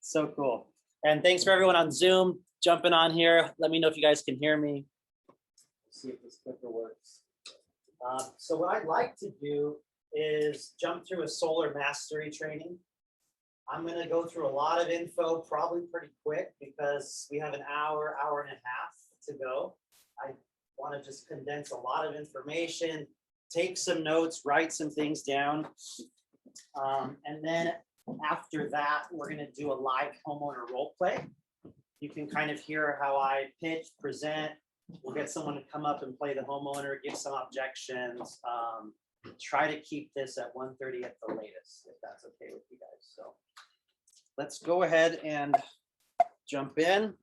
So cool. And thanks for everyone on Zoom jumping on here. Let me know if you guys can hear me. Let's see if this clicker works. So what I'd like to do is jump through a solar mastery training. I'm going to go through a lot of info, probably pretty quick because we have an hour, hour and a half to go. I want to just condense a lot of information, take some notes, write some things down. And then after that, we're going to do a live homeowner role play. You can kind of hear how I pitch, present. We'll get someone to come up and play the homeowner, give some objections. Try to keep this at 1:30 at the latest, if that's okay with you guys. So let's go ahead and jump in.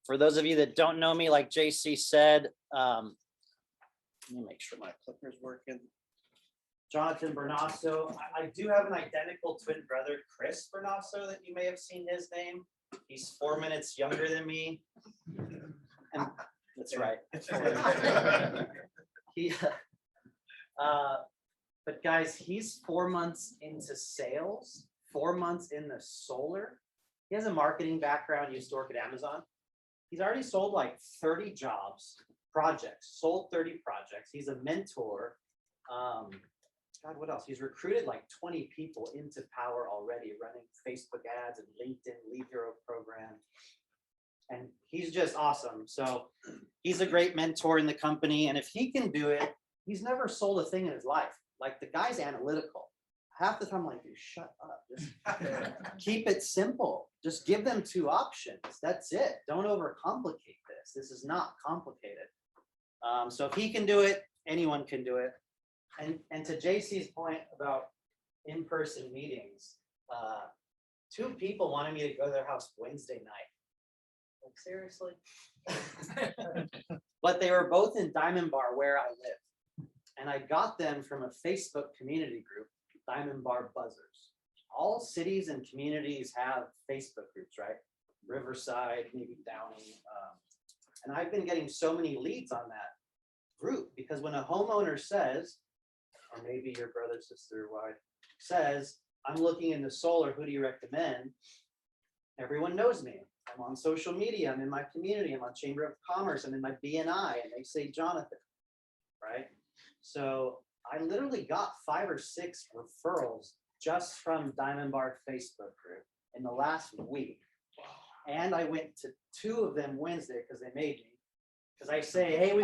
For those of you that don't know me, like JC said, let me make sure my clicker's working. Jonathan Bernasso. I do have an identical twin brother, Chris Bernasso, that you may have seen his name. He's 4 minutes younger than me. And that's right. But guys, he's 4 months into sales, 4 months in the solar. He has a marketing background, used to work at Amazon. He's already sold like 30 projects, sold 30 projects. He's a mentor. God, what else? He's recruited like 20 people into Power already, running Facebook ads and LinkedIn lead hero program. And he's just awesome. So he's a great mentor in the company. And if he can do it, he's never sold a thing in his life. Like the guy's analytical. Half the time I'm like, dude, shut up. Just keep it simple. Just give them 2 options. That's it. Don't overcomplicate this. This is not complicated. So if he can do it, anyone can do it. And to JC's point about in-person meetings, 2 people wanted me to go to their house Wednesday night. Like, seriously? But they were both in Diamond Bar where I live. And I got them from a Facebook community group, Diamond Bar Buzzers. All cities and communities have Facebook groups, right? Riverside, maybe Downey. And I've been getting so many leads on that group because when a homeowner says, or maybe your brother, sister, wife says, I'm looking into solar, who do you recommend? Everyone knows me. I'm on social media, I'm in my community, I'm on Chamber of Commerce, I'm in my BNI, and they say Jonathan, right? So I literally got 5 or 6 referrals just from Diamond Bar Facebook group in the last week. And I went to 2 of them Wednesday because they made me. Because I say, hey, we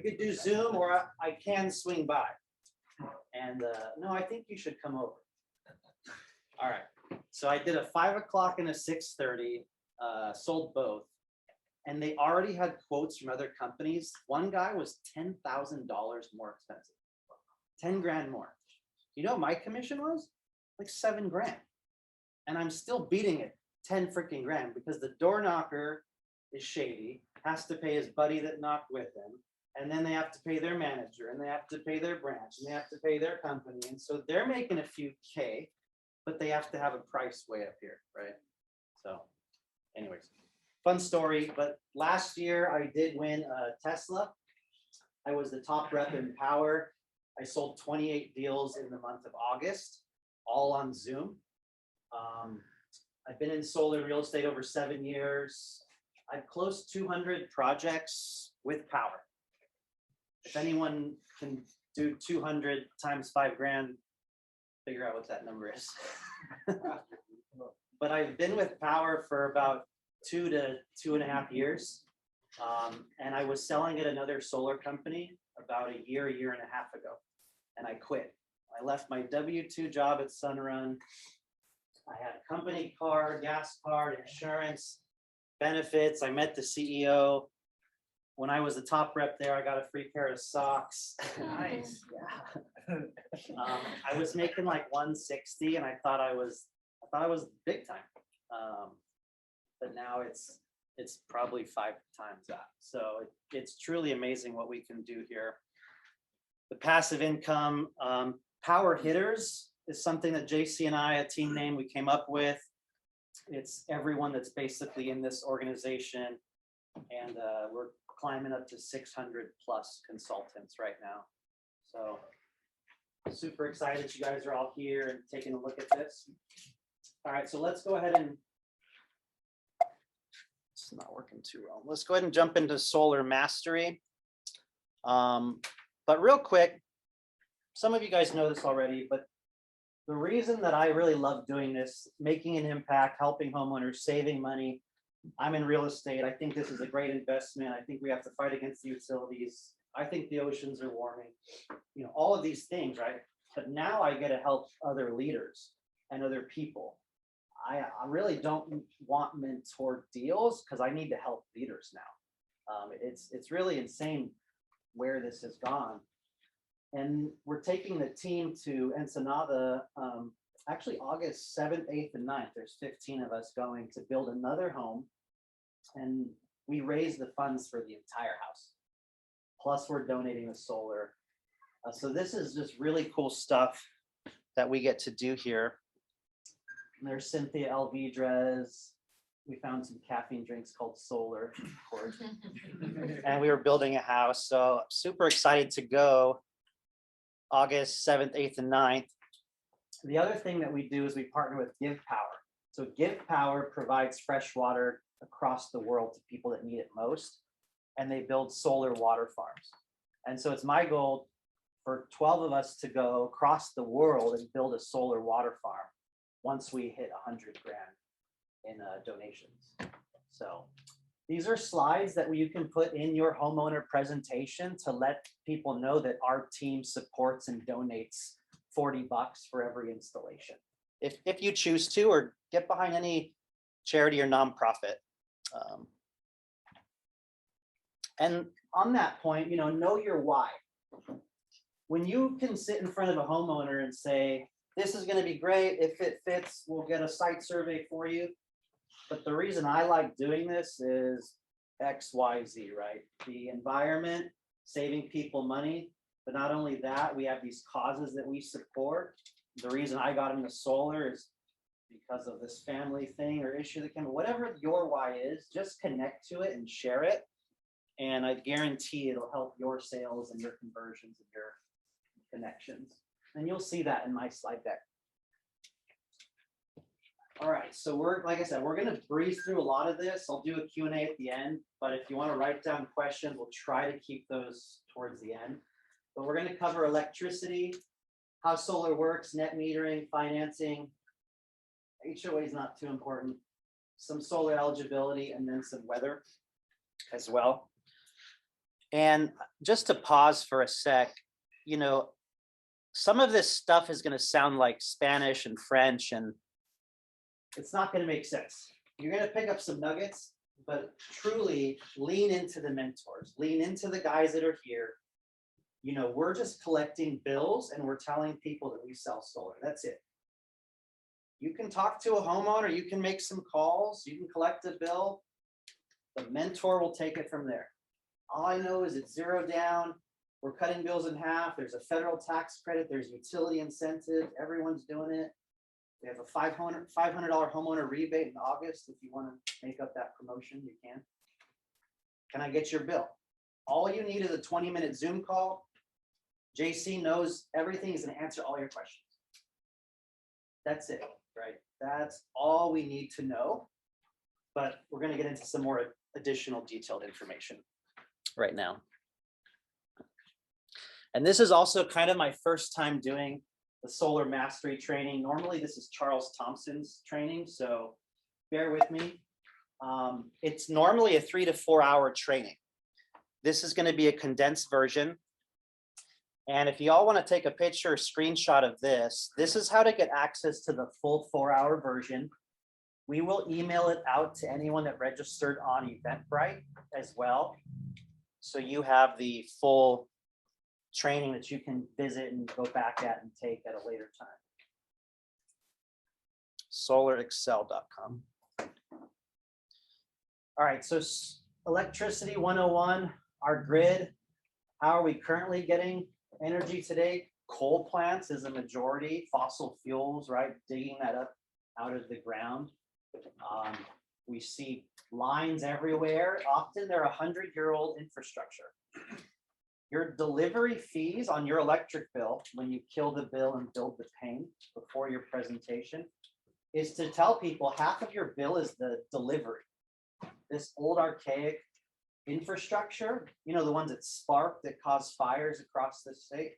could do Zoom, or I can swing by. And no, I think you should come over. All right. So I did a 5 o'clock and a 6:30, sold both. And they already had quotes from other companies. One guy was $10,000 more expensive, 10 grand more. You know what my commission was? Like 7 grand. And I'm still beating it 10 freaking grand because the door knocker is shady, has to pay his buddy that knocked with him. And then they have to pay their manager, and they have to pay their branch, and they have to pay their company. And so they're making a few K, but they have to have a price way up here, right? So anyways, fun story. But last year I did win a Tesla. I was the top rep in Power. I sold 28 deals in the month of August, all on Zoom. I've been in solar real estate over 7 years. I've closed 200 projects with Power. If anyone can do 200 times 5 grand, figure out what that number is. But I've been with Power for about 2 to 2.5 years. And I was selling at another solar company about a year and a half ago. And I quit. I left my W-2 job at Sunrun. I had a company car, gas card, insurance, benefits. I met the CEO. When I was the top rep there, I got a free pair of socks. Nice. Yeah. I was making like 160, and I thought I was big time. But now it's probably 5 times that. So it's truly amazing what we can do here. The passive income, Power Hitters is something that JC and I, a team name we came up with. It's everyone that's basically in this organization, and we're climbing up to 600 plus consultants right now. So super excited that you guys are all here and taking a look at this. All right, so let's go ahead and, it's not working too well. Let's go ahead and jump into solar mastery. But real quick, some of you guys know this already, but the reason that I really love doing this, making an impact, helping homeowners, saving money. I'm in real estate. I think this is a great investment. I think we have to fight against the utilities. I think the oceans are warming, you know, all of these things, right? But now I get to help other leaders and other people. I really don't want mentor deals because I need to help leaders now. It's really insane where this has gone. And we're taking the team to Ensenada, actually August 7th, 8th, and 9th. There's 15 of us going to build another home. And we raise the funds for the entire house. Plus we're donating the solar. So this is just really cool stuff that we get to do here. And there's Cynthia Alvidrez. We found some caffeine drinks called Solar, of course. And we were building a house. So super excited to go August 7th, 8th, and 9th. The other thing that we do is we partner with Give Power. So Give Power provides fresh water across the world to people that need it most. And they build solar water farms. And so it's my goal for 12 of us to go across the world and build a solar water farm once we hit 100 grand in donations. So these are slides that you can put in your homeowner presentation to let people know that our team supports and donates $40 for every installation. If you choose to, or get behind any charity or nonprofit. And on that point, you know your why. When you can sit in front of a homeowner and say, this is going to be great. If it fits, we'll get a site survey for you. But the reason I like doing this is X, Y, Z, right? The environment, saving people money. But not only that, we have these causes that we support. The reason I got into solar is because of this family thing or issue that came, whatever your why is, just connect to it and share it. And I guarantee it'll help your sales and your conversions and your connections. And you'll see that in my slide deck. All right, so like I said, we're going to breeze through a lot of this. I'll do a Q&A at the end, but if you want to write down questions, we'll try to keep those towards the end. But we're going to cover electricity, how solar works, net metering, financing. HOA is not too important. Some solar eligibility, and then some weather as well. And just to pause for a sec, you know, some of this stuff is going to sound like Spanish and French, and it's not going to make sense. You're going to pick up some nuggets, but truly lean into the mentors, lean into the guys that are here. You know, we're just collecting bills and we're telling people that we sell solar. That's it. You can talk to a homeowner, you can make some calls, you can collect a bill. The mentor will take it from there. All I know is it's zero down. We're cutting bills in half. There's a federal tax credit. There's utility incentive. Everyone's doing it. We have a $500 homeowner rebate in August. If you want to make up that promotion, you can. Can I get your bill? All you need is a 20-minute Zoom call. JC knows everything. He's going to answer all your questions. That's it, right? That's all we need to know. But we're going to get into some more additional detailed information right now. And this is also kind of my first time doing the solar mastery training. Normally this is Charles Thompson's training, so bear with me. It's normally a 3 to 4 hour training. This is going to be a condensed version. And if you all want to take a picture or screenshot of this, this is how to get access to the full 4-hour version. We will email it out to anyone that registered on Eventbrite as well. So you have the full training that you can visit and go back at and take at a later time. SolarExcel.com. All right, so electricity 101, our grid. How are we currently getting energy today? Coal plants is a majority, fossil fuels, right? Digging that up out of the ground. We see lines everywhere. Often they're 100-year-old infrastructure. Your delivery fees on your electric bill, when you kill the bill and build the pain before your presentation, is to tell people half of your bill is the delivery. This old archaic infrastructure, you know, the ones that spark, that cause fires across the state,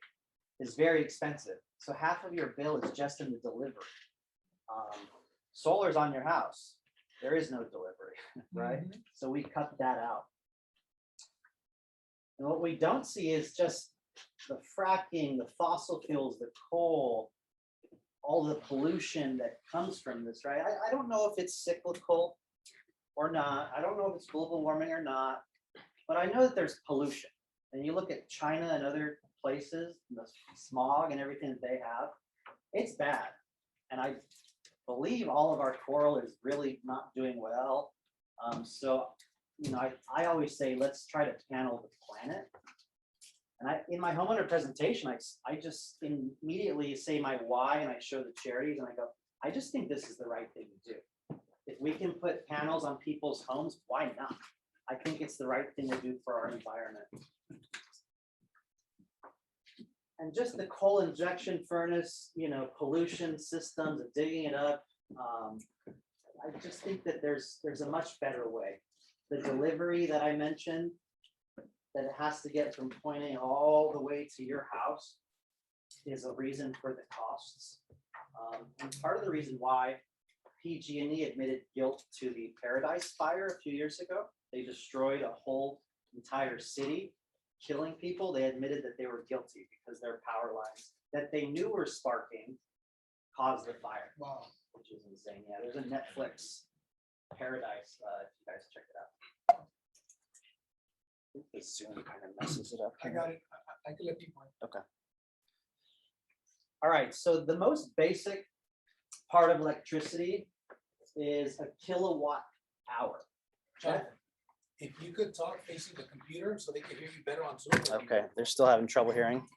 is very expensive. So half of your bill is just in the delivery. Solar's on your house. There is no delivery, right? Mhm. So we cut that out. And what we don't see is just the fracking, the fossil fuels, the coal, all the pollution that comes from this, right? I don't know if it's cyclical or not. I don't know if it's global warming or not, but I know that there's pollution. And you look at China and other places, the smog and everything that they have, it's bad. And I believe all of our coral is really not doing well. So, you know, I always say, let's try to panel the planet. And in my homeowner presentation, I just immediately say my why and I show the charities and I go, I just think this is the right thing to do. If we can put panels on people's homes, why not? I think it's the right thing to do for our environment. And just the coal injection furnace, you know, pollution systems, of digging it up. I just think that there's a much better way. The delivery that I mentioned, that it has to get from point A all the way to your house, is a reason for the costs. And part of the reason why PG&E admitted guilt to the Paradise Fire a few years ago, they destroyed a whole entire city, killing people. They admitted that they were guilty because their power lines that they knew were sparking caused the fire. Wow. Which is insane. Yeah, there's a Netflix Paradise. If you guys check it out. The Zoom kind of messes it up. I got it. I can let people. Okay. All right. So the most basic part of electricity is a kilowatt hour. Jonathan, if you could talk facing the computer so they can hear you better on Zoom. Okay. They're still having trouble hearing.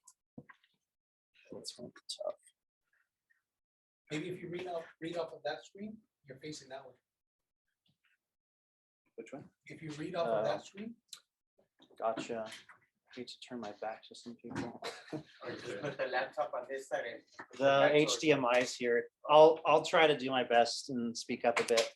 That's tough. Maybe if you read off of that screen, you're facing that way. Which one? If you read off of that screen. Gotcha. I need to turn my back to some people. Or just put the laptop on this side and. The HDMI is here. I'll try to do my best and speak up a bit.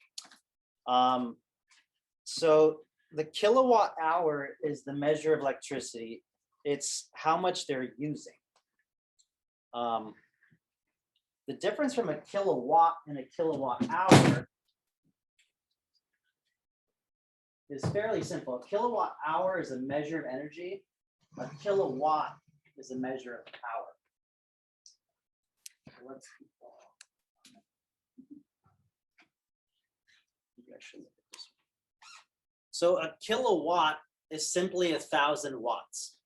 So the kilowatt hour is the measure of electricity. It's how much they're using. The difference from a kilowatt and a kilowatt hour is fairly simple. A kilowatt hour is a measure of energy. A kilowatt is a measure of power. Let's keep going. Maybe I should look at this one. So a kilowatt is simply 1,000 watts.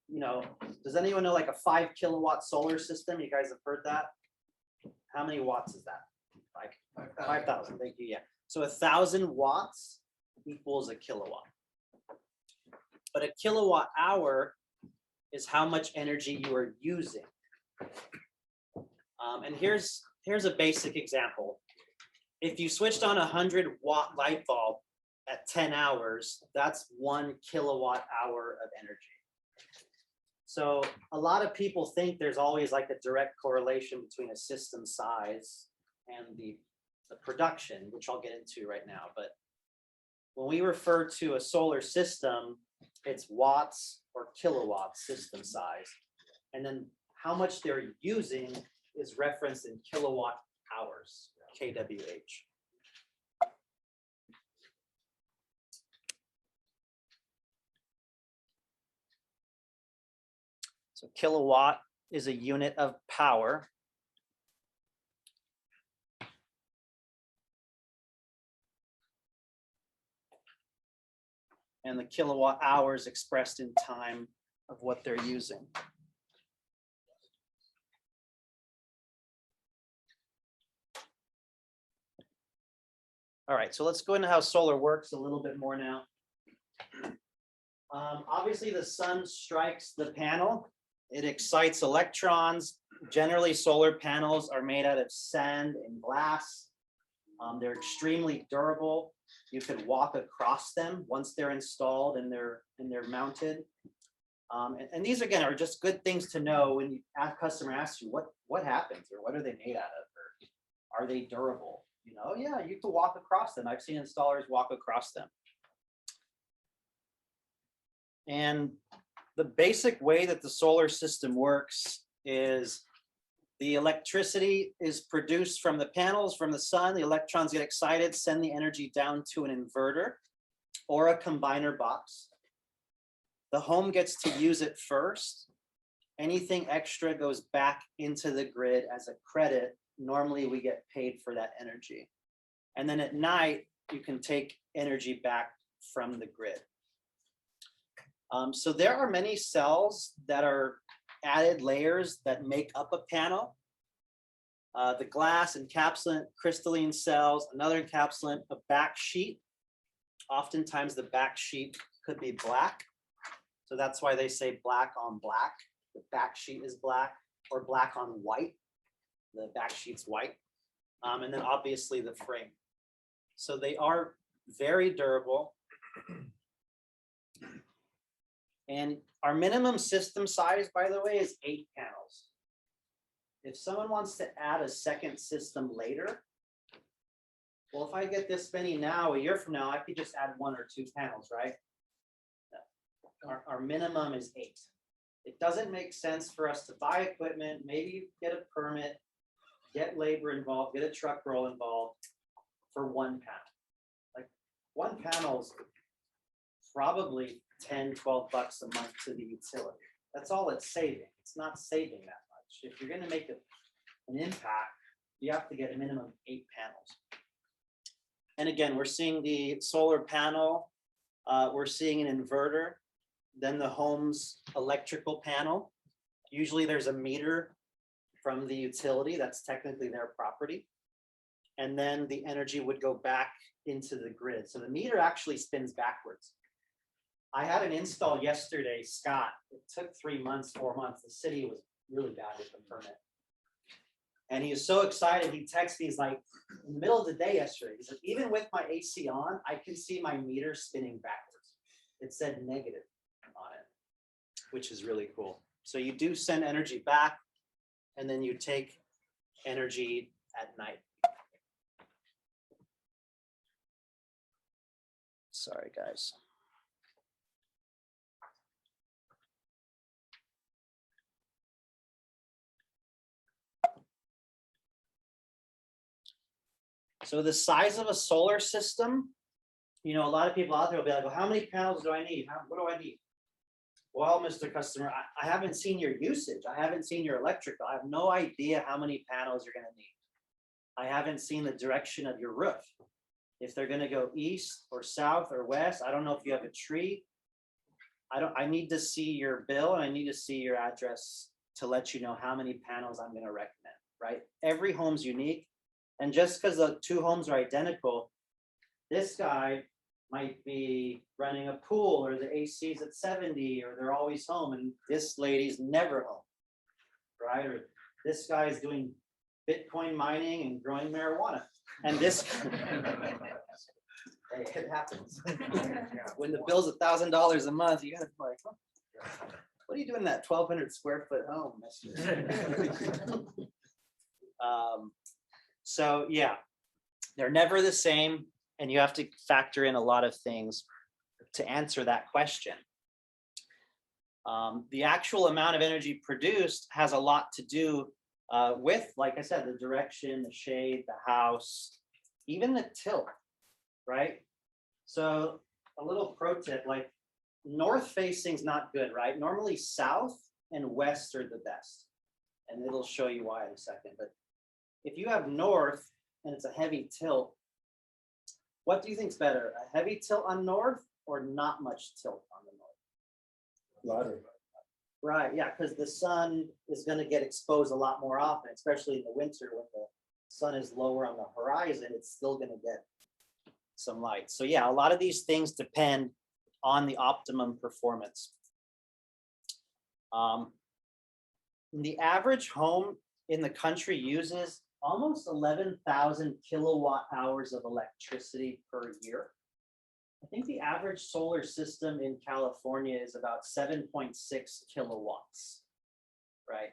You know, does anyone know like a 5 kilowatt solar system? You guys have heard that? How many watts is that? Like 5,000. Thank you. Yeah. So 1,000 watts equals a kilowatt. But a kilowatt hour is how much energy you are using. And here's a basic example. If you switched on a 100-watt light bulb at 10 hours, that's 1 kilowatt hour of energy. So a lot of people think there's always like a direct correlation between a system size and the production, which I'll get into right now. But when we refer to a solar system, it's watts or kilowatts system size. And then how much they're using is referenced in kilowatt hours, kWh. So kilowatt is a unit of power. And the kilowatt hours expressed in time of what they're using. All right, so let's go into how solar works a little bit more now. Obviously, the sun strikes the panel. It excites electrons. Generally, solar panels are made out of sand and glass. They're extremely durable. You could walk across them once they're installed and they're mounted. And these again are just good things to know when a customer asks you what happens or what are they made out of, or Are they durable? You know, yeah, you can walk across them. I've seen installers walk across them. And the basic way that the solar system works is the electricity is produced from the panels, from the sun. The electrons get excited, send the energy down to an inverter or a combiner box. The home gets to use it first. Anything extra goes back into the grid as a credit. Normally we get paid for that energy. And then at night, you can take energy back from the grid. So there are many cells that are added layers that make up a panel. The glass, encapsulant, crystalline cells, another encapsulant, a back sheet. Oftentimes the back sheet could be black. So that's why they say black on black. The back sheet is black, or black on white. The back sheet's white. And then obviously the frame. So they are very durable. And our minimum system size, by the way, is 8 panels. If someone wants to add a second system later, well, if I get this many now, a year from now, I could just add 1 or 2 panels, right? Our minimum is 8. It doesn't make sense for us to buy equipment, maybe get a permit, get labor involved, get a truck roll involved for 1 panel. Like 1 panel's probably 10, 12 bucks a month to the utility. That's all it's saving. It's not saving that much. If you're going to make an impact, you have to get a minimum of 8 panels. And again, we're seeing the solar panel, we're seeing an inverter, then the home's electrical panel. Usually there's a meter from the utility, that's technically their property. And then the energy would go back into the grid. So the meter actually spins backwards. I had an install yesterday, Scott. It took 3 months, 4 months. The city was really bad with the permit. And he was so excited, he texted me, he's like, in the middle of the day yesterday, he said, even with my AC on, I can see my meter spinning backwards. It said negative on it, which is really cool. So you do send energy back, and then you take energy at night. Sorry, guys. So the size of a solar system, you know, a lot of people out there will be like, well, how many panels do I need? What do I need? Well, Mr. Customer, I haven't seen your usage. I haven't seen your electrical. I have no idea how many panels you're going to need. I haven't seen the direction of your roof. If they're going to go east or south or west, I don't know if you have a tree. I need to see your bill, and I need to see your address to let you know how many panels I'm going to recommend, right? Every home's unique. And just because the 2 homes are identical, this guy might be running a pool, or the AC's at 70, or they're always home, and this lady's never home, right? Or this guy's doing Bitcoin mining and growing marijuana. And this, hey, it happens. When the bill's $1,000 a month, you gotta be like, oh, what are you doing in that 1,200 square foot home? So yeah, they're never the same, and you have to factor in a lot of things to answer that question. The actual amount of energy produced has a lot to do with, like I said, the direction, the shade, the house, even the tilt, right? So a little pro tip, like north facing is not good, right? Normally south and west are the best. And it'll show you why in a second. But if you have north and it's a heavy tilt, what do you think's better? A heavy tilt on north or not much tilt on the north? Ladder. Right, yeah, because the sun is going to get exposed a lot more often, especially in the winter when the sun is lower on the horizon, it's still going to get some light. So yeah, a lot of these things depend on the optimum performance. The average home in the country uses almost 11,000 kilowatt hours of electricity per year. I think the average solar system in California is about 7.6 kilowatts, right?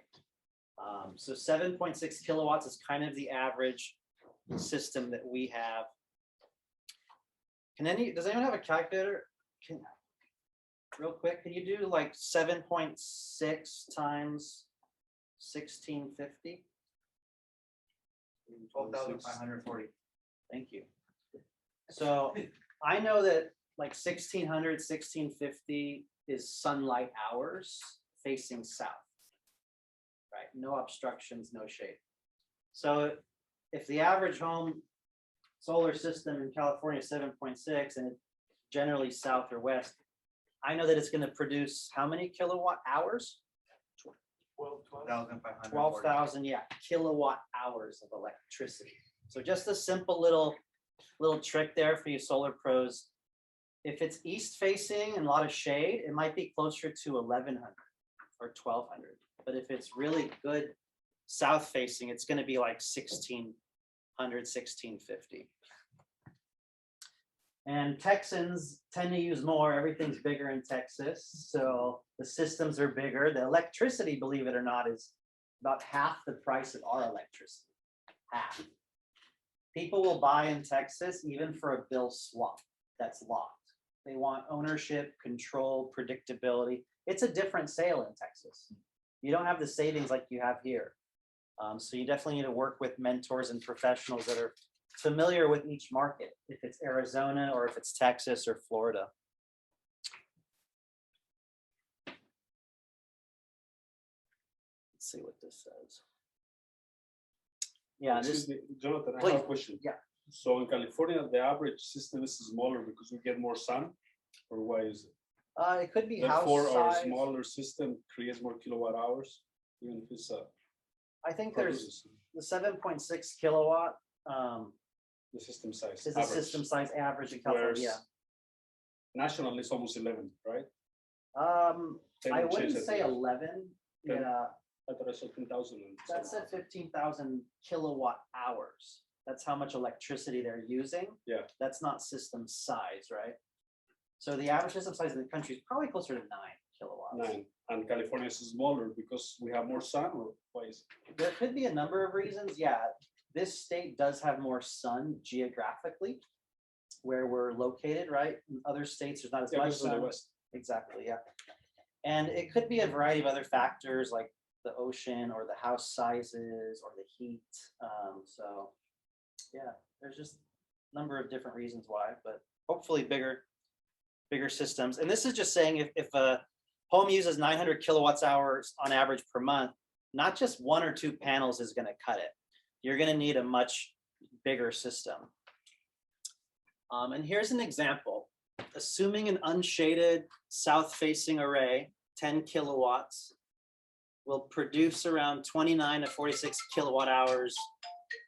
So 7.6 kilowatts is kind of the average. system that we have. Does anyone have a calculator? Real quick, can you do like 7.6 times 1650? 12,540. Thank you. So I know that like 1600, 1650 is sunlight hours facing south, right? No obstructions, no shade. So if the average home solar system in California is 7.6 and it's generally south or west, I know that it's going to produce how many kilowatt hours? 12,540. 12,000, yeah, kilowatt hours of electricity. So just a simple little trick there for you solar pros. If it's east facing and a lot of shade, it might be closer to 1,100 or 1,200. But if it's really good south facing, it's going to be like 1,600, 1,650. And Texans tend to use more. Everything's bigger in Texas, so the systems are bigger. The electricity, believe it or not, is about half the price of our electricity. Half. People will buy in Texas even for a bill swap that's locked. They want ownership, control, predictability. It's a different sale in Texas. You don't have the savings like you have here. So you definitely need to work with mentors and professionals that are familiar with each market, if it's Arizona or if it's Texas or Florida. Let's see what this says. Yeah, Excuse me, Jonathan, I Please. have a question. Yeah. So in California, the average system is smaller because we get more sun, or why is it? it could be house Therefore, our size. smaller system creates more kilowatt hours, even if it's I think there's produces the 7.6 kilowatt the system size. is the average. system size average in California. Whereas nationally, it's almost 11, right? Yeah. They I don't change wouldn't it. say 11. Ten? Yeah, I thought I saw 10,000. and that's some. at 15,000 kilowatt hours. That's how much electricity they're using. Yeah. That's not system size, right? So the average system size in the country is probably closer to 9 kilowatts. 9. And California is smaller because we have more sun, or why is it? There could be a number of reasons. Yeah, this state does have more sun geographically where we're located, right? In other states, there's not as Yeah, much because of the sun. west. Exactly, yeah. And it could be a variety of other factors like the ocean or the house sizes or the heat. So yeah, there's just a number of different reasons why, but hopefully bigger systems. And this is just saying if a home uses 900 kilowatts hours on average per month, not just 1 or 2 panels is going to cut it. You're going to need a much bigger system. And here's an example. Assuming an unshaded south-facing array, 10 kilowatts, will produce around 29 to 46 kilowatt hours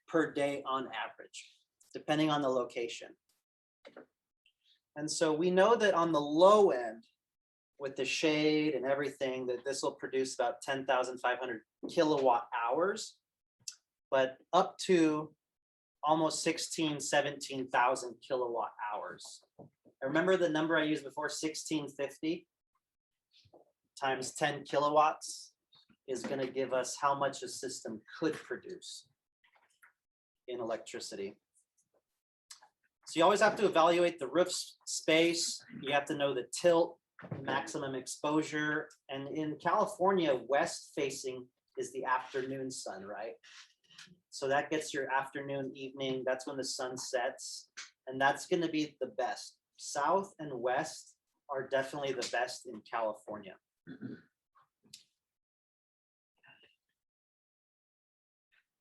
per day on average, depending on the location. And so we know that on the low end, with the shade and everything, that this will produce about 10,500 kilowatt hours, but up to almost 17,000 kilowatt hours. I remember the number I used before, 1650 times 10 kilowatts is going to give us how much a system could produce in electricity. So you always have to evaluate the roof space. You have to know the tilt, maximum exposure. And in California, west facing is the afternoon sun, right? So that gets your afternoon, evening. That's when the sun sets. And that's going to be the best. South and west are definitely the best in California.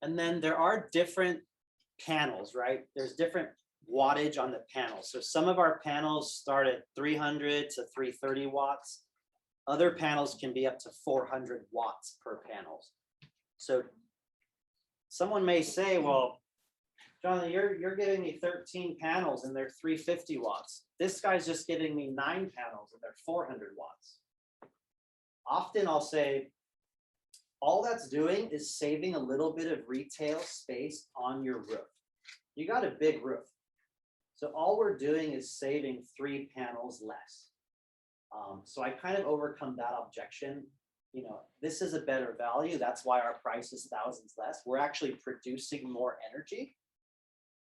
And then there are different panels, right? There's different wattage on the panels. So some of our panels start at 300 to 330 watts. Other panels can be up to 400 watts per panels. So someone may say, well, Jonathan, you're giving me 13 panels and they're 350 watts. This guy's just giving me 9 panels and they're 400 watts. Often I'll say, all that's doing is saving a little bit of retail space on your roof. You got a big roof. So all we're doing is saving 3 panels less. So I kind of overcome that objection. You know, this is a better value. That's why our price is thousands less. We're actually producing more energy.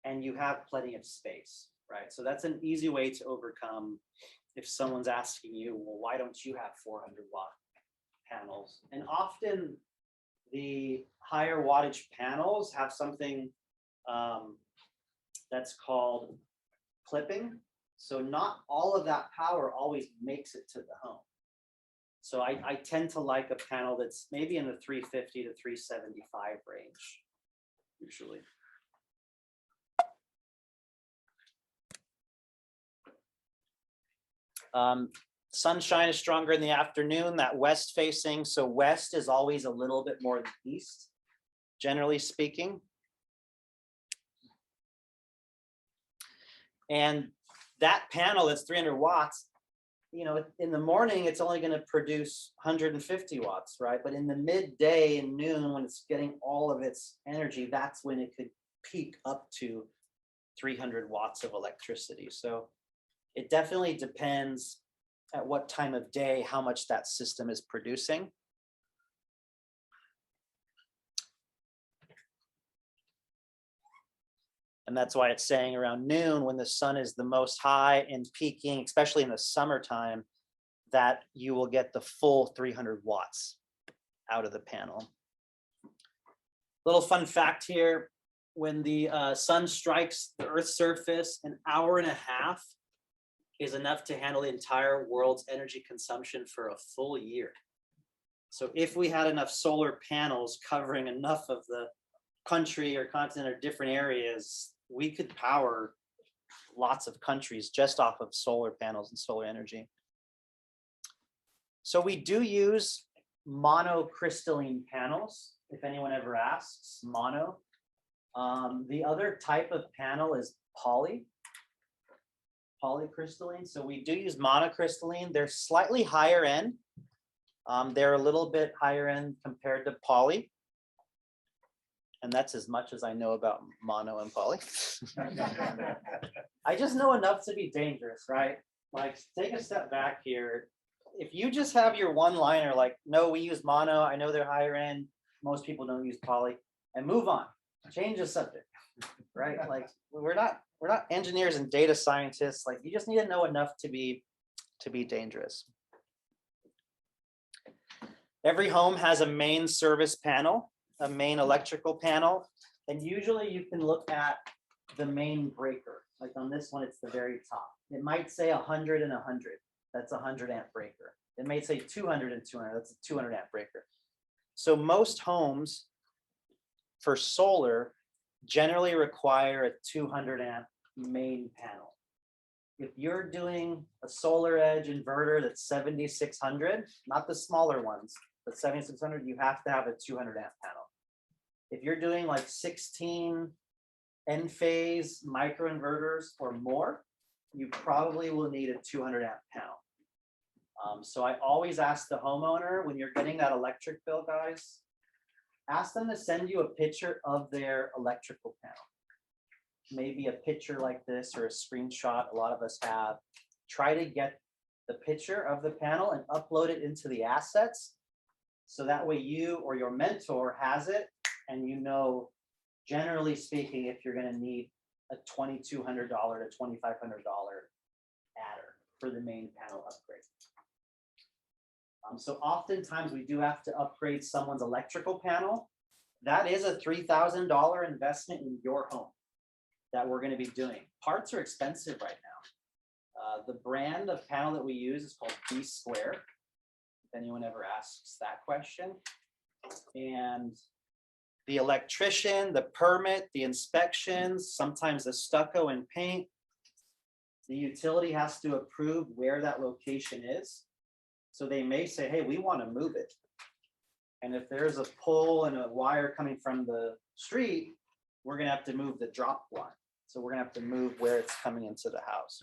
and you have plenty of space, right? So that's an easy way to overcome if someone's asking you, well, why don't you have 400-watt panels? And often the higher wattage panels have something that's called clipping. So not all of that power always makes it to the home. So I tend to like a panel that's maybe in the 350 to 375 range, usually. Sunshine is stronger in the afternoon, that west facing. So west is always a little bit more than east, generally speaking. And that panel that's 300 watts, you know, in the morning, it's only going to produce 150 watts, right? But in the midday and noon, when it's getting all of its energy, that's when it could peak up to 300 watts of electricity. So it definitely depends at what time of day, how much that system is producing. And that's why it's saying around noon, when the sun is the most high and peaking, especially in the summertime, that you will get the full 300 watts out of the panel. Little fun fact here, when the sun strikes the Earth's surface, an hour and a half is enough to handle the entire world's energy consumption for a full year. So if we had enough solar panels covering enough of the country or continent or different areas, we could power lots of countries just off of solar panels and solar energy. So we do use monocrystalline panels, if anyone ever asks, mono. The other type of panel is polycrystalline. So we do use monocrystalline. They're slightly higher end. They're a little bit higher end compared to poly. And that's as much as I know about mono and poly. I just know enough to be dangerous, right? Like, take a step back here. If you just have your one-liner like, no, we use mono, I know they're higher end, most people don't use poly, and move on, change the subject, right? Like, we're not engineers and data scientists. Like, you just need to know enough to be dangerous. Every home has a main service panel, a main electrical panel, and usually you can look at the main breaker. Like on this one, it's the very top. It might say 100 and 100. That's a 100 amp breaker. It may say 200 and 200. That's a 200 amp breaker. So most homes for solar generally require a 200 amp main panel. If you're doing a solar edge inverter that's 7600, not the smaller ones, but 7600, you have to have a 200 amp panel. If you're doing like 16 N-phase microinverters or more, you probably will need a 200 amp panel. So I always ask the homeowner, when you're getting that electric bill, guys, ask them to send you a picture of their electrical panel. Maybe a picture like this or a screenshot, a lot of us have. Try to get the picture of the panel and upload it into the assets. So that way you or your mentor has it, and you know, generally speaking, if you're going to need a $2,200 to $2,500 adder for the main panel upgrade. So oftentimes we do have to upgrade someone's electrical panel. That is a $3,000 investment in your home that we're going to be doing. Parts are expensive right now. The brand of panel that we use is called B Square, if anyone ever asks that question. And the electrician, the permit, the inspections, sometimes the stucco and paint, the utility has to approve where that location is. So they may say, hey, we want to move it. And if there's a pole and a wire coming from the street, we're going to have to move the drop line. So we're going to have to move where it's coming into the house.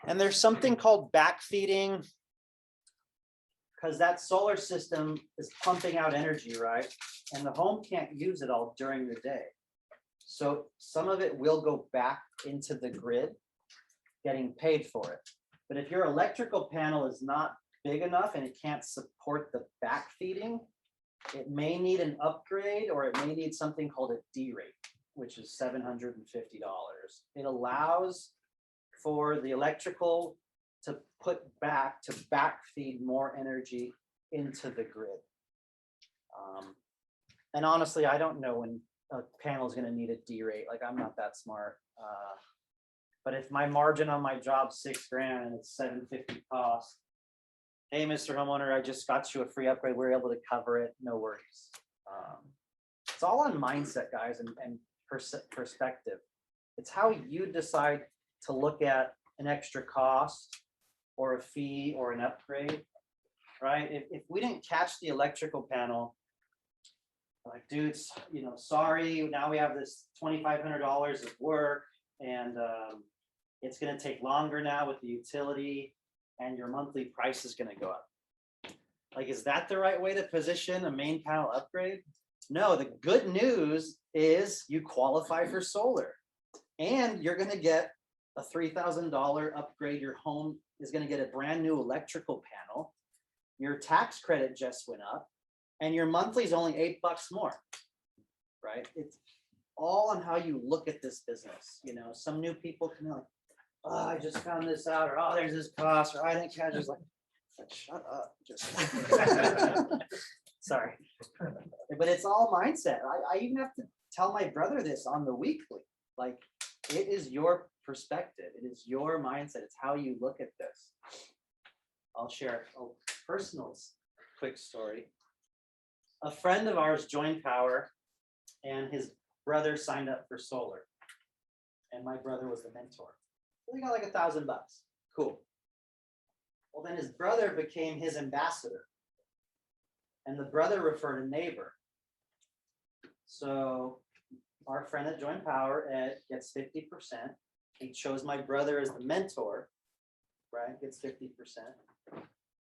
And there's something called backfeeding, because that solar system is pumping out energy, right? And the home can't use it all during the day. So some of it will go back into the grid, getting paid for it. But if your electrical panel is not big enough and it can't support the backfeeding, it may need an upgrade or it may need something called a D rate, which is $750. It allows for the electrical to backfeed more energy into the grid. And honestly, I don't know when a panel is going to need a D rate. Like, I'm not that smart. But if my margin on my job's $6,000 and it's $750 cost, hey, Mr. Homeowner, I just got you a free upgrade. We're able to cover it. No worries. It's all on mindset, guys, and perspective. It's how you decide to look at an extra cost or a fee or an upgrade, right? If we didn't catch the electrical panel, like, dudes, sorry, now we have this $2,500 of work, and it's going to take longer now with the utility, and your monthly price is going to go up. Like, is that the right way to position a main panel upgrade? No, the good news is you qualify for solar, and you're going to get a $3,000 upgrade. Your home is going to get a brand new electrical panel. Your tax credit just went up, and your monthly is only $8 more, right? It's all on how you look at this business. Some new people can be like, oh, I just found this out, or oh, there's this cost, or I didn't catch it. Just like, shut up. Sorry. But it's all mindset. I even have to tell my brother this on the weekly. Like, it is your perspective. It is your mindset. It's how you look at this. I'll share a personal quick story. A friend of ours joined Power, and his brother signed up for solar. And my brother was the mentor. So they got like $1,000. Cool. Well, then his brother became his ambassador. And the brother referred a neighbor. So our friend that joined Power, Ed, gets 50%. He chose my brother as the mentor, right? Gets 50%.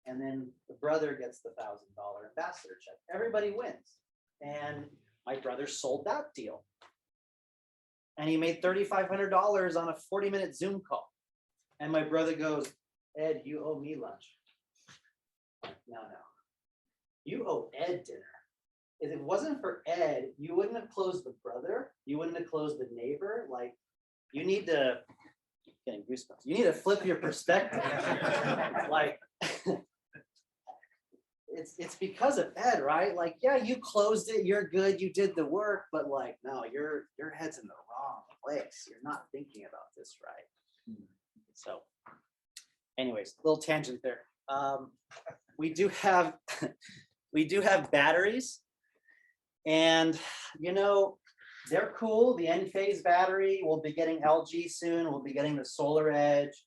And then the brother gets the $1,000 ambassador check. Everybody wins. And my brother sold that deal. And he made $3,500 on a 40-minute Zoom call. And my brother goes, Ed, you owe me lunch. No. You owe Ed dinner. If it wasn't for Ed, you wouldn't have closed the brother. You wouldn't have closed the neighbor. Like, you need to, getting goosebumps. You need to flip your perspective. Like, it's because of Ed, right? Like, yeah, you closed it. You're good. You did the work. But like, no, your head's in the wrong place. You're not thinking about this right. So anyways, little tangent there. We do have batteries, and they're cool. The Enphase battery, we'll be getting LG soon. We'll be getting the Solar Edge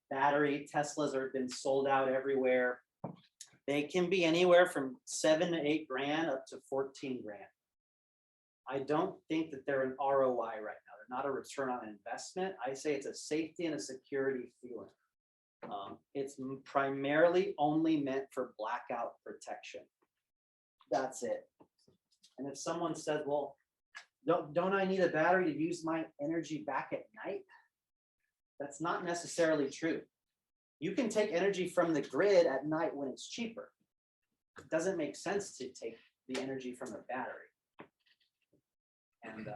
battery. Teslas have been sold out everywhere. They can be anywhere from $7,000 to $8,000 up to $14,000. I don't think that they're an ROI right now. They're not a return on investment. I say it's a safety and a security feeling. It's primarily only meant for blackout protection. That's it. And if someone said, well, don't I need a battery to use my energy back at night? That's not necessarily true. You can take energy from the grid at night when it's cheaper. It doesn't make sense to take the energy from a battery. And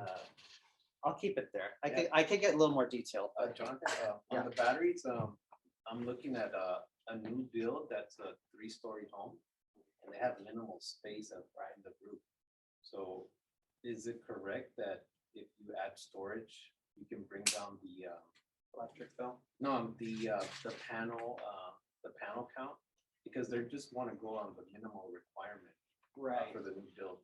I'll keep it there. I could get a little more detailed. Jonathan, on the batteries, I'm looking at a new build that's a 3-story home, and they have minimal space right in the roof. So is it correct that if you add storage, you can bring down the Electric bill? no, the panel count, because they just want to go on the minimal requirement Right. for the new build.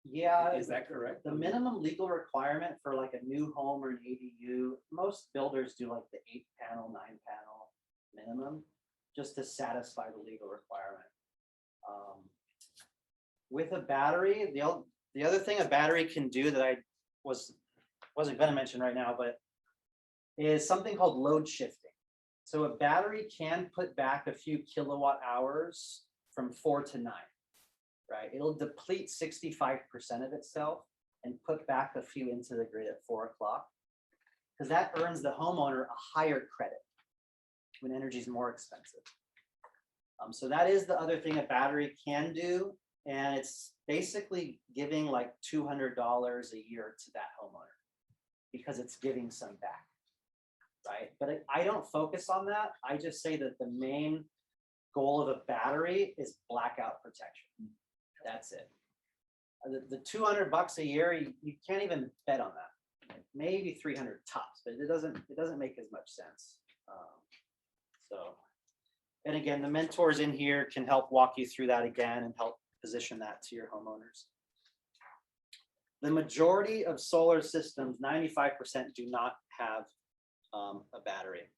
Yeah. Is that correct? The minimum legal requirement for like a new home or an ADU, most builders do like the 8-panel, 9-panel minimum, just to satisfy the legal requirement. With a battery, the other thing a battery can do that I wasn't going to mention right now, but is something called load shifting. So a battery can put back a few kilowatt hours from 4 to 9. Right, it'll deplete 65% of itself and put back a few into the grid at 4 o'clock, because that earns the homeowner a higher credit when energy is more expensive. So that is the other thing a battery can do. And it's basically giving like $200 a year to that homeowner because it's giving some back, right? But I don't focus on that. I just say that the main goal of a battery is blackout protection. That's it. The $200 a year, you can't even bet on that. Maybe 300 tops, but it doesn't make as much sense. And again, the mentors in here can help walk you through that again and help position that to your homeowners. The majority of solar systems, 95%, do not have a battery.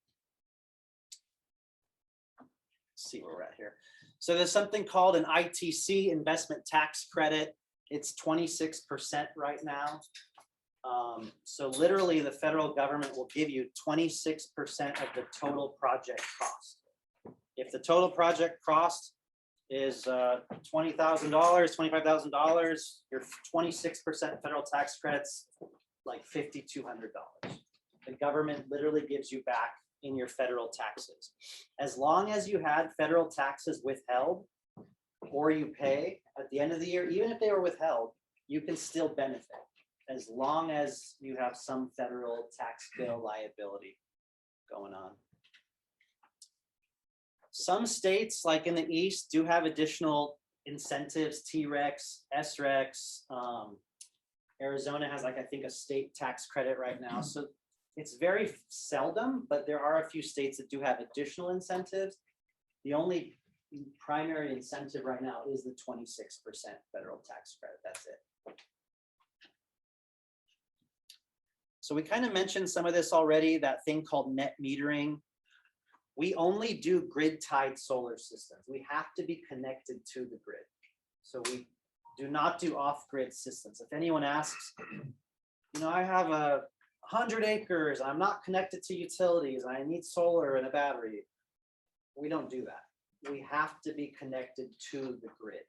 Let's see where we're at here. So there's something called an ITC, investment tax credit. It's 26% right now. So literally the federal government will give you 26% of the total project cost. If the total project cost is $20,000, $25,000, your 26% federal tax credits like $5,200. The government literally gives you back in your federal taxes. As long as you had federal taxes withheld or you pay at the end of the year, even if they were withheld, you can still benefit as long as you have some federal tax bill liability going on. Some states, like in the East, do have additional incentives, TRECs, SRECs. Arizona has, like, I think a state tax credit right now. So it's very seldom, but there are a few states that do have additional incentives. The only primary incentive right now is the 26% federal tax credit. That's it. So we kind of mentioned some of this already, that thing called net metering. We only do grid-tied solar systems. We have to be connected to the grid. So we do not do off-grid systems. If anyone asks, I have 100 acres, I'm not connected to utilities, I need solar and a battery. We don't do that. We have to be connected to the grid.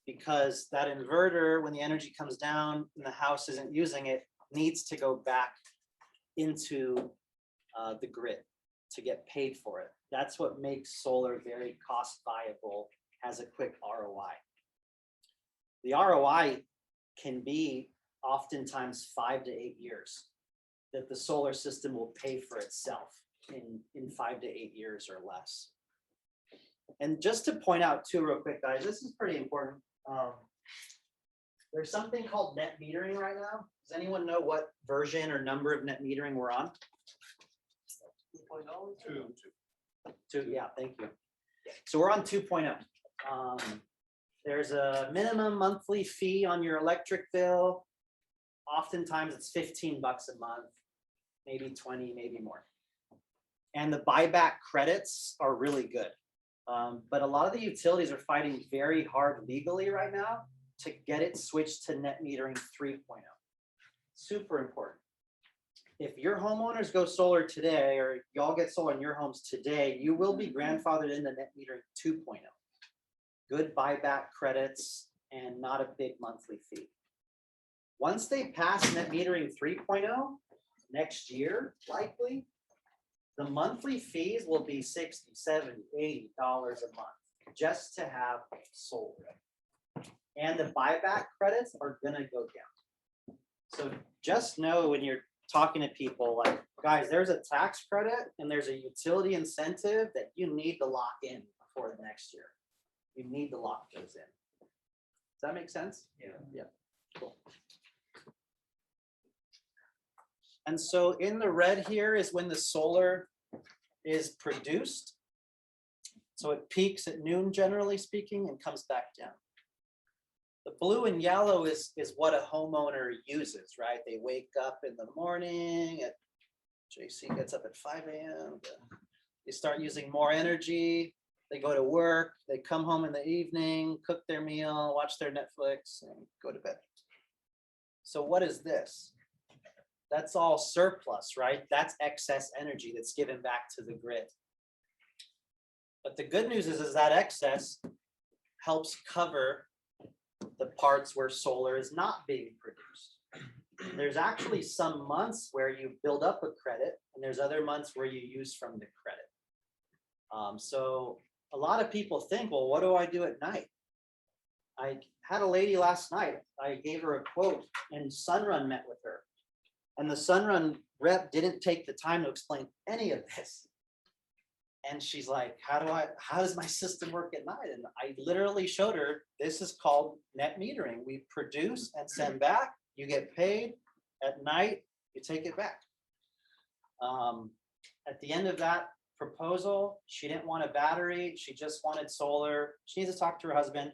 Because that inverter, when the energy comes down and the house isn't using it, needs to go back into the grid to get paid for it. That's what makes solar very cost viable, has a quick ROI. The ROI can be oftentimes 5 to 8 years that the solar system will pay for itself in 5 to 8 years or less. And just to point out too, real quick, guys, this is pretty important. There's something called net metering right now. Does anyone know what version or number of net metering we're on? 2.0? Yeah, thank you. So we're on 2.0. There's a minimum monthly fee on your electric bill. Oftentimes it's $15 a month, maybe 20, maybe more. And the buyback credits are really good. But a lot of the utilities are fighting very hard legally right now to get it switched to net metering 3.0. Super important. If your homeowners go solar today, or y'all get solar in your homes today, you will be grandfathered into net metering 2.0. Good buyback credits and not a big monthly fee. Once they pass net metering 3.0 next year, likely, the monthly fees will be $60, $70, $80 a month just to have solar. And the buyback credits are gonna go down. So just know when you're talking to people, like, guys, there's a tax credit and there's a utility incentive that you need to lock in before the next year. You need to lock those in. Does that make sense? Yeah. Cool. And so in the red here is when the solar is produced. So it peaks at noon, generally speaking, and comes back down. The blue and yellow is what a homeowner uses, right? They wake up in the morning, JC gets up at 5 a.m. They start using more energy. They go to work, they come home in the evening, cook their meal, watch their Netflix, and go to bed. So what is this? That's all surplus, right? That's excess energy that's given back to the grid. But the good news is that excess helps cover the parts where solar is not being produced. There's actually some months where you build up a credit, and there's other months where you use from the credit. So a lot of people think, well, what do I do at night? I had a lady last night, I gave her a quote and Sunrun met with her. And the Sunrun rep didn't take the time to explain any of this. And she's like, how does my system work at night? And I literally showed her, this is called net metering. We produce and send back, you get paid at night, you take it back. At the end of that proposal, she didn't want a battery, she just wanted solar. She needs to talk to her husband.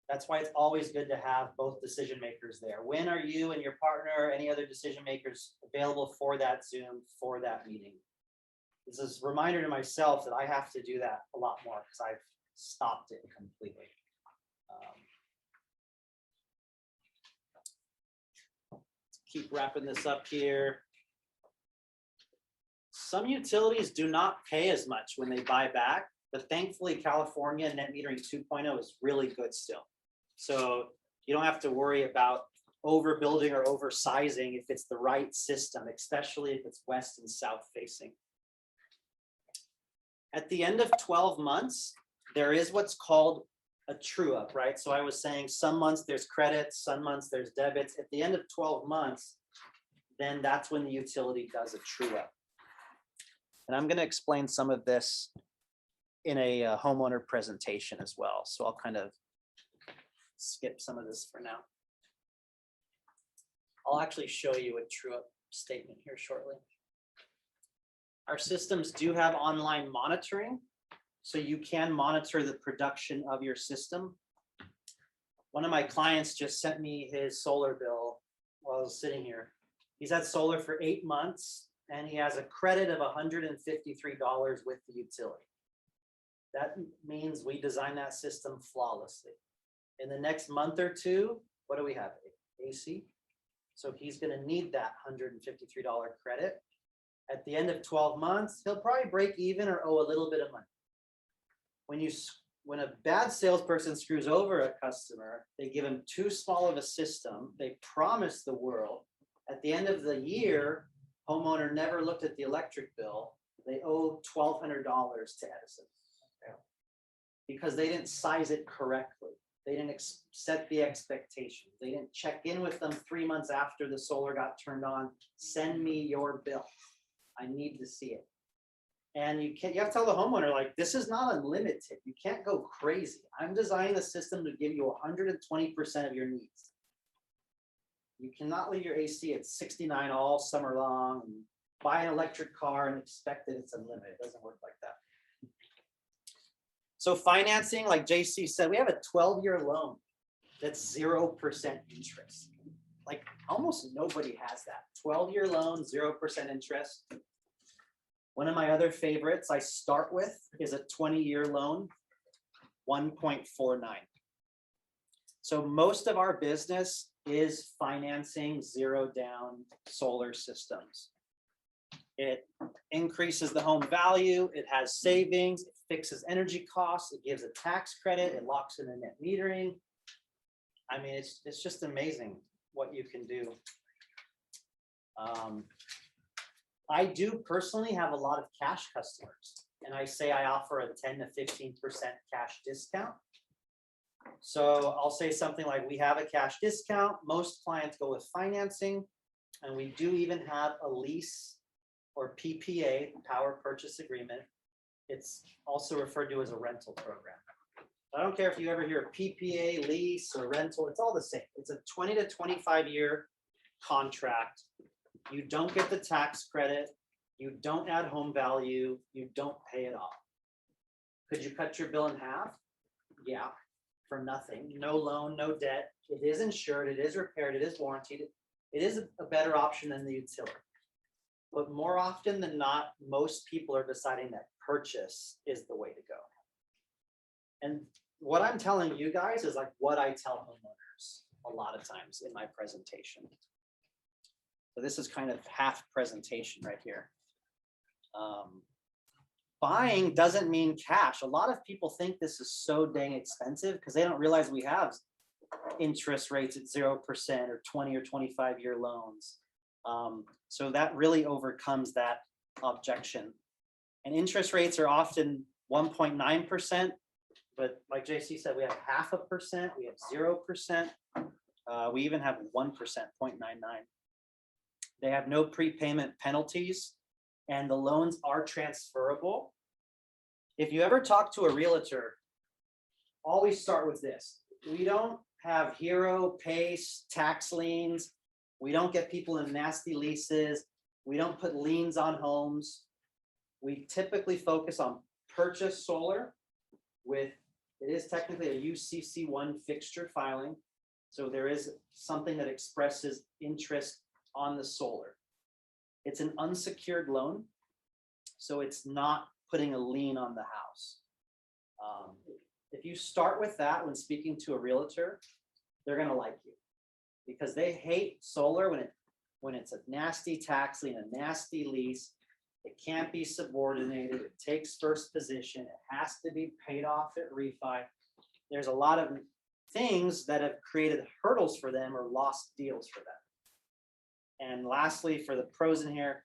That's why it's always good to have both decision makers there. When are you and your partner, any other decision makers available for that Zoom, for that meeting? This is a reminder to myself that I have to do that a lot more because I've stopped it completely. Keep wrapping this up here. Some utilities do not pay as much when they buy back, but thankfully California net metering 2.0 is really good still. So you don't have to worry about overbuilding or oversizing if it's the right system, especially if it's west and south facing. At the end of 12 months, there is what's called a true up, right? So I was saying some months there's credits, some months there's debits. At the end of 12 months, then that's when the utility does a true up. And I'm going to explain some of this in a homeowner presentation as well. So I'll kind of skip some of this for now. I'll actually show you a true up statement here shortly. Our systems do have online monitoring, so you can monitor the production of your system. One of my clients just sent me his solar bill while I was sitting here. He's had solar for 8 months and he has a credit of $153 with the utility. That means we designed that system flawlessly. In the next month or two, what do we have? AC. So he's going to need that $153 credit. At the end of 12 months, he'll probably break even or owe a little bit of money. When a bad salesperson screws over a customer, they give him too small of a system. They promise the world. At the end of the year, homeowner never looked at the electric bill. They owe $1,200 to Edison because they didn't size it correctly. They didn't set the expectation. They didn't check in with them 3 months after the solar got turned on. Send me your bill. I need to see it. And you have to tell the homeowner, like, this is not unlimited. You can't go crazy. I'm designing the system to give you 120% of your needs. You cannot leave your AC at 69 all summer long and buy an electric car and expect that it's unlimited. It doesn't work like that. So financing, like JC said, we have a 12-year loan that's 0% interest. Like almost nobody has that. 12-year loan, 0% interest. One of my other favorites I start with is a 20-year loan, 1.49. So most of our business is financing zero down solar systems. It increases the home value, it has savings, it fixes energy costs, it gives a tax credit, it locks in the net metering. I mean, it's just amazing what you can do. I do personally have a lot of cash customers, and I say I offer a 10 to 15% cash discount. So I'll say something like, we have a cash discount. Most clients go with financing, and we do even have a lease or PPA, power purchase agreement. It's also referred to as a rental program. I don't care if you ever hear a PPA, lease, or rental, it's all the same. It's a 20 to 25 year contract. You don't get the tax credit. You don't add home value. You don't pay it off. Could you cut your bill in half? Yeah, for nothing. No loan, no debt. It is insured. It is repaired. It is warranted. It is a better option than the utility. But more often than not, most people are deciding that purchase is the way to go. And what I'm telling you guys is like what I tell homeowners a lot of times in my presentation. So this is kind of half presentation right here. Buying doesn't mean cash. A lot of people think this is so dang expensive because they don't realize we have interest rates at 0% or 20 or 25 year loans. So that really overcomes that objection. And interest rates are often 1.9%. But like JC said, we have 0.5%, we have 0%. We even have 1%, 0.99. They have no prepayment penalties, and the loans are transferable. If you ever talk to a realtor, always start with this. We don't have hero, pace, tax liens. We don't get people in nasty leases. We don't put liens on homes. We typically focus on purchase solar with, it is technically a UCC1 fixture filing. So there is something that expresses interest on the solar. It's an unsecured loan, so it's not putting a lien on the house. If you start with that when speaking to a realtor, they're gonna like you because they hate solar when it's a nasty tax lien, a nasty lease. It can't be subordinated. It takes first position. It has to be paid off at refi. There's a lot of things that have created hurdles for them or lost deals for them. And lastly, for the pros in here,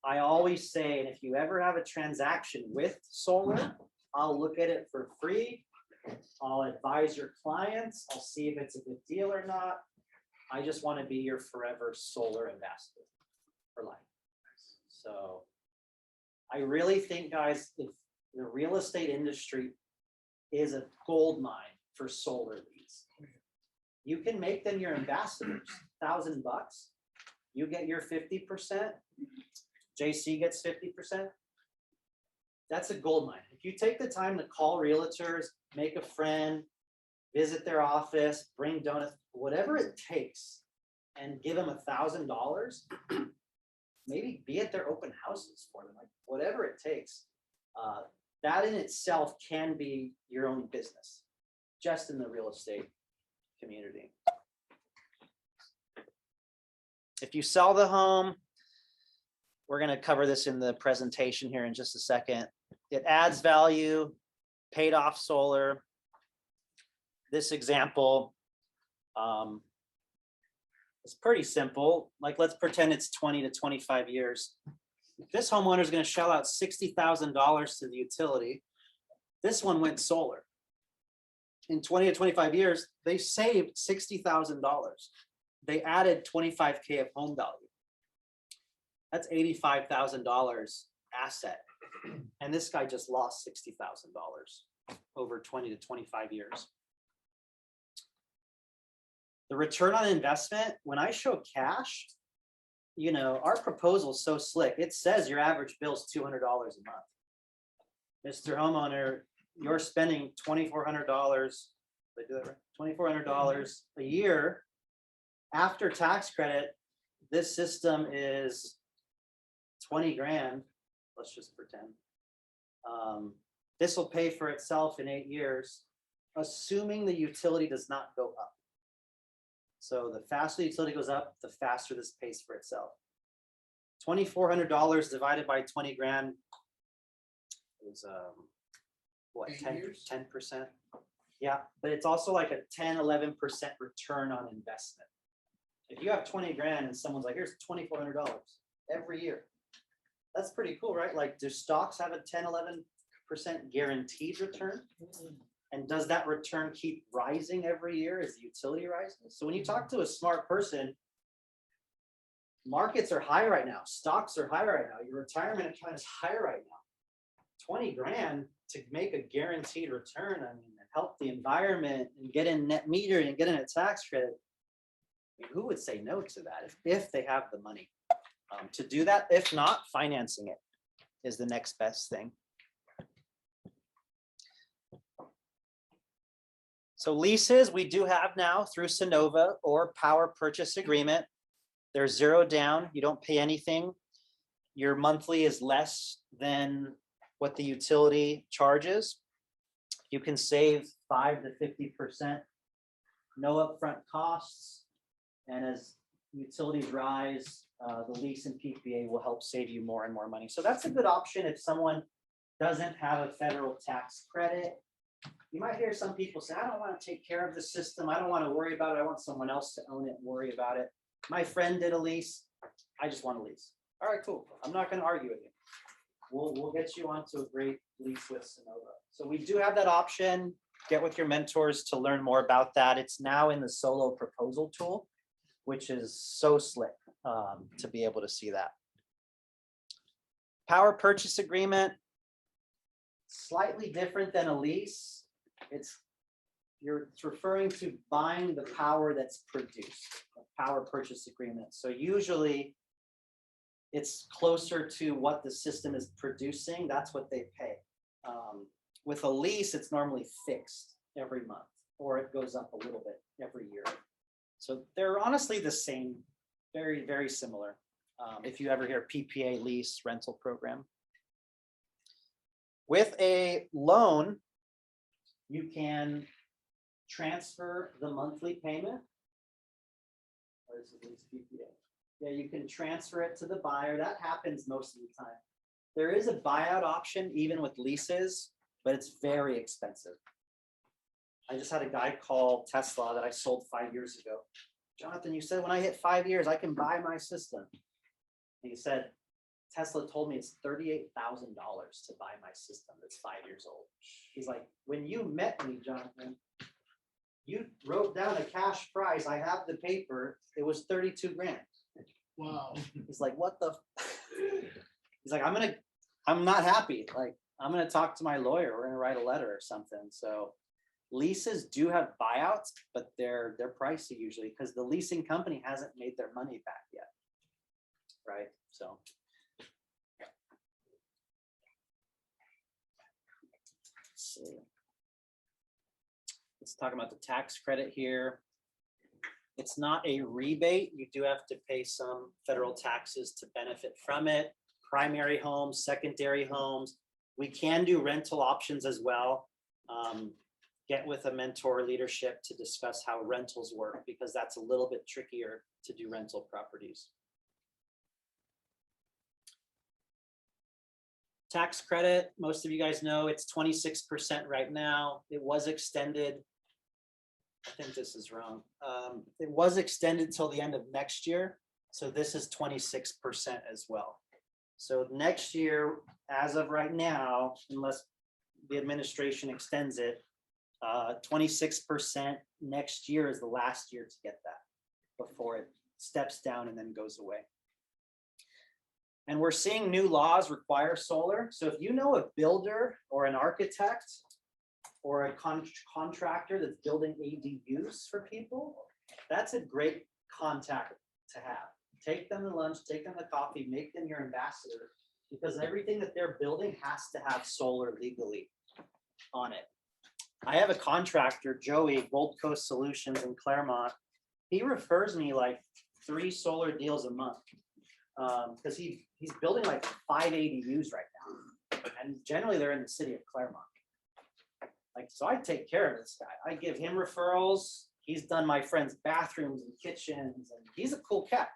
I always say, and if you ever have a transaction with solar, I'll look at it for free. I'll advise your clients. I'll see if it's a good deal or not. I just want to be your forever solar ambassador for life. So I really think, guys, if the real estate industry is a gold mine for solar leads, you can make them your ambassadors. $1,000, you get your 50%. JC gets 50%. That's a gold mine. If you take the time to call realtors, make a friend, visit their office, bring donuts, whatever it takes, and give them $1,000, maybe be at their open houses for them, like whatever it takes. That in itself can be your own business, just in the real estate community. If you sell the home, we're going to cover this in the presentation here in just a second. It adds value, paid off solar. This example is pretty simple. Like, let's pretend it's 20 to 25 years. This homeowner is going to shell out $60,000 to the utility. This one went solar. In 20 to 25 years, they saved $60,000. They added 25K of home value. That's $85,000 asset. And this guy just lost $60,000 over 20 to 25 years. The return on investment, when I show cash, you know, our proposal is so slick. It says your average bill is $200 a month. Mr. Homeowner, you're spending $2,400. Did I do that right? $2,400 a year. After tax credit, this system is 20 grand. Let's just pretend. This will pay for itself in 8 years, assuming the utility does not go up. So the faster the utility goes up, the faster this pays for itself. $2,400 divided by 20 grand is what, 10%? Yeah, but it's also like a 10, 11% return on investment. If you have 20 grand and someone's like, here's $2,400 every year. That's pretty cool, right? Like, do stocks have a 10, 11% guaranteed return? And does that return keep rising every year as the utility rises? So when you talk to a smart person, markets are high right now. Stocks are high right now. Your retirement account is high right now. 20 grand to make a guaranteed return, I mean, and help the environment and get in net metering and get in a tax credit. I mean, who would say no to that if they have the money to do that? If not, financing it is the next best thing. So leases we do have now through Sunnova or power purchase agreement. They're zero down. You don't pay anything. Your monthly is less than what the utility charges. You can save 5 to 50%. No upfront costs. And as utilities rise, the lease and PPA will help save you more and more money. So that's a good option if someone doesn't have a federal tax credit. You might hear some people say, I don't want to take care of the system. I don't want to worry about it. I want someone else to own it and worry about it. My friend did a lease. I just want a lease. All right, cool. I'm not going to argue with you. we'll get you onto a great lease with Sonova. So we do have that option. Get with your mentors to learn more about that. It's now in the solo proposal tool, which is so slick to be able to see that. Power purchase agreement, slightly different than a lease. It's referring to buying the power that's produced, a power purchase agreement. So usually it's closer to what the system is producing. That's what they pay. With a lease, it's normally fixed every month, or it goes up a little bit every year. So they're honestly the same, very, very similar. If you ever hear PPA lease rental program. With a loan, you can transfer the monthly payment. Or is it lease PPA? Yeah, you can transfer it to the buyer. That happens most of the time. There is a buyout option even with leases, but it's very expensive. I just had a guy call Tesla that I sold 5 years ago. Jonathan, you said when I hit 5 years, I can buy my system. And he said, Tesla told me it's $38,000 to buy my system that's 5 years old. He's like, when you met me, Jonathan, you wrote down a cash price. I have the paper. It was 32 grand. Wow. He's like, what the? He's like, I'm not happy. Like, I'm going to talk to my lawyer. We're going to write a letter or something. So leases do have buyouts, but they're pricey usually because the leasing company hasn't made their money back yet. Right. So. Let's see. Let's talk about the tax credit here. It's not a rebate. You do have to pay some federal taxes to benefit from it. Primary homes, secondary homes. We can do rental options as well. Get with a mentor leadership to discuss how rentals work because that's a little bit trickier to do rental properties. Tax credit, most of you guys know it's 26% right now. It was extended. I think this is wrong. It was extended till the end of next year. So this is 26% as well. So next year, as of right now, unless the administration extends it, 26% next year is the last year to get that before it steps down and then goes away. And we're seeing new laws require solar. So if you know a builder or an architect or a contractor that's building ADUs for people, that's a great contact to have. Take them to lunch, take them to coffee, make them your ambassador, because everything that they're building has to have solar legally on it. I have a contractor, Joey, Gold Coast Solutions in Claremont. He refers me like 3 solar deals a month because he's building like 5 ADUs right now. And generally they're in the city of Claremont. Like, so I take care of this guy. I give him referrals. He's done my friends' bathrooms and kitchens, and he's a cool cat.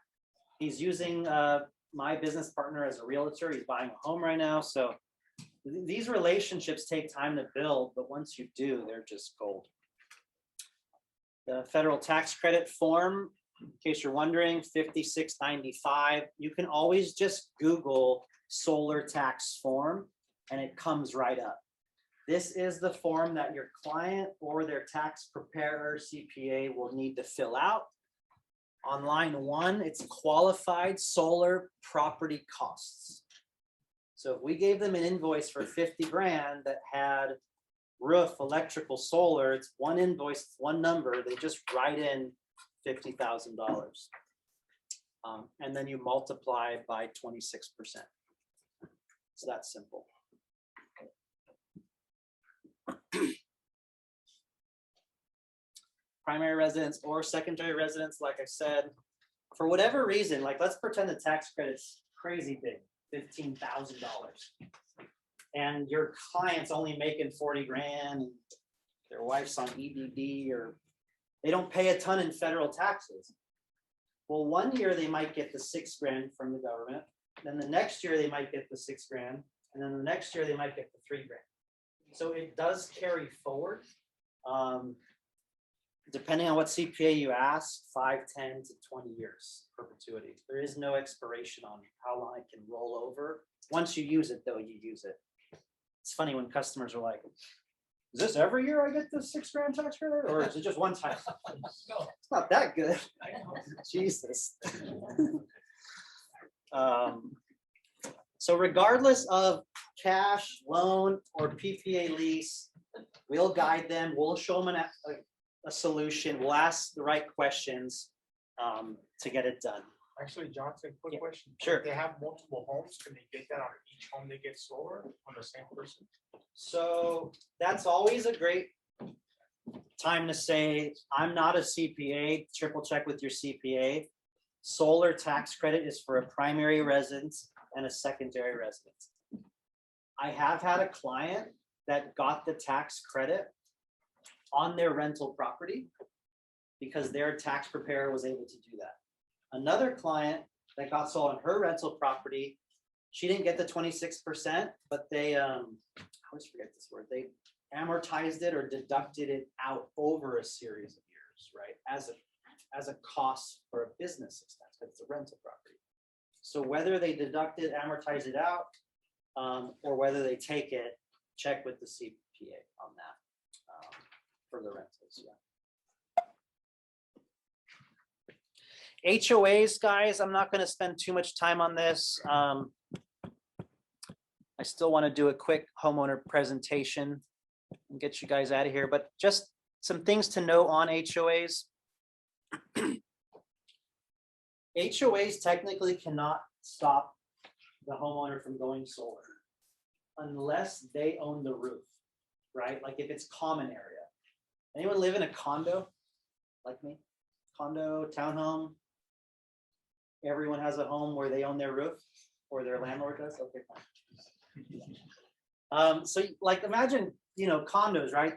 He's using my business partner as a realtor. He's buying a home right now. So these relationships take time to build, but once you do, they're just gold. The federal tax credit form, in case you're wondering, 5695. You can always just Google solar tax form and it comes right up. This is the form that your client or their tax preparer, CPA, will need to fill out. On line 1, it's qualified solar property costs. So if we gave them an invoice for 50 grand that had roof, electrical, solar, it's one invoice, one number, they just write in $50,000. And then you multiply by 26%. It's that simple. Primary residence or secondary residence, like I said, for whatever reason, like let's pretend the tax credit's crazy big, $15,000. And your client's only making 40 grand, and their wife's on EBD, or they don't pay a ton in federal taxes. Well, one year they might get the 6 grand from the government. Then the next year they might get the 6 grand. And then the next year they might get the 3 grand. So it does carry forward. depending on what CPA you ask, 5, 10 to 20 years perpetuity. There is no expiration on how long it can roll over. Once you use it, though, you use it. It's funny when customers are like, is this every year I get the $6,000 tax credit, or is it just one time? No, It's not that good. I know. Jesus. So regardless of cash, loan, or PPA lease, we'll guide them, we'll show them a solution, we'll ask the right questions to get it done. Actually, Johnson, Yeah, quick question. sure. If they have multiple homes, can they get that on each home they get solar on the same person? So that's always a great time to say, I'm not a CPA, triple check with your CPA. Solar tax credit is for a primary residence and a secondary residence. I have had a client that got the tax credit on their rental property because their tax preparer was able to do that. Another client that got sold on her rental property, she didn't get the 26%, but they, I always forget this word, they amortized it or deducted it out over a series of years, right? As a cost for a business expense, because it's a rental property. So whether they deduct it, amortize it out, or whether they take it, check with the CPA on that for the rentals, yeah. HOAs, guys, I'm not going to spend too much time on this. I still want to do a quick homeowner presentation and get you guys out of here, but just some things to know on HOAs. HOAs technically cannot stop the homeowner from going solar unless they own the roof, right? Like if it's common area. Anyone live in a condo like me? Condo, townhome? Everyone has a home where they own their roof or their landlord does? Okay, fine. So like imagine, condos, right?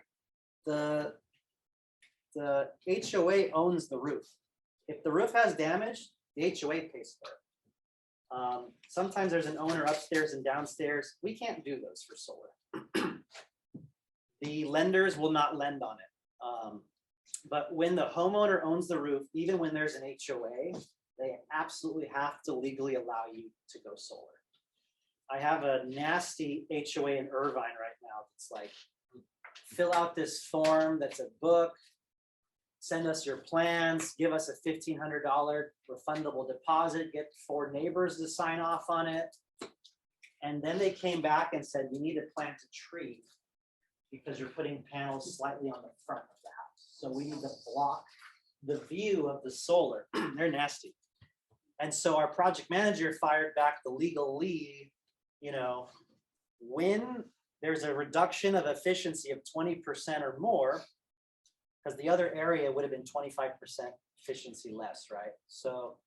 The HOA owns the roof. If the roof has damage, the HOA pays for it. Sometimes there's an owner upstairs and downstairs. We can't do those for solar. The lenders will not lend on it. But when the homeowner owns the roof, even when there's an HOA, they absolutely have to legally allow you to go solar. I have a nasty HOA in Irvine right now. It's like, fill out this form that's a book, send us your plans, give us a $1,500 refundable deposit, get 4 neighbors to sign off on it. And then they came back and said, you need to plant a tree because you're putting panels slightly on the front of the house. So we need to block the view of the solar. They're nasty. And so our project manager fired back the legal lead, when there's a reduction of efficiency of 20% or more, because the other area would have been 25% efficiency less, right? So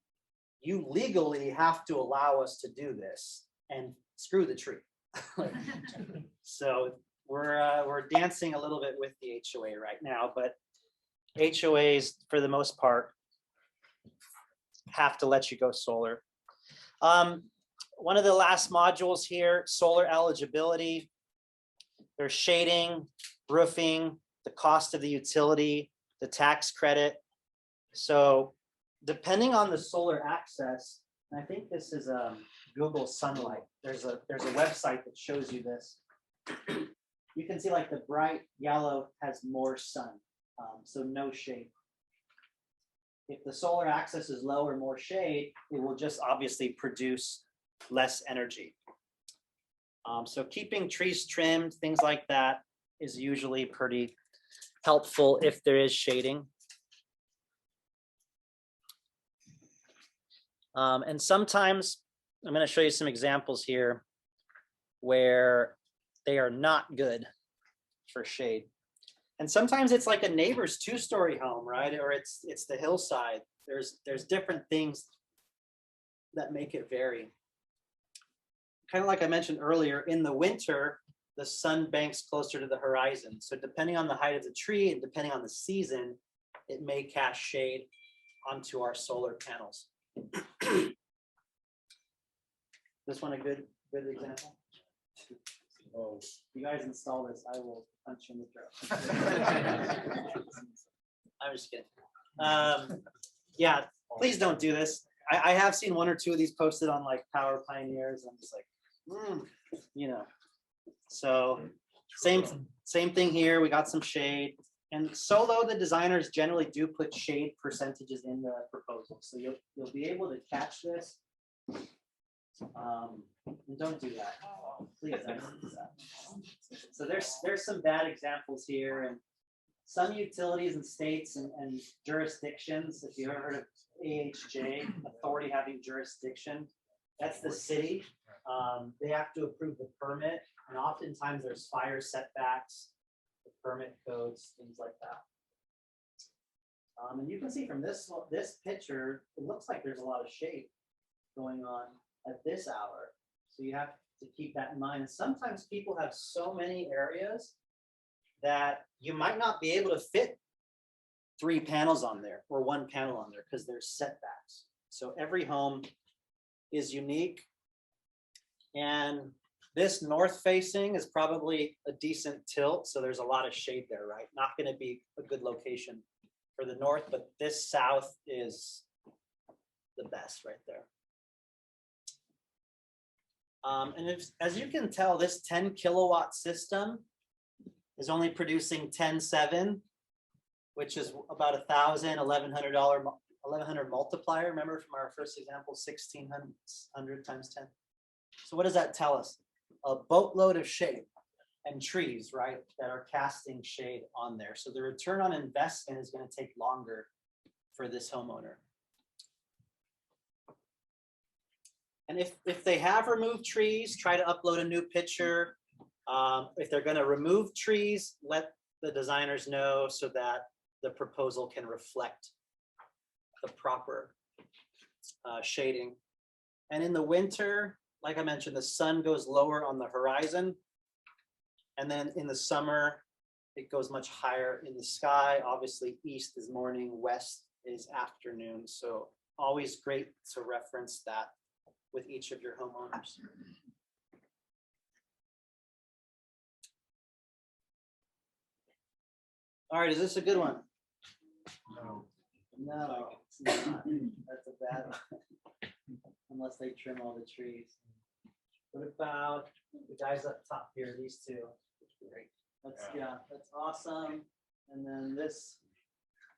you legally have to allow us to do this and screw the tree. So we're dancing a little bit with the HOA right now, but HOAs for the most part have to let you go solar. One of the last modules here, solar eligibility. There's shading, roofing, the cost of the utility, the tax credit. So depending on the solar access, and I think this is Google Sunlight. There's a website that shows you this. You can see like the bright yellow has more sun, so no shade. If the solar access is low or more shade, it will just obviously produce less energy. So keeping trees trimmed, things like that is usually pretty helpful if there is shading. And sometimes, I'm going to show you some examples here where they are not good for shade. And sometimes it's like a neighbor's 2-story home, right? Or it's the hillside. There's different things that make it vary. Kind of like I mentioned earlier, in the winter, the sun banks closer to the horizon. So depending on the height of the tree and depending on the season, it may cast shade onto our solar panels. This one a good example? Oh, you guys install this, I will punch you in the throat. I'm just kidding. Yeah, please don't do this. I have seen one or two of these posted on like Power Pioneers. I'm just like, you know. So same thing here. We got some shade. And Solo, the designers generally do put shade percentages in the proposal. So you'll be able to catch this. And don't do that. Please don't do that. So there's some bad examples here, and some utilities and states and jurisdictions, if you ever heard of AHJ, authority having jurisdiction, that's the city. They have to approve the permit, and oftentimes there's fire setbacks, the permit codes, things like that. And you can see from this picture, it looks like there's a lot of shade going on at this hour. So you have to keep that in mind. Sometimes people have so many areas that you might not be able to fit 3 panels on there or 1 panel on there because there's setbacks. So every home is unique. And this north facing is probably a decent tilt. So there's a lot of shade there, right? Not going to be a good location for the north, but this south is the best right there. And as you can tell, this 10 kilowatt system is only producing 10.7, which is about $1,000, $1,100 multiplier. Remember from our first example, 1,600 times 10. So what does that tell us? A boatload of shade and trees, right, that are casting shade on there. So the return on investment is going to take longer for this homeowner. And if they have removed trees, try to upload a new picture. If they're going to remove trees, let the designers know so that the proposal can reflect the proper shading. And in the winter, like I mentioned, the sun goes lower on the horizon. And then in the summer, it goes much higher in the sky. Obviously, east is morning, west is afternoon. So always great to reference that with each of your homeowners. All right, is this a good one? No, it's not. That's a bad one. Unless they trim all the trees. What about the guys up top here, these two? Great. Yeah, that's awesome. And then this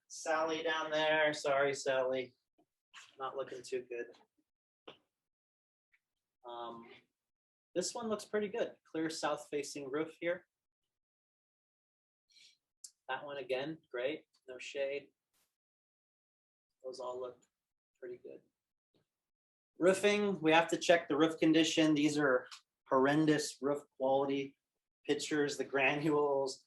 Sally down there. Sorry, Sally. Not looking too good. This one looks pretty good. Clear south facing roof here. That one again, great. No shade. Those all look pretty good. Roofing, we have to check the roof condition. These are horrendous roof quality pictures. The granules,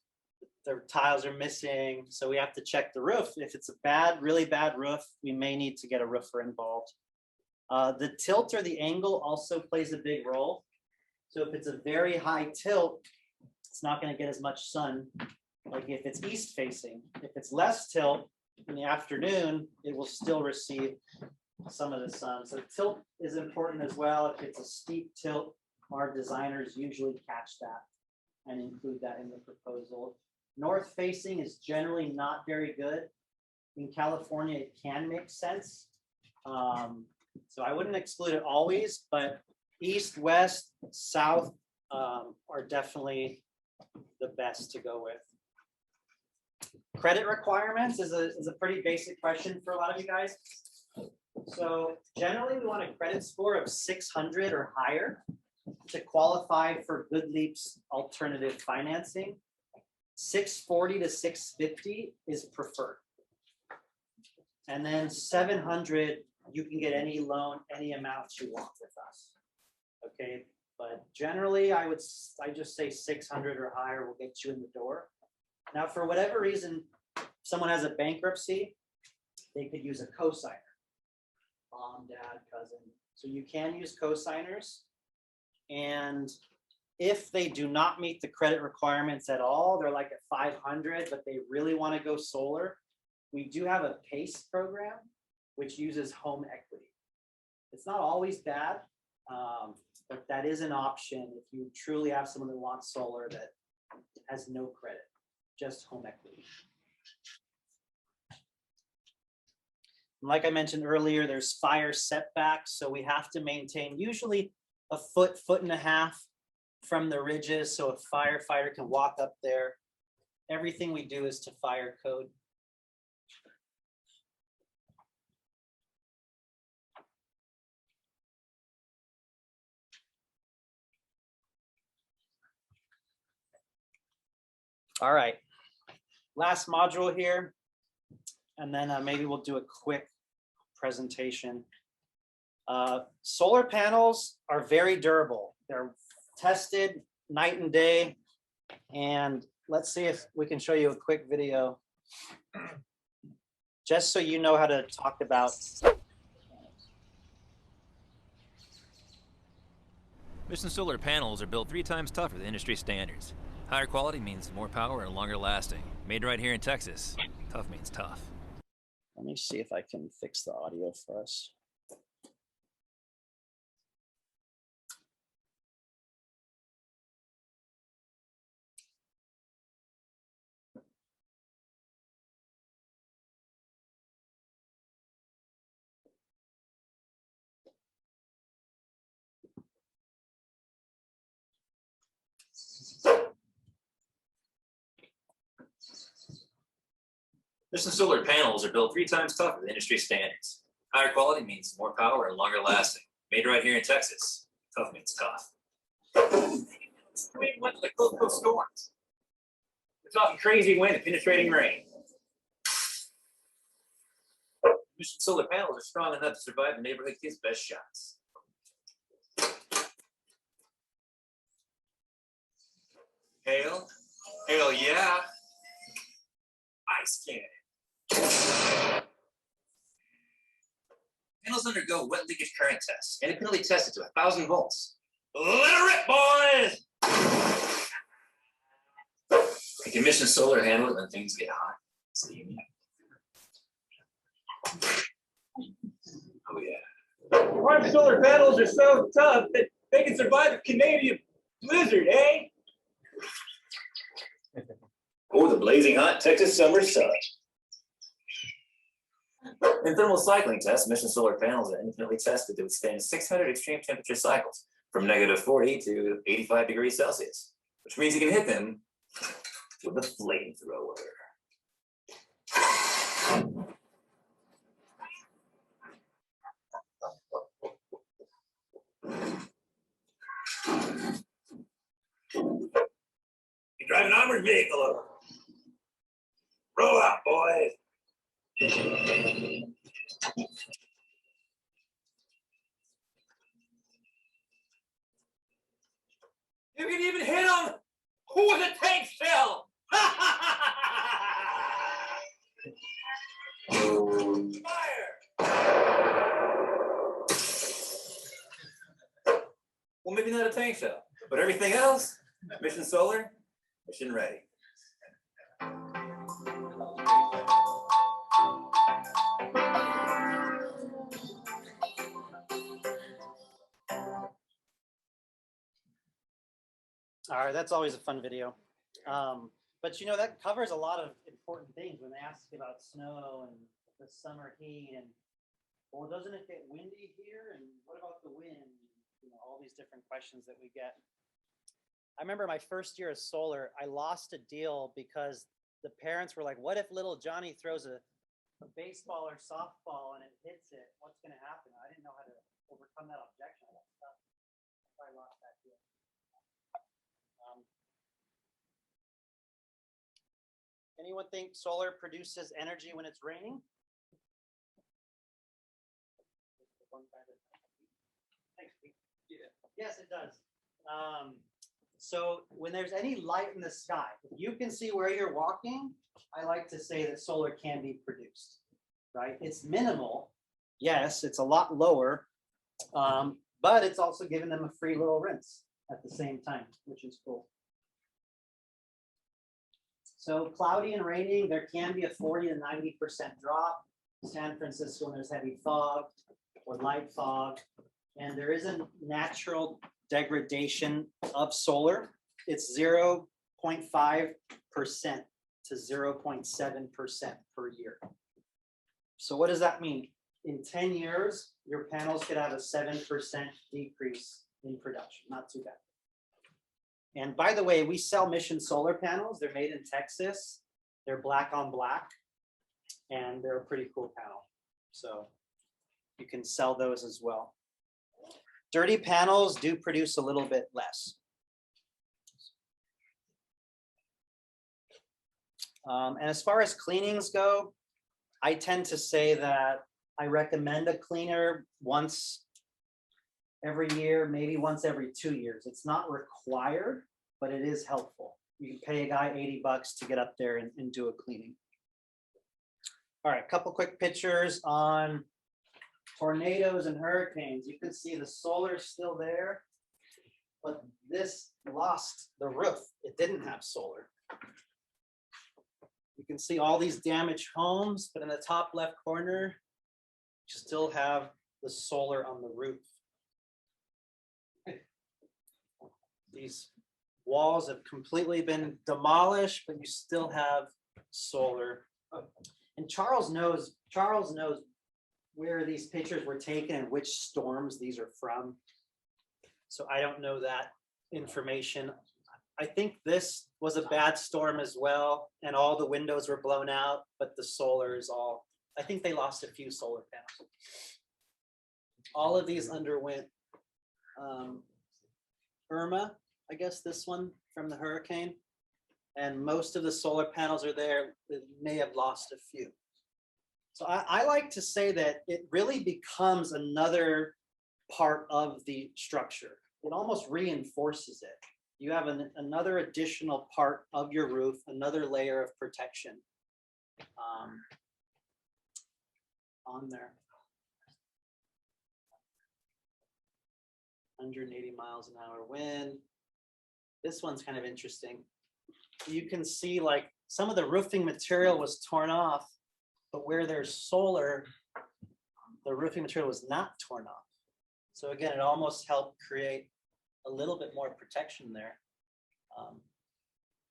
the tiles are missing. So we have to check the roof. If it's a bad, really bad roof, we may need to get a roofer involved. The tilt or the angle also plays a big role. So if it's a very high tilt, it's not going to get as much sun. Like if it's east facing. If it's less tilt in the afternoon, it will still receive some of the sun. So tilt is important as well. If it's a steep tilt, our designers usually catch that and include that in the proposal. North facing is generally not very good. In California, it can make sense. So I wouldn't exclude it always, but east, west, south are definitely the best to go with. Credit requirements is a pretty basic question for a lot of you guys. So generally we want a credit score of 600 or higher to qualify for Good Leap's alternative financing. 640 to 650 is preferred. And then 700, you can get any loan, any amount you want with us. Okay, but generally I just say 600 or higher will get you in the door. Now, for whatever reason, someone has a bankruptcy, they could use a cosigner, mom, dad, cousin. So you can use cosigners. And if they do not meet the credit requirements at all, they're like at 500, but they really want to go solar. We do have a PACE program, which uses home equity. It's not always bad, but that is an option if you truly have someone that wants solar that has no credit, just home equity. Like I mentioned earlier, there's fire setbacks, so we have to maintain usually a foot, foot and a half from the ridges, so a firefighter can walk up there. Everything we do is to fire code. All right, last module here, and then maybe we'll do a quick presentation. Solar panels are very durable. They're tested night and day. And let's see if we can show you a quick video. Just so you know how to talk about. Mission solar panels are built 3 times tougher than industry standards. Higher quality means more power and longer lasting. Made right here in Texas. Tough means tough. Let me see if I can fix the audio for us. Mission solar panels are built 3 times tougher than industry standards. Higher quality means more power and longer lasting. Made right here in Texas. Tough means tough. We went to the Gulf Coast storms. We're talking crazy wind and penetrating rain. Mission solar panels are strong enough to survive the neighborhood kids' best shots. Hail? Hail yeah. Ice cannon. Panels undergo wet leakage current tests, independently tested to 1,000 volts. Let it rip, boys! Can Mission Solar handle it when things get hot? Steamy. Oh yeah. Our solar panels are so tough that they can survive a Canadian blizzard, eh? Or the blazing hot Texas summer sun. In thermal cycling tests, Mission solar panels are infinitely tested to withstand 600 extreme temperature cycles from -40 to 85 degrees Celsius, which means you can hit them with a flamethrower. You drive an armored vehicle over. Roll out, boys. You can even hit them with a tank shell. Fire. Well, maybe not a tank shell, but everything else, Mission Solar, mission ready. All right, that's always a fun video. But you know, that covers a lot of important things when they ask about snow and the summer heat and, well, doesn't it get windy here? And what about the wind? You know, all these different questions that we get. I remember my first year of solar, I lost a deal because the parents were like, what if little Johnny throws a baseball or softball and it hits it? What's going to happen? I didn't know how to overcome that objection. I lost that deal. Anyone think solar produces energy when it's raining? Thanks, Pete. Yeah. Yes, it does. So when there's any light in the sky, if you can see where you're walking, I like to say that solar can be produced, right? It's minimal. Yes, it's a lot lower, but it's also giving them a free little rinse at the same time, which is cool. So cloudy and raining, there can be a 40 to 90% drop. San Francisco, when there's heavy fog or light fog, and there is a natural degradation of solar. It's 0.5% to 0.7% per year. So what does that mean? In 10 years, your panels could have a 7% decrease in production. Not too bad. And by the way, we sell Mission solar panels. They're made in Texas. They're black on black, and they're a pretty cool panel. So you can sell those as well. Dirty panels do produce a little bit less. And as far as cleanings go, I tend to say that I recommend a cleaner once every year, maybe once every 2 years. It's not required, but it is helpful. You can pay a guy $80 to get up there and do a cleaning. All right, a couple quick pictures on tornadoes and hurricanes. You can see the solar still there, but this lost the roof. It didn't have solar. You can see all these damaged homes, but in the top left corner, you still have the solar on the roof. These walls have completely been demolished, but you still have solar. And Charles knows where these pictures were taken and which storms these are from. So I don't know that information. I think this was a bad storm as well, and all the windows were blown out, but the solar is all, I think they lost a few solar panels. All of these underwent Irma, I guess this one from the hurricane, and most of the solar panels are there. They may have lost a few. So I like to say that it really becomes another part of the structure. It almost reinforces it. You have another additional part of your roof, another layer of protection on there. 180 miles an hour wind. This one's kind of interesting. You can see like some of the roofing material was torn off, but where there's solar, the roofing material was not torn off. So again, it almost helped create a little bit more protection there.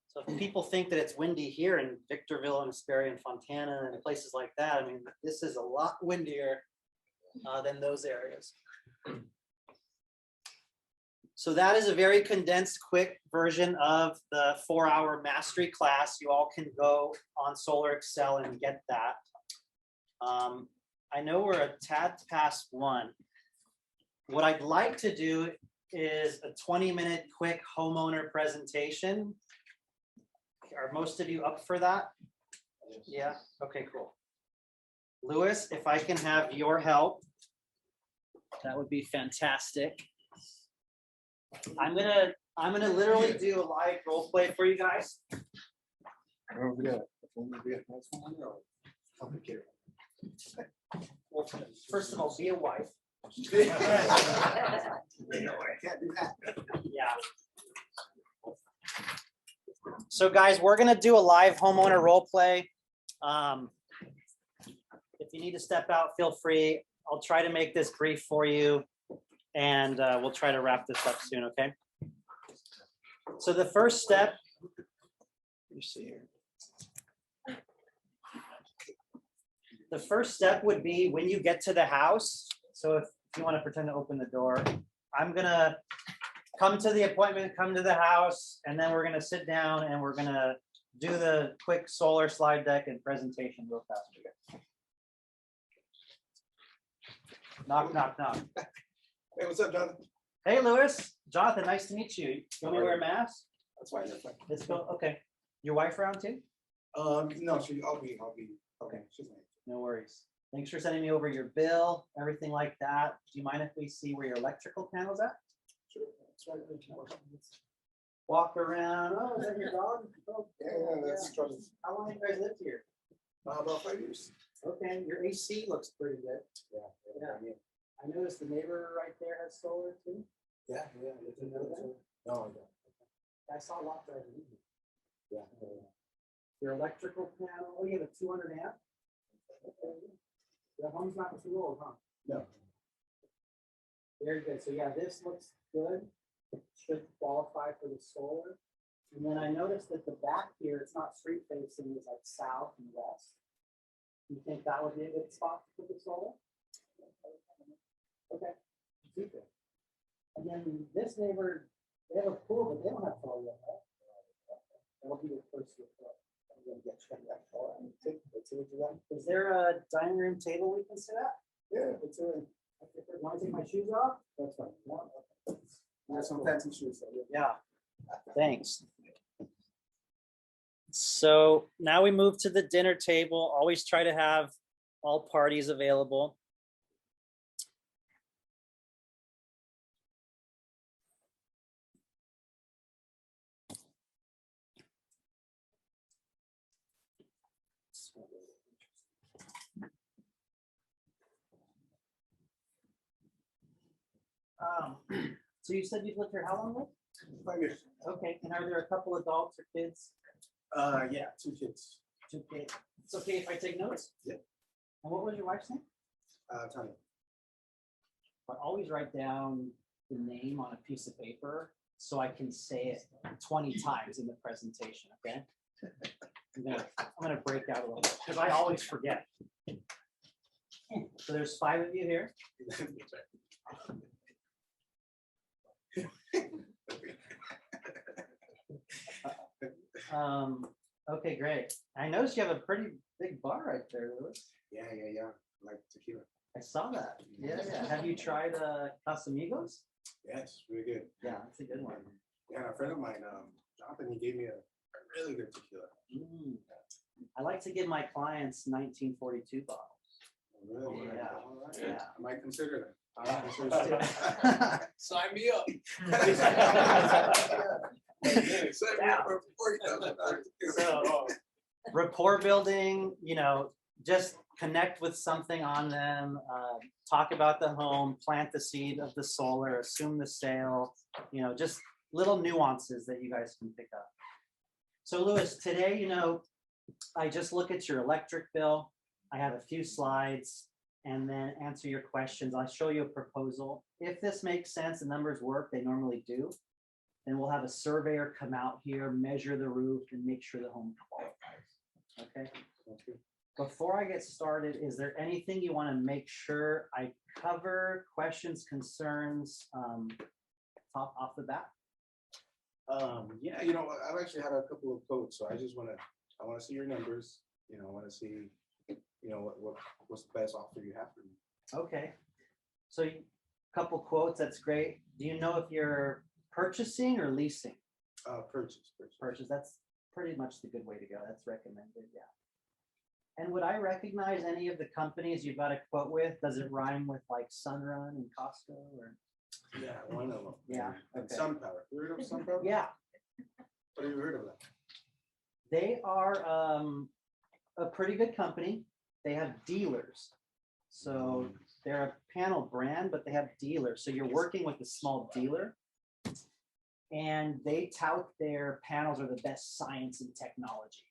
So if people think that it's windy here in Victorville and Sperry and Fontana and places like that, I mean, this is a lot windier than those areas. So that is a very condensed, quick version of the 4-hour mastery class. You all can go on Solar Excel and get that. I know we're a tad past 1. What I'd like to do is a 20-minute quick homeowner presentation. Are most of you up for that? Yeah, okay, cool. Louis, if I can have your help, that would be fantastic. I'm gonna literally do a live role play for you guys. Well, first of all, be a wife. Yeah. So guys, we're gonna do a live homeowner role play. If you need to step out, feel free. I'll try to make this brief for you, and we'll try to wrap this up soon, okay? So the first step, let me see here. The first step would be when you get to the house. So if you want to pretend to open the door, I'm gonna come to the appointment, come to the house, and then we're gonna sit down and we're gonna do the quick solar slide deck and presentation real fast. Knock, knock, knock. Hey, what's up, Jonathan? Hey, Louis. Jonathan, nice to meet you. You want me to wear a mask? That's fine, that's fine. Let's go. Okay. Your wife around too? No, I'll be, okay, she's fine. No worries. Thanks for sending me over your bill, everything like that. Do you mind if we see where your electrical panel's at? Sure. That's right. Walk around. Oh, is that your dog? Oh, Yeah, that's trouble. How long have you guys lived here? About 5 years. Okay, your AC looks pretty good. Yeah. I noticed the neighbor right there has solar too. Yeah. Did you know that? No, I don't. I saw a lot there. Yeah. Your electrical panel, oh, you have a 200 amp? Okay. The home's not too old, huh? No. Very good. So yeah, this looks good. Should qualify for the solar. And then I noticed that the back here, it's not street facing, it's like south and west. You think that would be a good spot to put the solar? Okay. Super. And then this neighbor, they have a pool, but they don't have solar yet, right? That'll be the first year. I'm gonna get checked out for it. Let's see what you got. Is there a dining room table we can sit at? Yeah, it's a. Want to take my shoes off? That's fine. There's some fancy shoes. Yeah, thanks. So now we move to the dinner table. Always try to have all parties available. So you said you've lived here how long? Rick? 5 years. Okay, and are there a couple adults or kids? Yeah, 2 kids. Two kids. It's okay if I take notes? Yeah. And what was your wife's name? Tony. But always write down the name on a piece of paper so I can say it 20 times in the presentation, okay? I'm gonna break out a little bit because I always forget. So there's 5 of you here. Okay, great. I noticed you have a pretty big bar right there, Louis. Yeah. Like tequila. I saw that. Yeah. Have you tried Casamigos? Yes, really good. Yeah, that's a good one. Yeah, a friend of mine, Jonathan, he gave me a really good tequila. I like to give my clients 1942 bottles. Really? Yeah. All right. Yeah. I might consider that. Sign me up. So, rapport building, just connect with something on them, talk about the home, plant the seed of the solar, assume the sale, just little nuances that you guys can pick up. So Louis, today, I just look at your electric bill. I have a few slides and then answer your questions. I'll show you a proposal. If this makes sense, the numbers work, they normally do. Then we'll have a surveyor come out here, measure the roof and make sure the home qualifies. Okay. Before I get started, is there anything you want to make sure I cover, questions, concerns, off the bat? Yeah, I've actually had a couple of quotes, so I want to see your numbers. I want to see, what's the best offer you have for me. Okay. So a couple quotes, that's great. Do you know if you're purchasing or leasing? Purchase. Purchase, that's pretty much the good way to go. That's recommended, yeah. And would I recognize any of the companies you've got a quote with? Does it rhyme with like Sunrun and Costco or? Yeah, one of them. Yeah, And okay. SunPower. You heard of SunPower? Yeah, What have you heard of that? they are a pretty good company. They have dealers. So they're a panel brand, but they have dealers. So you're working with a small dealer. And they tout their panels are the best science and technology.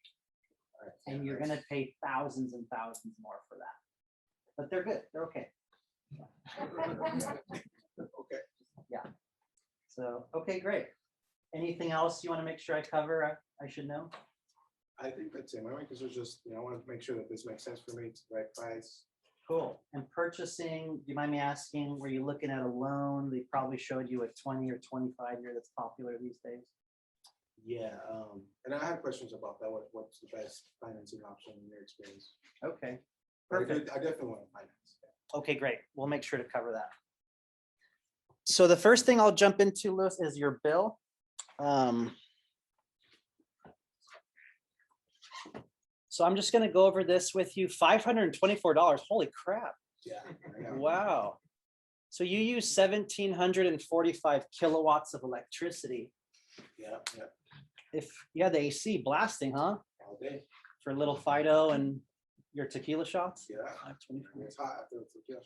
And you're going to pay thousands and thousands more for that. But they're good. They're okay. Okay. Yeah. So, okay, great. Anything else you want to make sure I cover? I should know. I think that's it. My because it's just, I want to make sure that this makes sense for me. It's the right price. Cool. And purchasing, do you mind me asking, were you looking at a loan? They probably showed you a 20 or 25 year that's popular these days. Yeah. And I have questions about that. What's the best financing option in your experience? Okay. But Perfect. I definitely want to finance. Okay, great. We'll make sure to cover that. So the first thing I'll jump into, Louis, is your bill. So I'm just going to go over this with you. $524. Holy crap. Yeah. I know. Wow. So you use 1,745 kilowatts of electricity. Yeah. If you had the AC blasting, huh? All day. For little Fido and your tequila shots? Yeah. 524. It's hot after the tequila.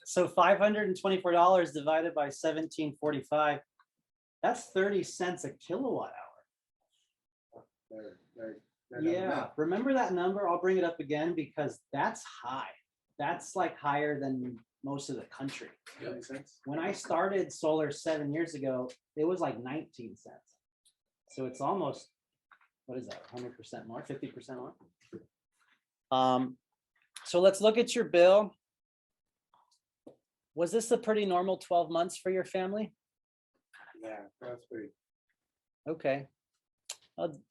So $524 divided by 1,745, that's 30 cents a kilowatt hour. They're Yeah, remember that number? I'll bring it up again because that's high. That's like higher than most of the country. 30 cents. When I started solar 7 years ago, it was like 19 cents. So it's almost, what is that, 100% more, 50% more? So let's look at your bill. Was this a pretty normal 12 months for your family? Yeah, that's pretty. Okay.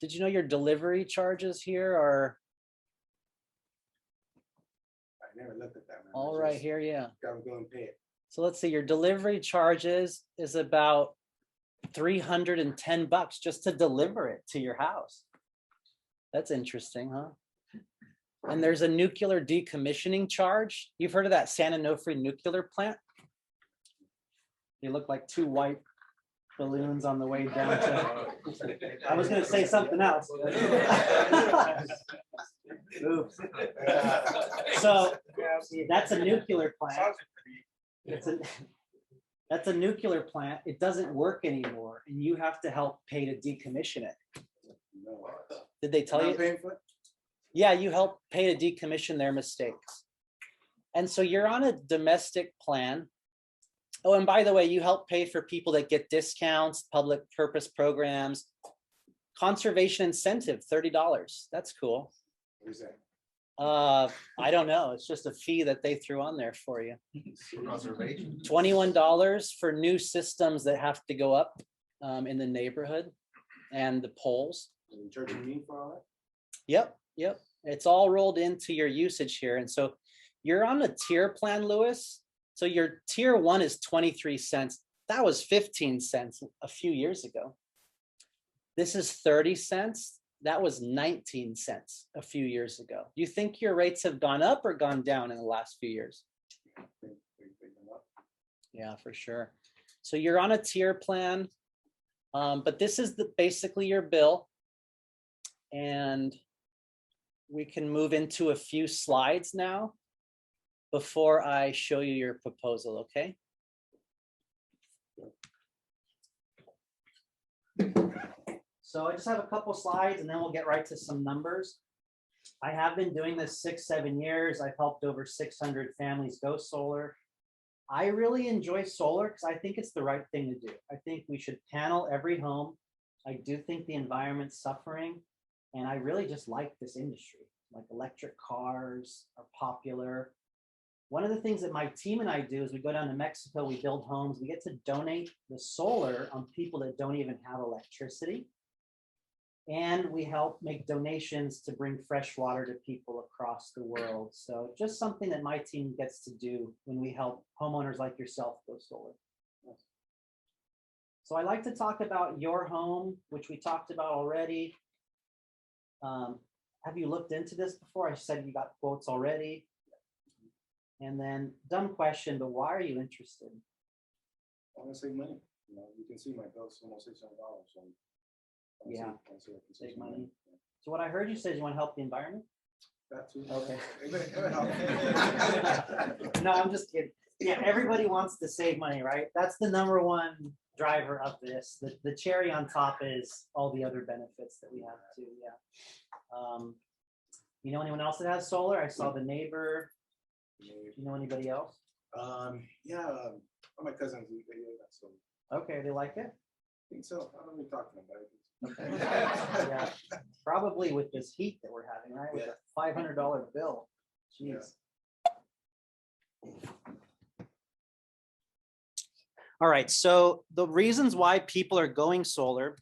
Did you know your delivery charges here are I never looked at that, man. all right here? Yeah. Gotta go and pay it. So let's see, your delivery charges is about $310 just to deliver it to your house. That's interesting, huh? And there's a nuclear decommissioning charge. You've heard of that San Onofre nuclear plant? They look like two white balloons on the way down to. I was gonna say something else. Oops. So that's a nuclear plant. That's a nuclear plant. It doesn't work anymore, and you have to help pay to decommission it. No. Did they tell I'm you? paying for it? Yeah, you help pay to decommission their mistakes. And so you're on a domestic plan. Oh, and by the way, you help pay for people that get discounts, public purpose programs, conservation incentive, $30. That's cool. What is that? I don't know. It's just a fee that they threw on there for you. For conservation. $21 for new systems that have to go up in the neighborhood and the poles. Are you charging me for all that? Yep, yep. It's all rolled into your usage here. And so you're on a tier plan, Lewis. So your tier 1 is 23 cents. That was 15 cents a few years ago. This is 30 cents. That was 19 cents a few years ago. Do you think your rates have gone up or gone down in the last few years? Yeah, for sure. So you're on a tier plan, but this is basically your bill. And we can move into a few slides now before I show you your proposal, okay? So I just have a couple slides and then we'll get right to some numbers. I have been doing this 6-7 years. I've helped over 600 families go solar. I really enjoy solar because I think it's the right thing to do. I think we should panel every home. I do think the environment's suffering, and I really just like this industry. Like electric cars are popular. One of the things that my team and I do is we go down to Mexico, we build homes, we get to donate the solar on people that don't even have electricity. And we help make donations to bring fresh water to people across the world. So just something that my team gets to do when we help homeowners like yourself go solar. So I like to talk about your home, which we talked about already. Have you looked into this before? I said you got quotes already. And then dumb question, but why are you interested? I want to save money. You know, you can see my bill's almost $600. So Yeah, save save money. So what I heard you said, you want to help the environment? That too. Okay. Okay. No, I'm just kidding. Yeah, everybody wants to save money, right? That's the number one driver of this. The cherry on top is all the other benefits that we have too. Yeah. You know anyone else that has solar? I saw the neighbor. Do you know anybody else? Yeah, all my cousins, they got some. Okay, they like it. I think so. I don't really talk to them about it. Okay. Yeah, probably with this heat that we're having, right? With a $500 bill. Jeez. All right, so the reasons why people are going solar,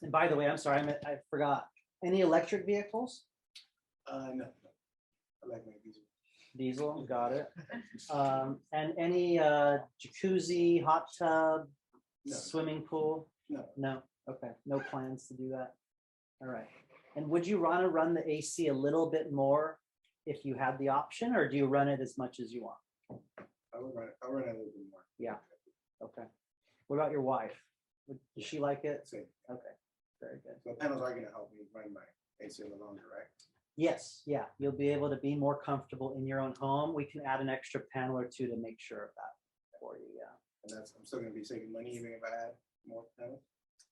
and by the way, I'm sorry, I forgot. Any electric vehicles? No. I like my diesel. Diesel, got it. And any jacuzzi, hot tub, No. swimming pool? No. No, okay, no plans to do that. All right. And would you want to run the AC a little bit more if you had the option, or do you run it as much as you want? I'll run it a little bit more. Yeah. Okay. What about your wife? Does she like it? Same. Okay, very good. So panels are gonna help me run my AC a little longer, right? Yes, yeah, you'll be able to be more comfortable in your own home. We can add an extra panel or two to make sure of that for you, yeah. And I'm still gonna be saving money even if I add more panels.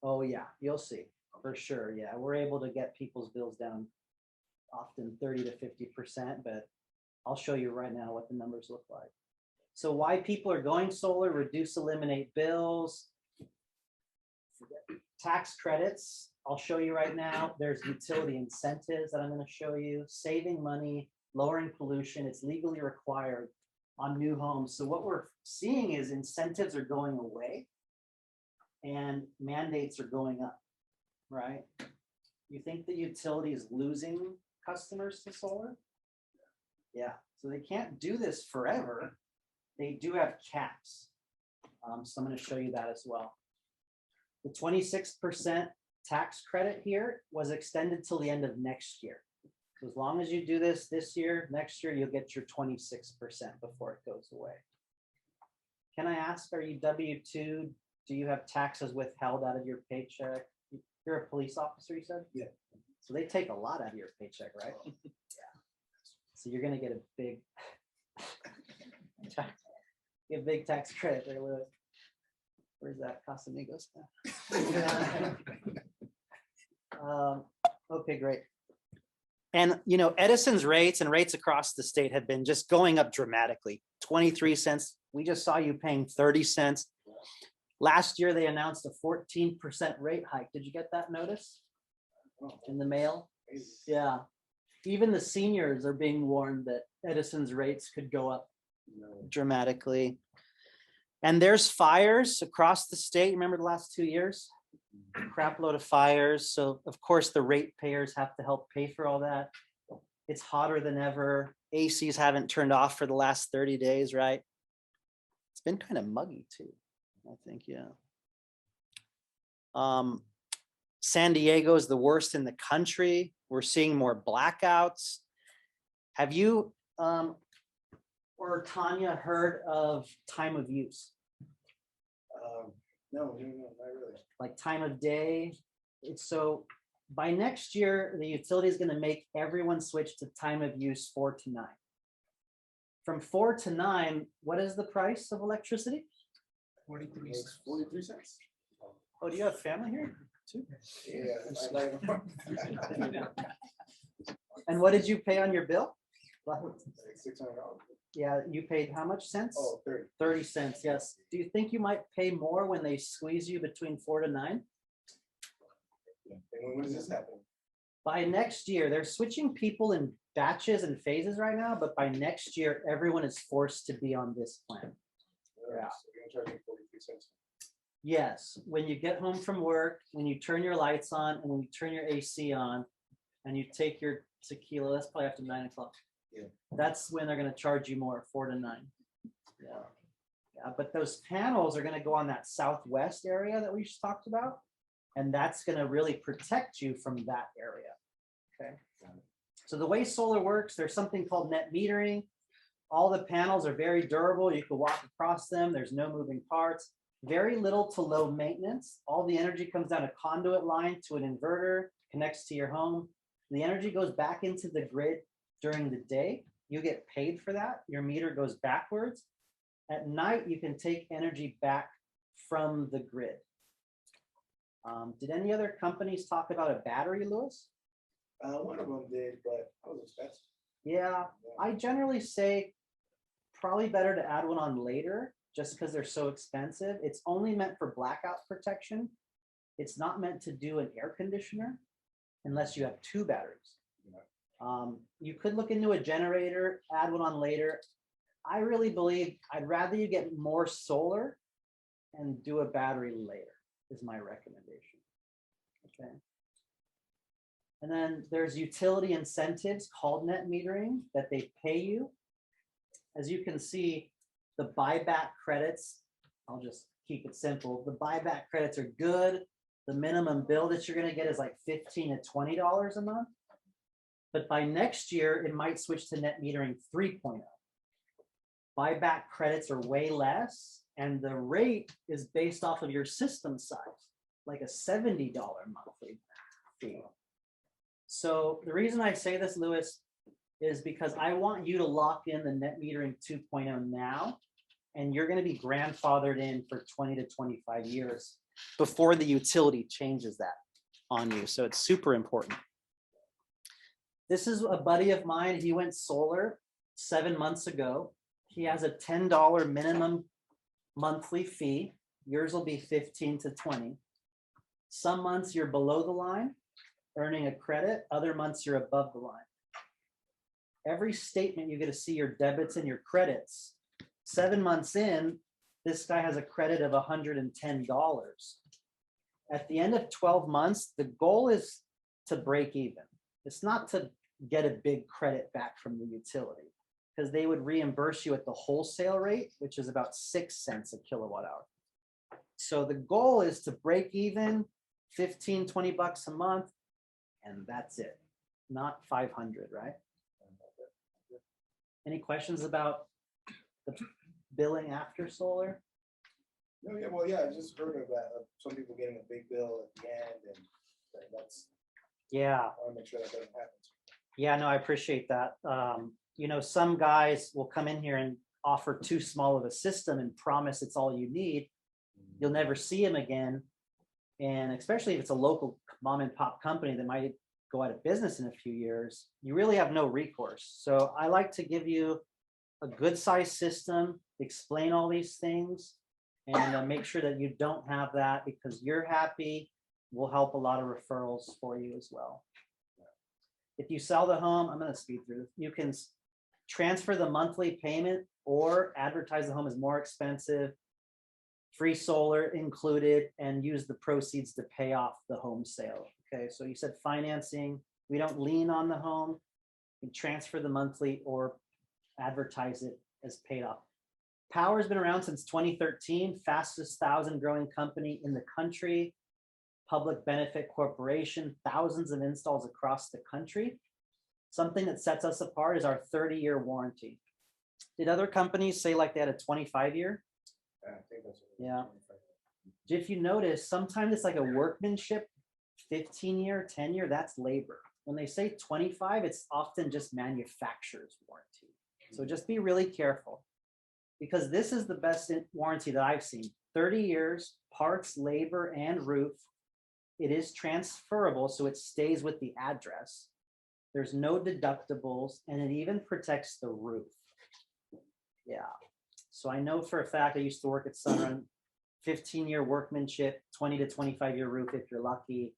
Oh, yeah, you'll see, for sure, yeah. We're able to get people's bills down often 30 to 50%, but I'll show you right now what the numbers look like. So why people are going solar: reduce, eliminate bills, tax credits. I'll show you right now. There's utility incentives that I'm going to show you, saving money, lowering pollution. It's legally required on new homes. So what we're seeing is incentives are going away and mandates are going up, right? You think the utility is losing customers to solar? Yeah, so they can't do this forever. They do have caps. So I'm going to show you that as well. The 26% tax credit here was extended till the end of next year. So as long as you do this year, next year, you'll get your 26% before it goes away. Can I ask, are you W-2? Do you have taxes withheld out of your paycheck? You're a police officer, you said? Yeah. So they take a lot out of your paycheck, right? Yeah. So you're gonna get a big, tax credit there, Lewis. Where's that Casamigos? Okay, great. And you know, Edison's rates and rates across the state have been just going up dramatically. 23 cents. We just saw you paying 30 cents. Last year, they announced a 14% rate hike. Did you get that notice in the mail? Yeah. Even the seniors are being warned that Edison's rates could go up dramatically. And there's fires across the state. Remember the last 2 years? Crap load of fires. So of course the ratepayers have to help pay for all that. It's hotter than ever. ACs haven't turned off for the last 30 days, right? It's been kind of muggy too, I think, yeah. San Diego is the worst in the country. We're seeing more blackouts. Have you or Tanya heard of time of use? No, not really. Like time of day. It's so by next year, the utility is going to make everyone switch to time of use 4 to 9. From 4 to 9, what is the price of electricity? 43 It's cents. 43 cents. Oh, do you have family here too? Yeah. I like And what did you pay on your bill? $600. Yeah, you paid how much cents? Oh, 30. 30 cents, yes. Do you think you might pay more when they squeeze you between 4 to 9? Yeah. And when is this happening? By next year, they're switching people in batches and phases right now, but by next year, everyone is forced to be on this plan. Yeah. So you're gonna charge me 43 cents. Yes, when you get home from work, when you turn your lights on and when you turn your AC on and you take your tequila, that's probably after 9 o'clock. Yeah. That's when they're going to charge you more, 4 to 9. Yeah. Yeah, but those panels are going to go on that southwest area that we just talked about. And that's going to really protect you from that area. Okay. So the way solar works, there's something called net metering. All the panels are very durable. You can walk across them. There's no moving parts. Very little to low maintenance. All the energy comes down a conduit line to an inverter, connects to your home. The energy goes back into the grid during the day. You get paid for that. Your meter goes backwards. At night, you can take energy back from the grid. Did any other companies talk about a battery, Louis? One of them did, but that was expensive. Yeah, I generally say probably better to add one on later just because they're so expensive. It's only meant for blackout protection. It's not meant to do an air conditioner unless you have 2 batteries. You could look into a generator, add one on later. I really believe I'd rather you get more solar and do a battery later is my recommendation. Okay. And then there's utility incentives called net metering that they pay you. As you can see, the buyback credits, I'll just keep it simple. The buyback credits are good. The minimum bill that you're going to get is like $15 to $20 a month. But by next year, it might switch to net metering 3.0. Buyback credits are way less, and the rate is based off of your system size, like a $70 monthly fee. So the reason I say this, Louis, is because I want you to lock in the net metering 2.0 now, and you're going to be grandfathered in for 20 to 25 years before the utility changes that on you. So it's super important. This is a buddy of mine. He went solar 7 months ago. He has a $10 minimum monthly fee. Yours will be 15 to 20. Some months you're below the line, earning a credit, other months you're above the line. Every statement, you get to see your debits and your credits. 7 months in, this guy has a credit of $110. At the end of 12 months, the goal is to break even. It's not to get a big credit back from the utility, because they would reimburse you at the wholesale rate, which is about 6 cents a kilowatt hour. So the goal is to break even 15, 20 bucks a month, and that's it, not 500, right? Any questions about the billing after solar? No, yeah, well, yeah, I just heard of that, of some people getting a big bill at the end, and that's, Yeah. I wanna make sure that doesn't happen. Yeah, no, I appreciate that. You know, some guys will come in here and offer too small of a system and promise it's all you need. You'll never see him again. And especially if it's a local mom and pop company that might go out of business in a few years, you really have no recourse. So I like to give you a good sized system, explain all these things, and make sure that you don't have that, because you're happy. We'll help a lot of referrals for you as well. If you sell the home, I'm going to speed through. You can transfer the monthly payment or advertise the home as more expensive, free solar included, and use the proceeds to pay off the home sale. Okay, so you said financing. We don't lien on the home. You transfer the monthly or advertise it as paid off. Power has been around since 2013, fastest 1,000 growing company in the country. Public benefit corporation, thousands of installs across the country. Something that sets us apart is our 30-year warranty. Did other companies say like they had a 25-year? I think that's. Yeah. If you notice, sometimes it's like a workmanship, 15-year, 10-year, that's labor. When they say 25, it's often just manufacturer's warranty. So just be really careful, because this is the best warranty that I've seen. 30 years, parts, labor, and roof. It is transferable, so it stays with the address. There's no deductibles, and it even protects the roof. Yeah. So I know for a fact, I used to work at Sunrun, 15-year workmanship, 20 to 25-year roof if you're lucky.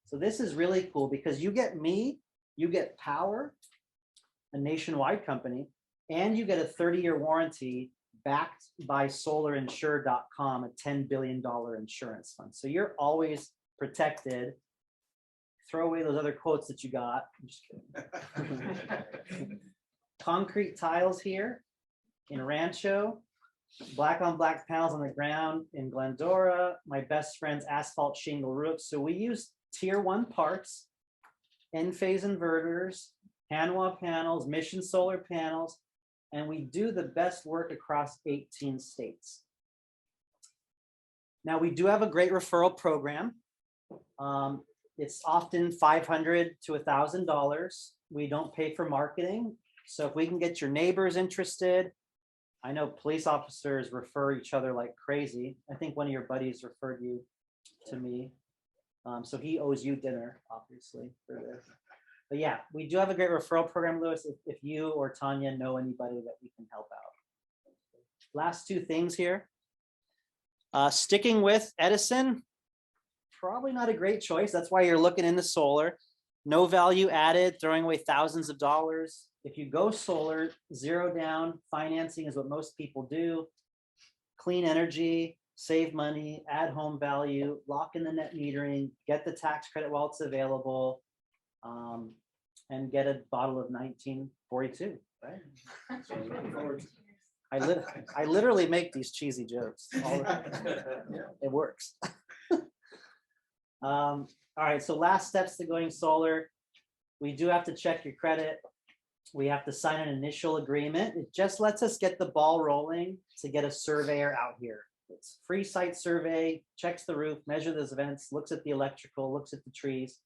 So this is really cool, because you get me, you get Power, a nationwide company, and you get a 30-year warranty backed by solarinsure.com, a $10 billion insurance fund. So you're always protected. Throw away those other quotes that you got. I'm just kidding. Concrete tiles here in Rancho, black on black panels on the ground in Glendora, my best friend's asphalt shingle roof. So we use tier 1 parts, N-phase inverters, Hanwha panels, Mission solar panels, and we do the best work across 18 states. Now we do have a great referral program. It's often $500 to $1,000. We don't pay for marketing. So if we can get your neighbors interested, I know police officers refer each other like crazy. I think one of your buddies referred you to me. So he owes you dinner, obviously, for this. But yeah, we do have a great referral program, Louis, if you or Tanya know anybody that we can help out. Last 2 things here. Sticking with Edison, probably not a great choice. That's why you're looking into solar. No value added, throwing away thousands of dollars. If you go solar, 0 down, financing is what most people do. Clean energy, save money, add home value, lock in the net metering, get the tax credit while it's available, and get a bottle of 1942, right? I literally make these cheesy jokes. It works. All right, so last steps to going solar. We do have to check your credit. We have to sign an initial agreement. It just lets us get the ball rolling to get a surveyor out here. It's free site survey, checks the roof, measures the vents, looks at the electrical, looks at the trees.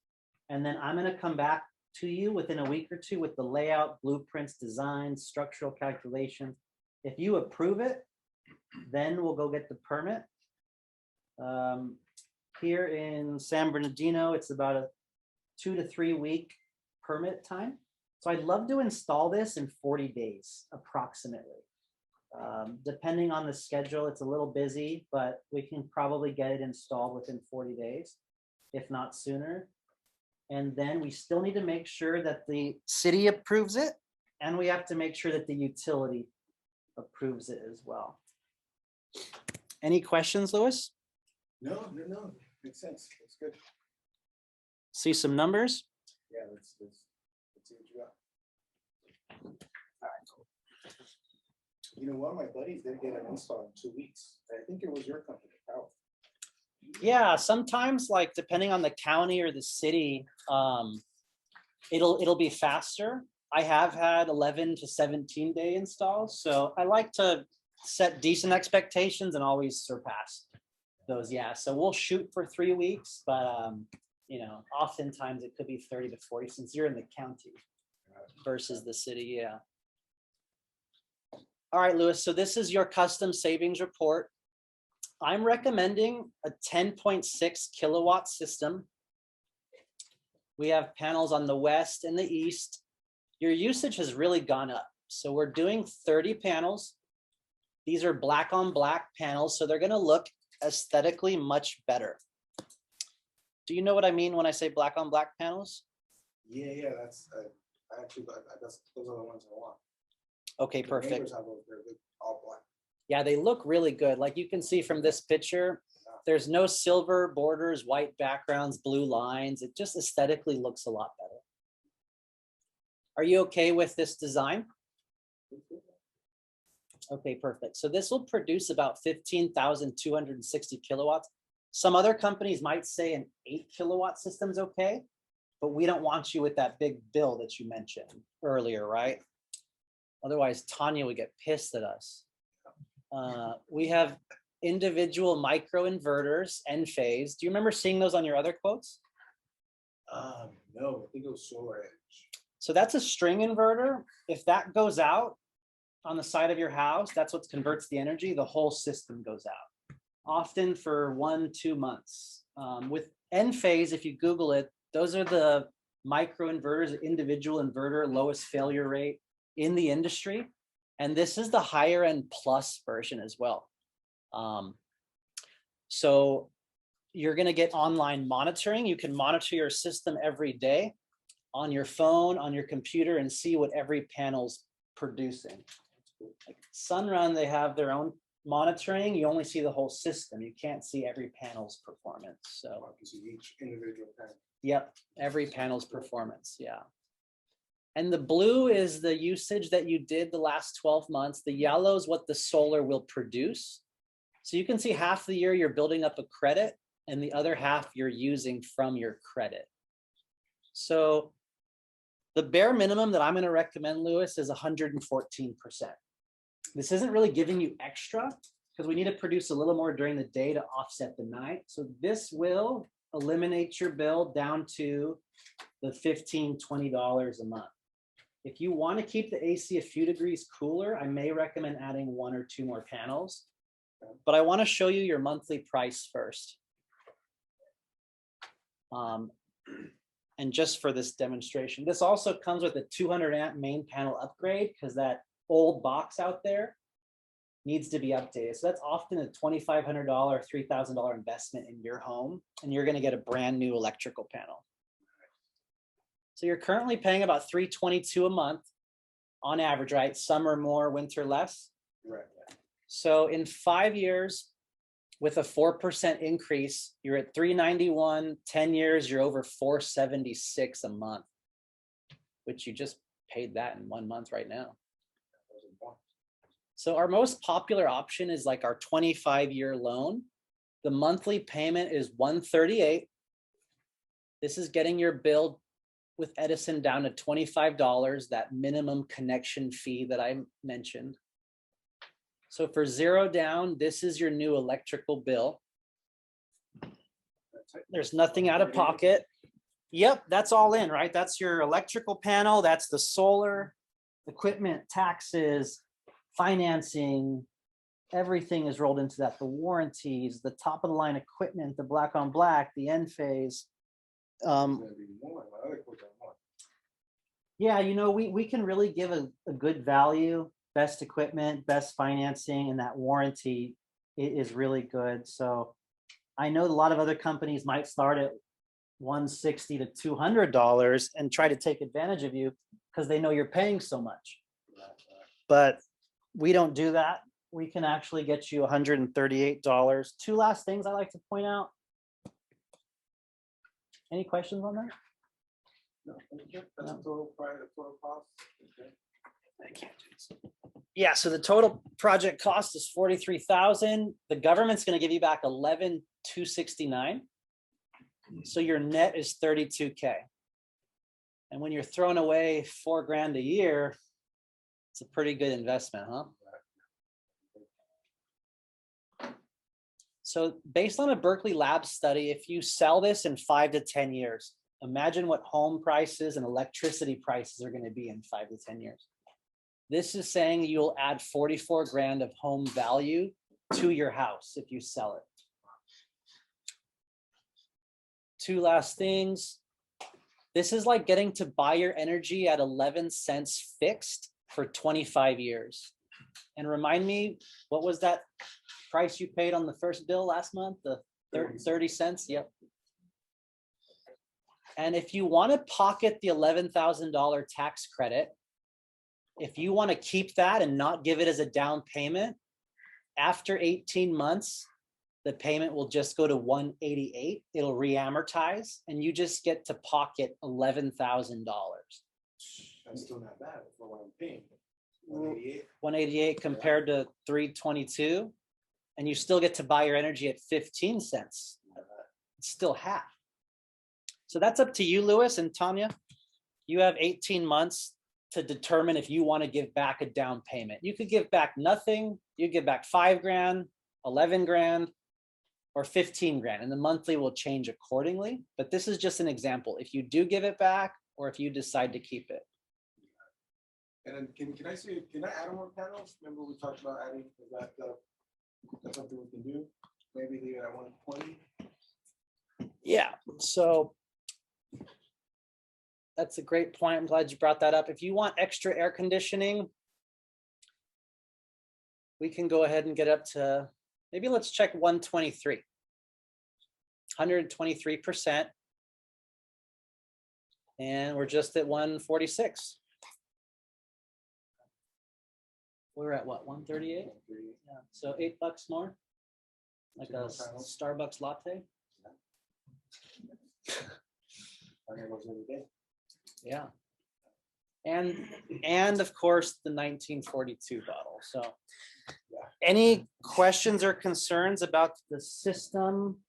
And then I'm gonna come back to you within a week or 2 with the layout, blueprints, designs, structural calculations. If you approve it, then we'll go get the permit. Here in San Bernardino, it's about a 2 to 3 week permit time. So I'd love to install this in 40 days, approximately. Depending on the schedule, it's a little busy, but we can probably get it installed within 40 days. if not sooner. And then we still need to make sure that the city approves it, and we have to make sure that the utility approves it as well. Any questions, Louis? No, makes sense. That's good. See some numbers? Yeah, let's see what you got. You know, one of my buddies did get an install in 2 weeks. I think it was your company, Power. Yeah, sometimes like depending on the county or the city, it'll be faster. I have had 11 to 17 day installs, so I like to set decent expectations and always surpass those. Yeah, so we'll shoot for 3 weeks, but you know, oftentimes it could be 30 to 40 since you're in the county versus the city. Yeah. All right, Louis, so this is your custom savings report. I'm recommending a 10.6 kilowatt system. We have panels on the west and the east. Your usage has really gone up. So we're doing 30 panels. These are black on black panels, so they're gonna look aesthetically much better. Do you know what I mean when I say black on black panels? Yeah, that's, I actually, those are the ones I want. Okay, The perfect. neighbors have those, they're all black. Yeah, they look really good. Like you can see from this picture, there's no silver borders, white backgrounds, blue lines. It just aesthetically looks a lot better. Are you okay with this design? Okay, perfect. So this will produce about 15,260 kilowatts. Some other companies might say an 8 kilowatt system's okay, but we don't want you with that big bill that you mentioned earlier, right? Otherwise, Tanya would get pissed at us. We have individual micro inverters, Enphase. Do you remember seeing those on your other quotes? No, I think it was Solar Edge. So that's a string inverter. If that goes out on the side of your house, that's what converts the energy. The whole system goes out, often for 1-2 months. With Enphase, if you Google it, those are the micro inverters, individual inverter, lowest failure rate in the industry. And this is the higher end plus version as well. So you're going to get online monitoring. You can monitor your system every day on your phone, on your computer, and see what every panel's producing. Like Sunrun, they have their own monitoring. You only see the whole system. You can't see every panel's performance. So I can see each individual panel. yep, every panel's performance. Yeah. And the blue is the usage that you did the last 12 months. The yellow is what the solar will produce. So you can see half the year you're building up a credit and the other half you're using from your credit. So the bare minimum that I'm going to recommend, Louis, is 114%. This isn't really giving you extra because we need to produce a little more during the day to offset the night. So this will eliminate your bill down to the $15, $20 a month. If you want to keep the AC a few degrees cooler, I may recommend adding 1 or 2 more panels. But I want to show you your monthly price first. And just for this demonstration, this also comes with a 200 amp main panel upgrade because that old box out there needs to be updated. So that's often a $2,500, $3,000 investment in your home, and you're going to get a brand new electrical panel. So you're currently paying about $322 a month on average, right? Summer more, winter less. Right. So in 5 years, with a 4% increase, you're at $391. 10 years, you're over $476 a month, which you just paid that in 1 month right now. So our most popular option is like our 25-year loan. The monthly payment is $138. This is getting your bill with Edison down to $25, that minimum connection fee that I mentioned. So for 0 down, this is your new electrical bill. There's nothing out of pocket. Yep, that's all in, right? That's your electrical panel. That's the solar, equipment, taxes, financing. Everything is rolled into that. The warranties, the top of the line equipment, the black on black, the Enphase. Yeah, you know, we can really give a good value, best equipment, best financing, and that warranty is really good. So I know a lot of other companies might start at $160 to $200 and try to take advantage of you because they know you're paying so much. But we don't do that. We can actually get you $138. Two last things I like to point out. Any questions on that? No, that's a total price, total cost. Okay. I can't do this. Yeah, so the total project cost is 43,000. The government's going to give you back 11,269. So your net is 32K. And when you're throwing away $4,000 a year, it's a pretty good investment, huh? So based on a Berkeley Lab study, if you sell this in 5 to 10 years, imagine what home prices and electricity prices are going to be in 5 to 10 years. This is saying you'll add 44 grand of home value to your house if you sell it. Two last things. This is like getting to buy your energy at 11 cents fixed for 25 years. And remind me, what was that price you paid on the first bill last month? The 30 cents? Yep. And if you want to pocket the $11,000 tax credit, if you want to keep that and not give it as a down payment, after 18 months, the payment will just go to $188. It'll re-amortize and you just get to pocket $11,000. That's still not bad for what I'm paying. 188. 188 compared to 322, and you still get to buy your energy at 15 cents. It's still half. So that's up to you, Louis and Tanya. You have 18 months to determine if you want to give back a down payment. You could give back nothing. You give back 5 grand, 11 grand, or 15 grand, and the monthly will change accordingly. But this is just an example. If you do give it back, or if you decide to keep it. And then can I see, can I add more panels? Remember we talked about adding, is that that's something we can do? Maybe leave it at 120? Yeah, so that's a great point. I'm glad you brought that up. If you want extra air conditioning, we can go ahead and get up to, maybe let's check 123. 123%. And we're just at 146. We're at what, 138? Yeah, so $8 more, like a Starbucks latte. Yeah. And of course, the 1942 bottle. So any questions or concerns about the system,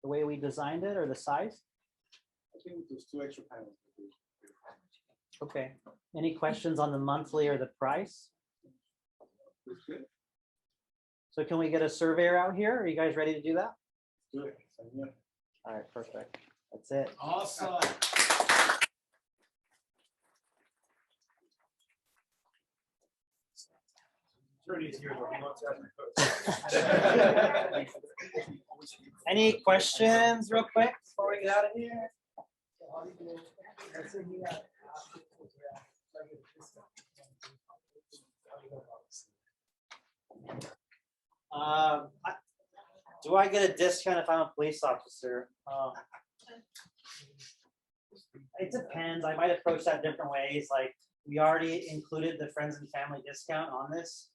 the way we designed it, or the size? I think there's 2 extra panels. Okay. Any questions on the monthly or the price? That's good. So can we get a surveyor out here? Are you guys ready to do that? Do it. Yeah. All right, perfect. That's it. Awesome. Any questions real quick before we get out of here? Do I get a discount if I'm a police officer? It depends. I might approach that different ways. Like, we already included the friends and family discount on this.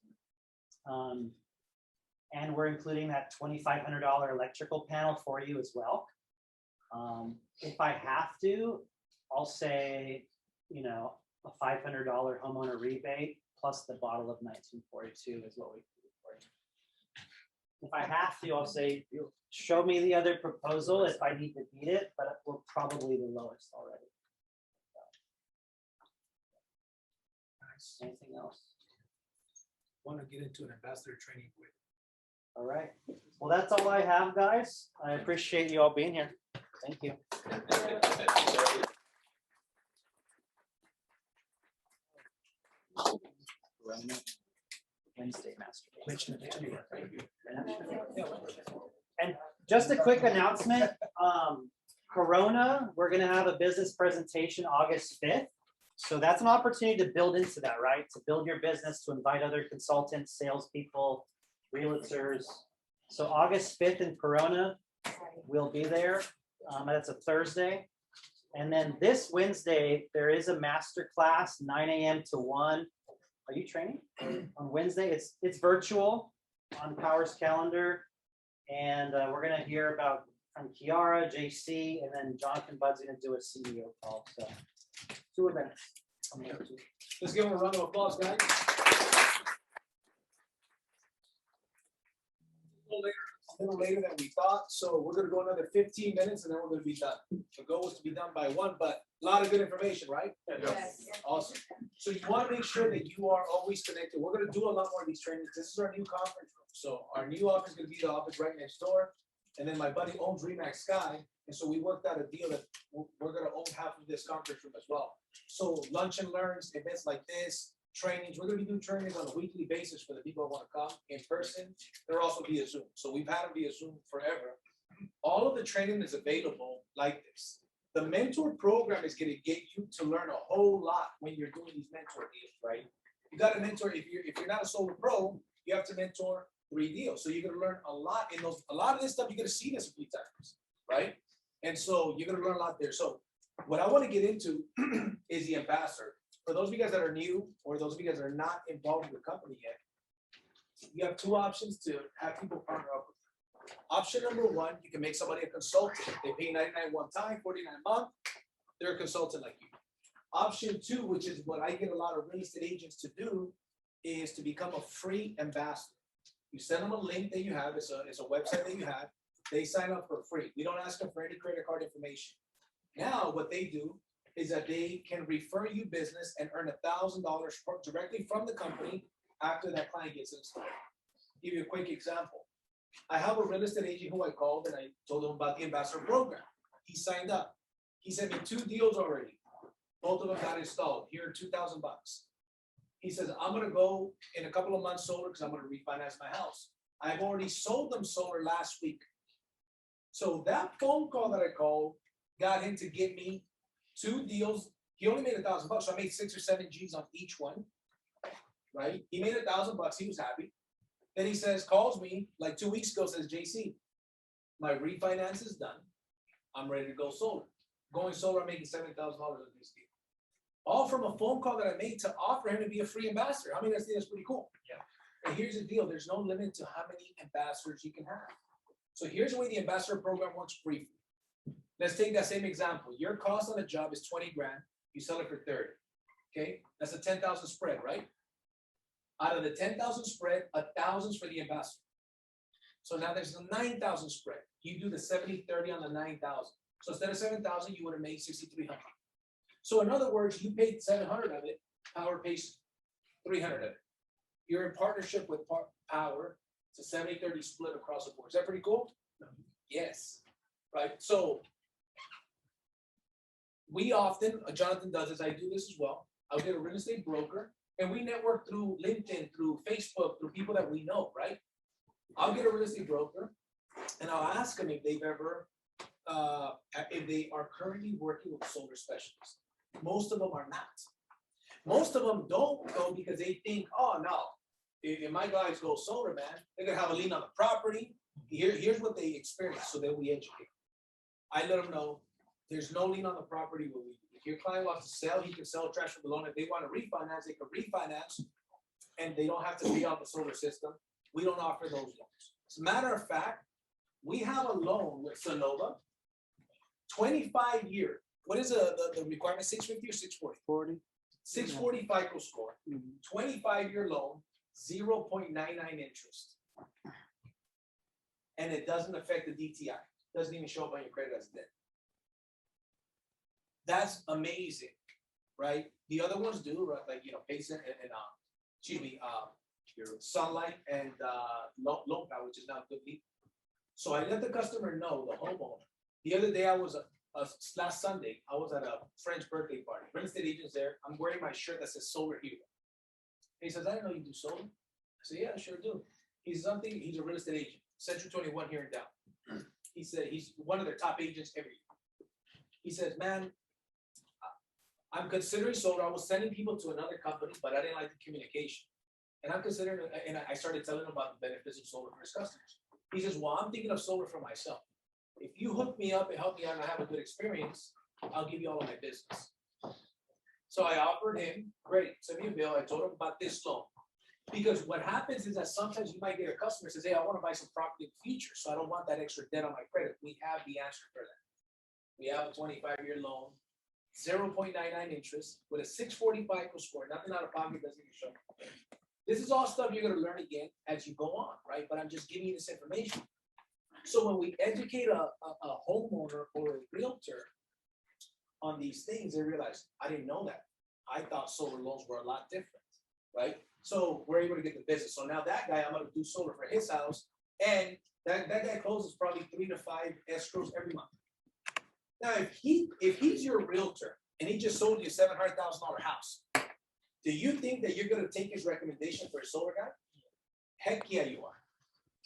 And we're including that $2,500 electrical panel for you as well. If I have to, I'll say, you know, a $500 homeowner rebate plus the bottle of 1942 is what we do for you. If I have to, I'll say, show me the other proposal if I need to beat it, but we're probably the lowest already. Nice. Anything else? Want to get into an ambassador training with. All right. Well, that's all I have, guys. I appreciate you all being here. Thank you. Wednesday master. And just a quick announcement, Corona, we're gonna have a business presentation August 5th. So that's an opportunity to build into that, right? To build your business, to invite other consultants, salespeople, realtors. So August 5th in Corona, we'll be there. That's a Thursday. And then this Wednesday, there is a master class, 9 a.m. to 1. Are you training on Wednesday? It's virtual on Power's calendar. And we're gonna hear about from Kiara, JC, and then Jonathan Bud's gonna do a CEO call. So 2 events coming up too. Let's give them a round of applause, guys. A little later than we thought, so we're gonna go another 15 minutes and then we're gonna be done. The goal was to be done by 1, but a lot of good information, right? Yes. Awesome. So you want to make sure that you are always connected. We're gonna do a lot more of these trainings. This is our new conference room. So our new office is gonna be the office right next door. And then my buddy owns Remax Sky, and so we worked out a deal that we're gonna own half of this conference room as well. So lunch and learns, events like this, trainings, we're gonna be doing trainings on a weekly basis for the people who wanna come in person. They're also via Zoom. So we've had them via Zoom forever. All of the training is available like this. The mentor program is gonna get you to learn a whole lot when you're doing these mentor deals, right? You gotta mentor, if you're not a solar pro, you have to mentor 3 deals. So you're gonna learn a lot in those, a lot of this stuff, you're gonna see this a few times, right? And so you're gonna learn a lot there. So what I wanna get into is the ambassador. For those of you guys that are new, or those of you guys that are not involved with the company yet, you have 2 options to have people partner up with you. Option number 1, you can make somebody a consultant. They pay $99 one time, $49 a month. They're a consultant like you. Option 2, which is what I get a lot of real estate agents to do, is to become a free ambassador. You send them a link that you have. It's a website that you have. They sign up for free. We don't ask them for any credit card information. Now, what they do is that they can refer you business and earn $1,000 directly from the company after that client gets installed. Give you a quick example. I have a real estate agent who I called and I told him about the ambassador program. He signed up. He sent me 2 deals already. Both of them got installed. Here are $2,000. He says, I'm gonna go in a couple of months solar because I'm gonna refinance my house. I've already sold them solar last week. So that phone call that I called got him to get me 2 deals. He only made $1,000, so I made 6 or 7 G's on each one, right? He made $1,000, he was happy. Then he says, calls me like 2 weeks ago, says, JC, my refinance is done. I'm ready to go solar. Going solar, I'm making $7,000 on this deal. All from a phone call that I made to offer him to be a free ambassador. I mean, that's pretty cool. Yeah. And here's the deal, there's no limit to how many ambassadors you can have. So here's the way the ambassador program works briefly. Let's take that same example. Your cost on a job is 20 grand. You sell it for 30. Okay, that's a 10,000 spread, right? Out of the 10,000 spread, 1,000's for the ambassador. So now there's a 9,000 spread. You do the 70-30 on the 9,000. So instead of 7,000, you would have made 6,300. So in other words, you paid 700 of it. Power pays 300 of it. You're in partnership with Power. It's a 70-30 split across the board. Is that pretty cool? Yes. Right. So we often, Jonathan does this, I do this as well. I'll get a real estate broker and we network through LinkedIn, through Facebook, through people that we know, right? I'll get a real estate broker and I'll ask them if they've ever, if they are currently working with solar specialists. Most of them are not. Most of them don't go because they think, oh no, if my guys go solar, man, they're gonna have a lien on the property. Here's what they experience, so that we educate. I let them know there's no lien on the property. If your client wants to sell, he can sell, transfer the loan. If they want to refinance, they can refinance, and they don't have to pay off the solar system. We don't offer those loans. As a matter of fact, we have a loan with Sonova, 25 year. What is the requirement? 650 or 640? 40. 640 FICO score, 25-year loan, 0.99 interest. And it doesn't affect the DTI. Doesn't even show up on your credit as debt. That's amazing, right? The other ones do, right? Like, Payson and Sunlight and Loan Power, which is not good lead. So I let the customer know, the homeowner. The other day last Sunday, I was at a friend's birthday party. Real estate agent's there. I'm wearing my shirt that says Solar Hero. He says, I didn't know you do solar. I said, yeah, I sure do. He's a real estate agent, Century 21 here in Down. He said he's one of their top agents every year. He says, man, I'm considering solar. I was sending people to another company, but I didn't like the communication. And I'm considering, and I started telling him about the benefits of solar for his customers. He says, well, I'm thinking of solar for myself. If you hook me up and help me out and I have a good experience, I'll give you all of my business. So I offered him, great, send me a bill. I told him about this loan. Because what happens is that sometimes you might get a customer who says, hey, I want to buy some property in the future, so I don't want that extra debt on my credit. We have the answer for that. We have a 25-year loan, 0.99 interest with a 640 FICO score, nothing out of pocket, doesn't even show. This is all stuff you're going to learn again as you go on, right? But I'm just giving you this information. So when we educate a homeowner or a realtor on these things, they realize, I didn't know that. I thought solar loans were a lot different, right? So we're able to get the business. So now that guy, I'm gonna do solar for his house, and that guy closes probably 3 to 5 escrows every month. Now, if he's your realtor and he just sold you a $700,000 house, do you think that you're gonna take his recommendation for a solar guy? Heck yeah, you are.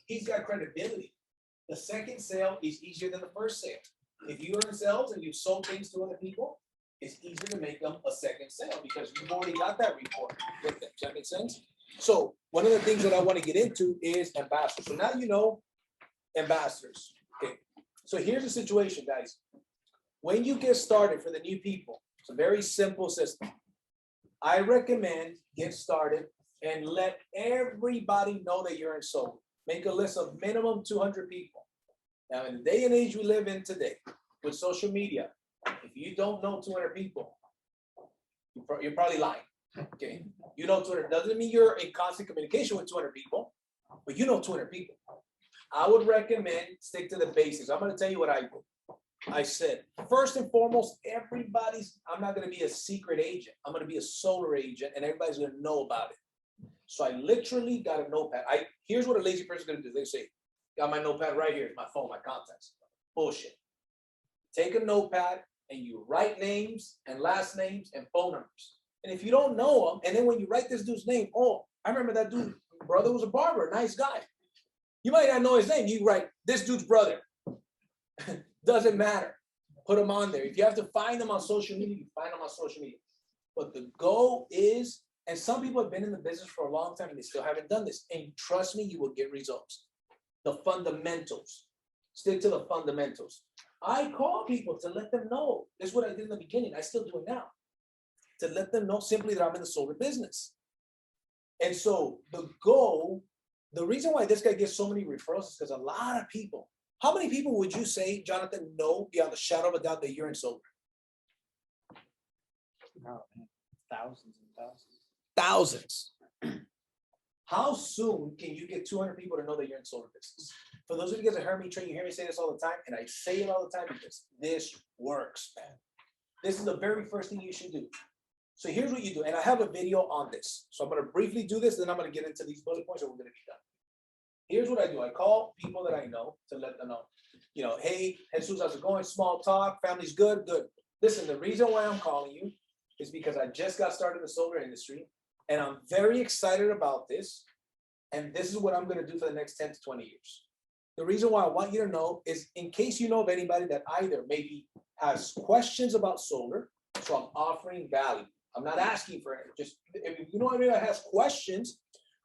He's got credibility. The second sale is easier than the first sale. If you earn sales and you've sold things to other people, it's easier to make them a second sale because you've already got that report with them. Does that make sense? So one of the things that I want to get into is ambassadors. So now you know ambassadors. Okay. So here's the situation, guys. When you get started for the new people, it's a very simple system. I recommend get started and let everybody know that you're in solar. Make a list of minimum 200 people. Now, in the day and age we live in today, with social media, if you don't know 200 people, you're probably lying. Okay, you know 200 doesn't mean you're in constant communication with 200 people, but you know 200 people. I would recommend stick to the basics. I'm going to tell you what I do. I said, first and foremost, I'm not going to be a secret agent. I'm going to be a solar agent, and everybody's going to know about it. So I literally got a notepad. Here's what a lazy person is going to do. They say, got my notepad right here, my phone, my contacts. Bullshit. Take a notepad and you write names and last names and phone numbers. And if you don't know them, and then when you write this dude's name, oh, I remember that dude, brother was a barber, nice guy. You might not know his name. You write this dude's brother. Doesn't matter. Put them on there. If you have to find them on social media, you find them on social media. But the goal is, and some people have been in the business for a long time and they still haven't done this. And trust me, you will get results. The fundamentals. Stick to the fundamentals. I call people to let them know. This is what I did in the beginning. I still do it now. To let them know simply that I'm in the solar business. And so the goal, the reason why this guy gets so many referrals is because a lot of people, how many people would you say, Jonathan, know beyond the shadow of a doubt that you're in solar? Oh, man. Thousands and Thousands. thousands. How soon can you get 200 people to know that you're in solar business? For those of you guys that heard me train, you hear me say this all the time, and I say it all the time because this works, man. This is the very first thing you should do. So here's what you do, and I have a video on this. So I'm going to briefly do this, then I'm going to get into these bullet points, and we're going to be done. Here's what I do. I call people that I know to let them know. You know, hey, Jesus, how's it going? Small talk, family's good, good. Listen, the reason why I'm calling you is because I just got started in the solar industry, and I'm very excited about this, and this is what I'm going to do for the next 10 to 20 years. The reason why I want you to know is in case you know of anybody that either maybe has questions about solar, so I'm offering value. I'm not asking for it. Just if you know anybody that has questions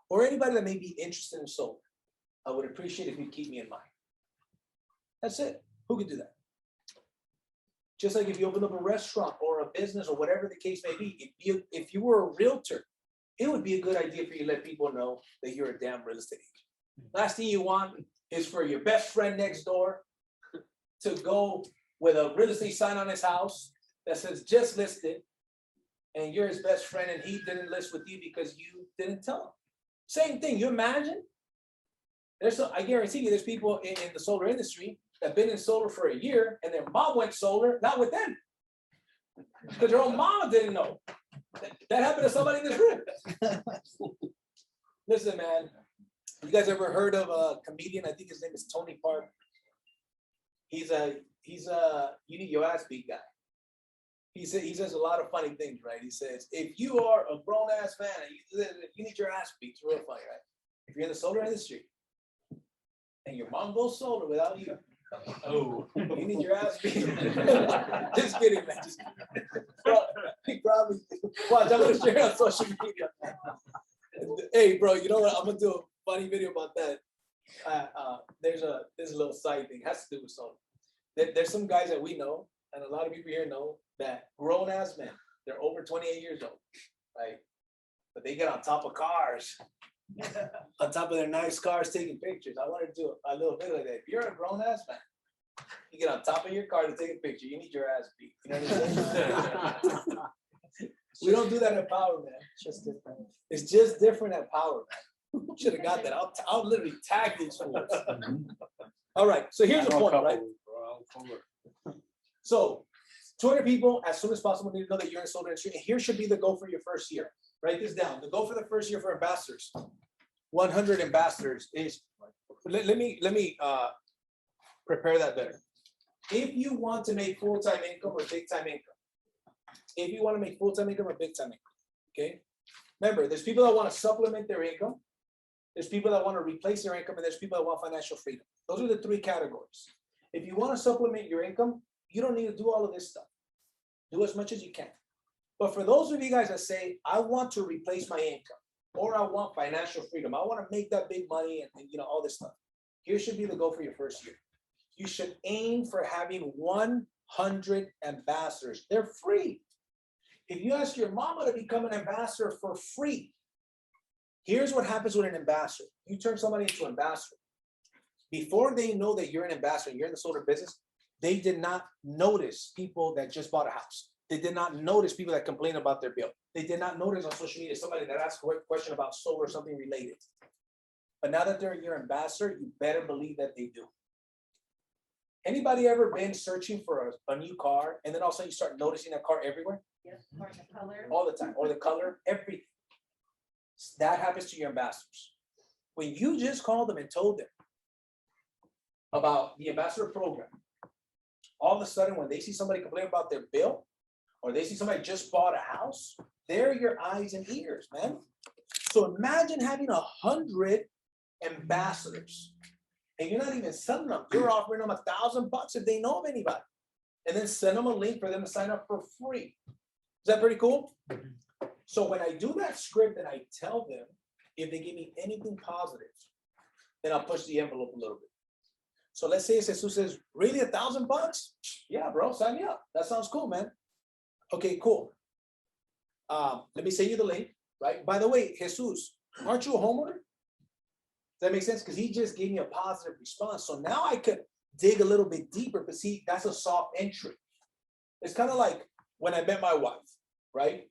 or anybody that may be interested in solar, I would appreciate if you keep me in mind. That's it. Who could do that? Just like if you open up a restaurant or a business or whatever the case may be, if you were a realtor, it would be a good idea for you to let people know that you're a damn real estate agent. Last thing you want is for your best friend next door to go with a real estate sign on his house that says just listed, and you're his best friend and he didn't list with you because you didn't tell him. Same thing, you imagine? I guarantee you there's people in the solar industry that have been in solar for a year and their mom went solar, not with them. Because their own mama didn't know. That happened to somebody in this room. Listen, man, you guys ever heard of a comedian? I think his name is Tony Park. He's a you need your ass beat guy. He says a lot of funny things, right? He says, if you are a grown ass man and you need your ass beat, it's real funny, right? If you're in the solar industry and your mom goes solar without you, oh, you need your ass beat. Just kidding, man. Just kidding. Probably. Watch, I'm gonna share it on social media. Hey, bro, you know what? I'm gonna do a funny video about that. There's a little side thing. It has to do with solar. There's some guys that we know, and a lot of people here know, that grown ass men, they're over 28 years old, right? But they get on top of cars, on top of their nice cars taking pictures. I wanted to do a little bit like that. If you're a grown ass man, you get on top of your car to take a picture, you need your ass beat. You know what I'm saying? We don't do that at Power, man. Just different. It's just different at Power, man. Should have got that. I'll literally tag these fools. All right, so here's the point, right? So 200 people as soon as possible need to know that you're in the solar industry. And here should be the goal for your first year. Write this down. The goal for the first year for ambassadors, 100 ambassadors is, let me prepare that better. If you want to make full-time income or big-time income, if you want to make full-time income or big-time income, okay? Remember, there's people that want to supplement their income. There's people that want to replace their income, and there's people that want financial freedom. Those are the three categories. If you want to supplement your income, you don't need to do all of this stuff. Do as much as you can. But for those of you guys that say, I want to replace my income, or I want financial freedom, I want to make that big money and you know, all this stuff. Here should be the goal for your first year. You should aim for having 100 ambassadors. They're free. If you ask your mama to become an ambassador for free, here's what happens with an ambassador. You turn somebody into an ambassador. Before they know that you're an ambassador and you're in the solar business, they did not notice people that just bought a house. They did not notice people that complain about their bill. They did not notice on social media somebody that asked a question about solar or something related. But now that they're your ambassador, you better believe that they do. Anybody ever been searching for a new car and then all of a sudden you start noticing that car everywhere? Yes, or the color. All the time, or the color, everything. That happens to your ambassadors. When you just called them and told them about the ambassador program, all of a sudden when they see somebody complain about their bill, or they see somebody just bought a house, they're your eyes and ears, man. So imagine having 100 ambassadors, and you're not even selling them. You're offering them $1,000 if they know of anybody, and then send them a link for them to sign up for free. Is that pretty cool? So when I do that script and I tell them, if they give me anything positive, then I'll push the envelope a little bit. So let's say Jesus says, really $1,000? Yeah, bro, sign me up. That sounds cool, man. Okay, cool. Let me send you the link, right? By the way, Jesus, aren't you a homeowner? Does that make sense? Because he just gave me a positive response. So now I could dig a little bit deeper, but see, that's a soft entry. It's kind of like when I met my wife, right?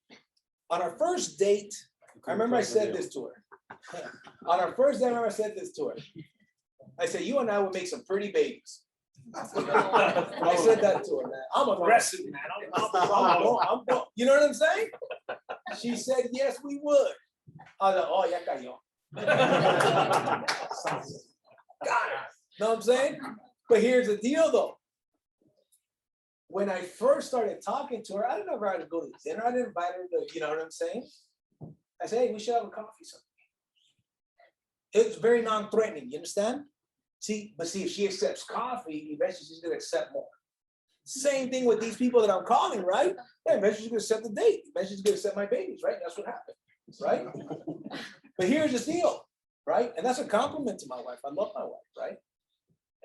On our first date, I remember I said this to her. On our first date, I remember I said this to her. I said, you and I would make some pretty babies. I said that to her, man. I'm aggressive, man. I'm you know what I'm saying? She said, yes, we would. I was like, oh, ya cayó. God, know what I'm saying? But here's the deal, though. When I first started talking to her, I didn't know her to go to dinner. I didn't invite her to, you know what I'm saying? I said, hey, we should have a coffee sometime. It's very non-threatening, you understand? See, but see, if she accepts coffee, eventually she's gonna accept more. Same thing with these people that I'm calling, right? Yeah, eventually she's gonna accept the date. Eventually she's gonna accept my babies, right? That's what happened, right? But here's the deal, right? And that's a compliment to my wife. I love my wife, right?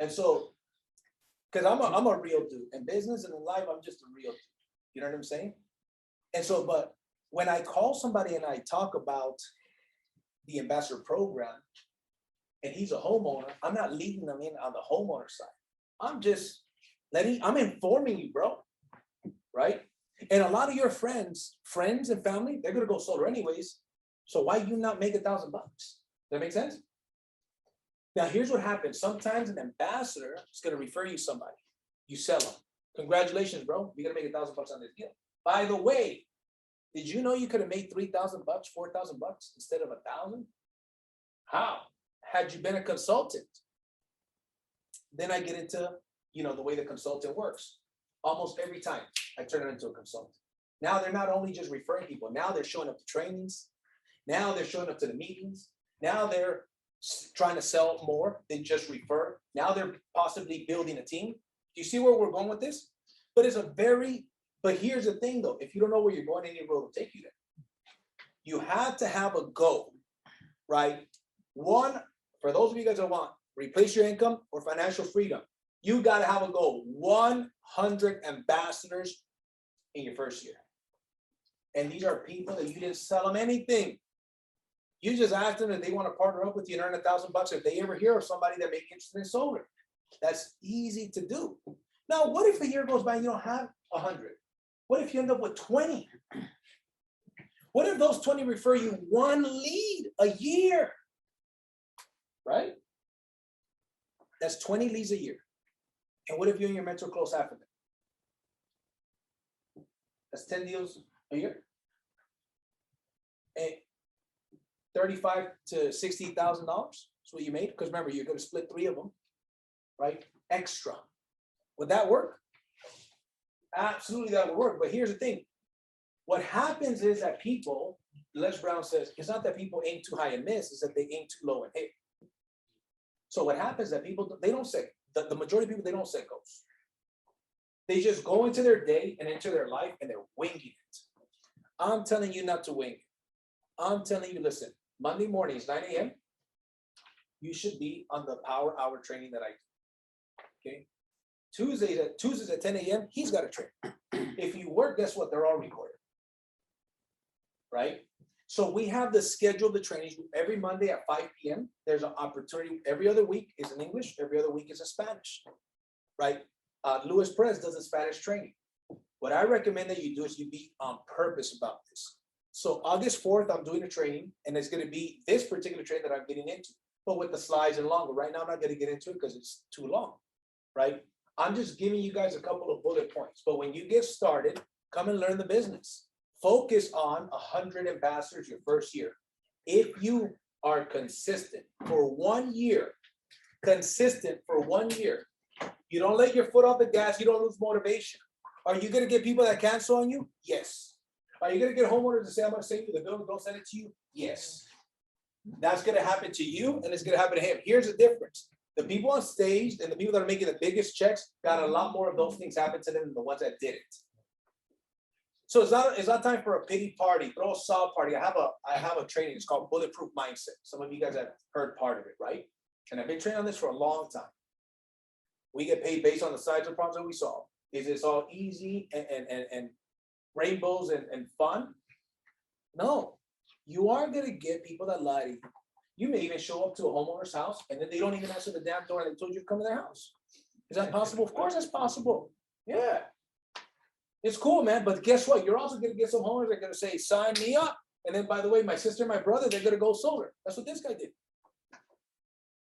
And so, because I'm a real dude. In business and in life, I'm just a real dude. You know what I'm saying? And so, but when I call somebody and I talk about the ambassador program, and he's a homeowner, I'm not leading them in on the homeowner side. I'm informing you, bro, right? And a lot of your friends and family, they're gonna go solar anyways. So why you not make $1,000? Does that make sense? Now, here's what happens. Sometimes an ambassador is gonna refer you somebody. You sell them. Congratulations, bro. You're gonna make $1,000 on this deal. By the way, did you know you could have made $3,000, $4,000 instead of 1,000? How? Had you been a consultant? Then I get into, you know, the way the consultant works. Almost every time I turn it into a consultant. Now they're not only just referring people, now they're showing up to trainings. Now they're showing up to the meetings. Now they're trying to sell more than just refer. Now they're possibly building a team. Do you see where we're going with this? But here's the thing though, if you don't know where you're going, any road will take you there. You have to have a goal, right? One, for those of you guys that want, replace your income or financial freedom, You gotta have a goal, 100 ambassadors in your first year. And these are people that you didn't sell them anything. You just asked them if they want to partner up with you and earn $1,000 if they ever hear of somebody that may be interested in solar. That's easy to do. Now, what if a year goes by and you don't have 100? What if you end up with 20? What if those 20 refer you one lead a year? Right? That's 20 leads a year. And what if you and your mentor close half of them? That's 10 deals a year. And $35,000 to $60,000 is what you made. Because remember, you're going to split 3 of them, right? Extra. Would that work? Absolutely, that would work. But here's the thing. What happens is that people, Les Brown says, it's not that people aim too high and miss, it's that they aim too low and hit. So what happens is that people, they don't set, the majority of people, they don't set goals. They just go into their day and into their life and they're winging it. I'm telling you not to wing it. I'm telling you, listen, Monday mornings, 9 a.m., you should be on the power hour training that I do. Okay? Tuesdays at 10 a.m., he's got to train. If you work, guess what? They're all recorded. Right? So we have the schedule of the trainings every Monday at 5 p.m. There's an opportunity. Every other week is in English. Every other week is in Spanish. Right? Luis Perez does a Spanish training. What I recommend that you do is you be on purpose about this. So August 4th, I'm doing a training, and it's going to be this particular training that I'm getting into, but with the slides and longer. Right now, I'm not going to get into it because it's too long. Right? I'm just giving you guys a couple of bullet points. But when you get started, come and learn the business. Focus on 100 ambassadors your first year. If you are consistent for 1 year, you don't let your foot off the gas, you don't lose motivation. Are you going to get people that cancel on you? Yes. Are you going to get homeowners to say, I'm going to send you the bill and don't send it to you? Yes. That's going to happen to you, and it's going to happen to him. Here's the difference. The people on stage and the people that are making the biggest checks got a lot more of those things happen to them than the ones that didn't. So it's not time for a pity party, throw a sob party. I have a training. It's called Bulletproof Mindset. Some of you guys have heard part of it, right? And I've been training on this for a long time. We get paid based on the size of problems that we solve. Is this all easy and rainbows and fun? No, you are gonna get people that lie to you. You may even show up to a homeowner's house and then they don't even answer the damn door and they told you to come to their house. Is that possible? Of course that's possible. Yeah. It's cool, man. But guess what? You're also gonna get some homeowners that are gonna say, sign me up. And then by the way, my sister and my brother, they're gonna go solar. That's what this guy did.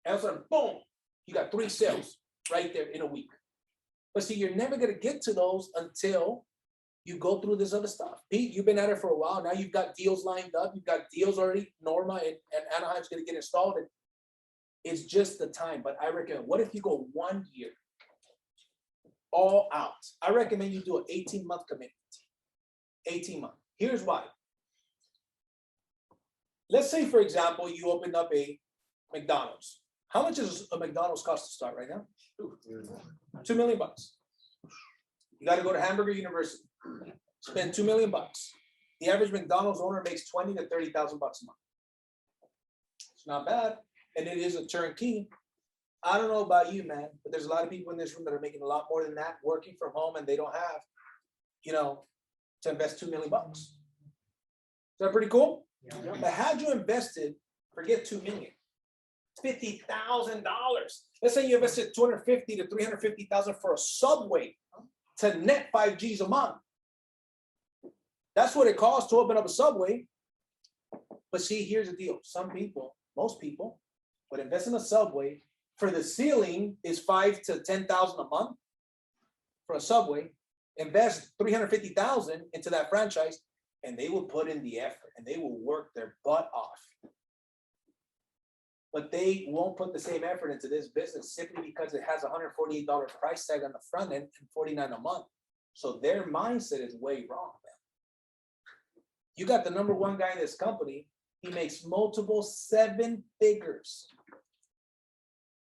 And all of a sudden, boom, you got 3 sales right there in a week. But see, you're never gonna get to those until you go through this other stuff. Pete, you've been at it for a while. Now you've got deals lined up. You've got deals already. Norma and Anaheim's going to get installed. And it's just the time. But I recommend, what if you go 1 year all out? I recommend you do an 18-month commitment. 18 months. Here's why. Let's say, for example, you opened up a McDonald's. How much does a McDonald's cost to start right now? $2 million. You got to go to Hamburger University. Spend $2 million. The average McDonald's owner makes $20,000 to $30,000 a month. It's not bad, and it is a turnkey. I don't know about you, man, but there's a lot of people in this room that are making a lot more than that, working from home, and they don't have, to invest $2 million. Is that pretty cool? Yeah. But had you invested, forget $2 million, $50,000. Let's say you invested $250,000 to $350,000 for a Subway to net 5 G's a month. That's what it costs to open up a Subway. But see, here's the deal. Some people, most people, would invest in a Subway. For the ceiling is $5,000 to $10,000 a month for a Subway. Invest $350,000 into that franchise, and they will put in the effort and they will work their butt off. But they won't put the same effort into this business simply because it has a $148 price tag on the front end and $49 a month. So their mindset is way wrong, man. You got the #1 guy in this company. He makes multiple 7 figures.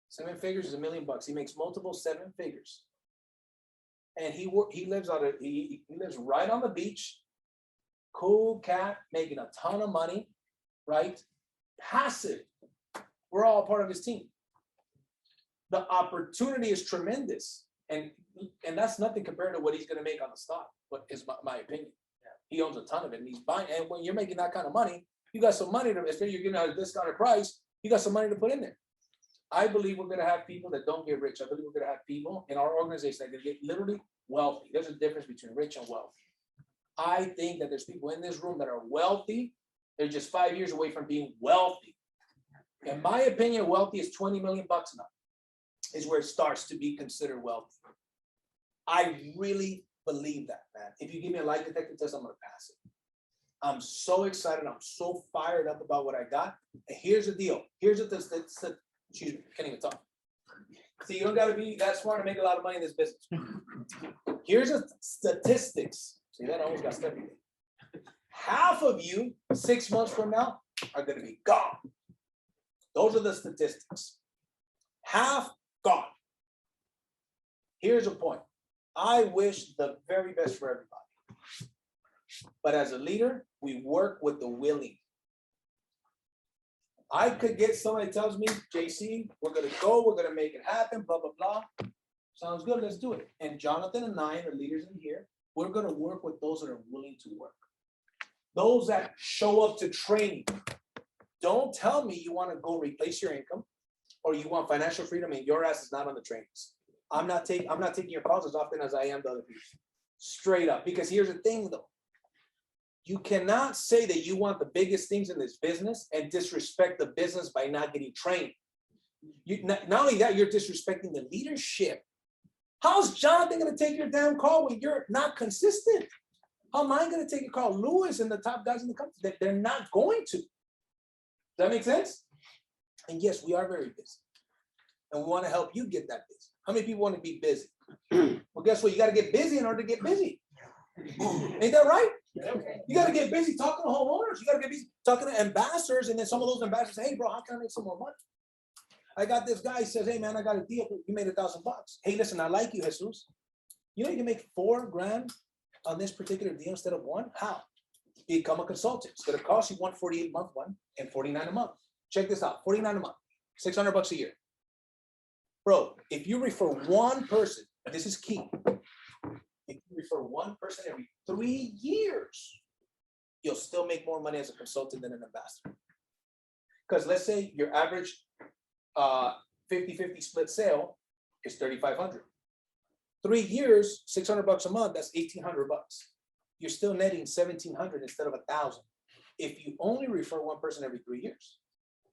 7 figures is $1 million. He makes multiple 7 figures. And he lives he lives right on the beach. Cool cat, making a ton of money, right? Passive. We're all part of his team. the opportunity is tremendous. And that's nothing compared to what he's gonna make on the stock, but is my opinion. He owns a ton of it and he's buying, and when you're making that kind of money, you got some money to, especially you're getting at a discounted price, you got some money to put in there. I believe we're gonna have people that don't get rich. I believe we're gonna have people in our organization that can get literally wealthy. There's a difference between rich and wealthy. I think that there's people in this room that are wealthy. They're just 5 years away from being wealthy. In my opinion, wealthy is 20 million bucks now, is where it starts to be considered wealthy. I really believe that, man. If you give me a lie detector test, I'm gonna pass it. I'm so excited. I'm so fired up about what I got. And here's the deal. Here's the excuse me, can't even talk. See, you don't gotta be that smart to make a lot of money in this business. Here's the statistics. See that? I almost got stuck. Half of you 6 months from now are gonna be gone. Those are the statistics. Half gone. Here's a point. I wish the very best for everybody. But as a leader, we work with the willing. I could get somebody tells me, JC, we're gonna go, we're gonna make it happen, blah, blah, blah. Sounds good, let's do it. And Jonathan and I, the leaders in here, we're gonna work with those that are willing to work. Those that show up to training. Don't tell me you wanna go replace your income or you want financial freedom and your ass is not on the trainings. I'm not taking your calls as often as I am the other people. Straight up, because here's the thing though. You cannot say that you want the biggest things in this business and disrespect the business by not getting trained. Not only that, you're disrespecting the leadership. How's Jonathan gonna take your damn call when you're not consistent? How am I gonna take a call? Lewis and the top guys in the company, they're not going to. Does that make sense? And yes, we are very busy. And we wanna help you get that busy. How many people wanna be busy? Well, guess what? You gotta get busy in order to get busy. Ain't that right? You gotta get busy talking to homeowners. You gotta get busy talking to ambassadors, and then some of those ambassadors say, hey bro, how can I make some more money? I got this guy, he says, hey man, I got a deal. You made $1,000. Hey, listen, I like you, Jesus. You know you can make $4 grand on this particular deal instead of one? How? Become a consultant. It's gonna cost you $148 a month one and $49 a month. Check this out, $49 a month, $600 a year. Bro, if you refer one person, this is key. If you refer one person every 3 years, you'll still make more money as a consultant than an ambassador. Because let's say your average 50-50 split sale is $3,500. 3 years, $600 a month, that's $1,800. You're still netting $1,700 instead of $1,000. If you only refer one person every 3 years,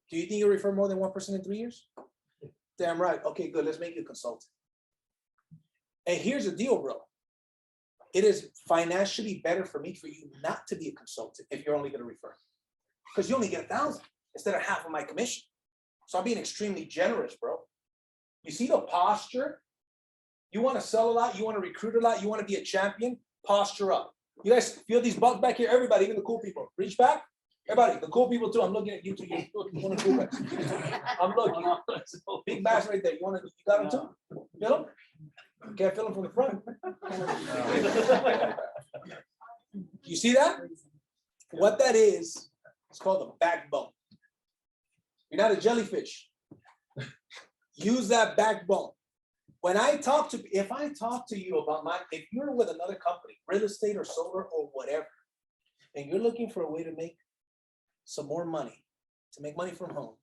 do you think you'll refer more than one person in 3 years? Damn right. Okay, good. Let's make you a consultant. And here's the deal, bro. It is financially better for you not to be a consultant if you're only going to refer, because you only get $1,000 instead of half of my commission. So I'm being extremely generous, bro. You see the posture? You want to sell a lot, you want to recruit a lot, you want to be a champion, posture up. You guys feel these bugs back here? Everybody, even the cool people. Reach back. Everybody, the cool people too. I'm looking at you two. You want to cool guys. I'm looking. Big bass right there. You got them too? Feel them? Can't feel them from the front. You see that? What that is, it's called a backbone. You're not a jellyfish. Use that backbone. When I talk to, if I talk to you about if you're with another company, real estate or solar or whatever, and you're looking for a way to make some more money, to make money from home,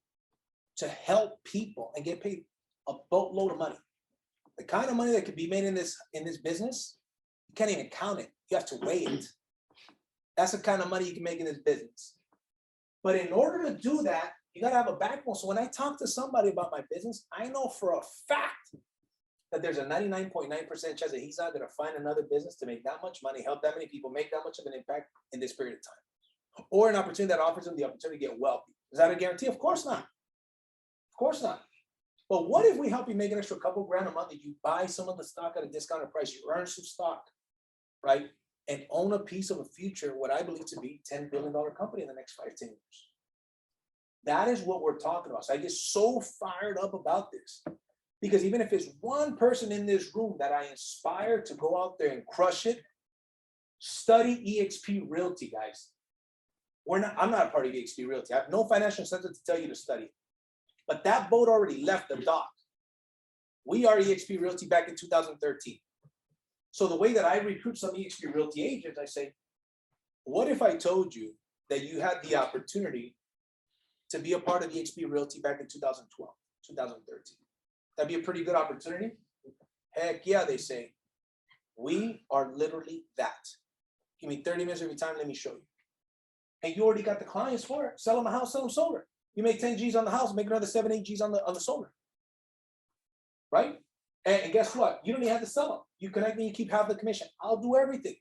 to help people and get paid a boatload of money, the kind of money that could be made in this business, you can't even count it. You have to weigh it. That's the kind of money you can make in this business. But in order to do that, you got to have a backbone. So when I talk to somebody about my business, I know for a fact that there's a 99.9% chance that he's not going to find another business to make that much money, help that many people, make that much of an impact in this period of time. Or an opportunity that offers him the opportunity to get wealthy. Is that a guarantee? Of course not. Of course not. But what if we help you make an extra couple grand a month and you buy some of the stock at a discounted price, you earn some stock, right? And own a piece of a future, what I believe to be $10 billion company in the next 5-10 years. That is what we're talking about. So I get so fired up about this. Because even if it's one person in this room that I inspire to go out there and crush it, study EXP Realty, guys. I'm not a part of EXP Realty. I have no financial incentive to tell you to study. But that boat already left the dock. We are eXp Realty back in 2013. So the way that I recruit some eXp Realty agents, I say, what if I told you that you had the opportunity to be a part of eXp Realty back in 2012, 2013? That'd be a pretty good opportunity. Heck yeah, they say. We are literally that. Give me 30 minutes of your time, let me show you. And you already got the clients for it. Sell them a house, sell them solar. You make 10 G's on the house, make another 7, 8 G's on the solar. Right? And guess what? You don't even have to sell them. You connect me, you keep half the commission. I'll do everything.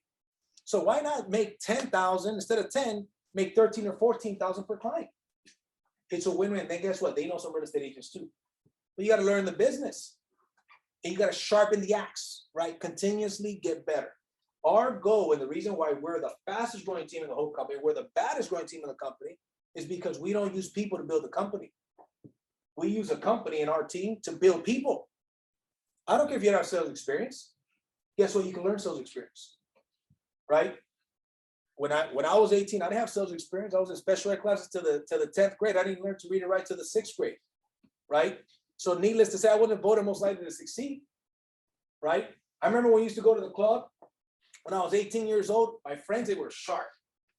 So why not make 10,000 instead of 10, make 13 or 14,000 per client? It's a win-win. Then guess what? They know some real estate agents too. But you got to learn the business. And you got to sharpen the axe, right? Continuously get better. Our goal, and the reason why we're the fastest growing team in the whole company, we're the baddest growing team in the company, is because we don't use people to build a company. We use a company in our team to build people. I don't care if you have sales experience. Guess what? You can learn sales experience, right? When I was 18, I didn't have sales experience. I was in special ed classes to the 10th grade. I didn't learn to read and write to the 6th grade, right? So needless to say, I wasn't voted most likely to succeed, right? I remember when we used to go to the club when I was 18 years old. My friends, they were sharp.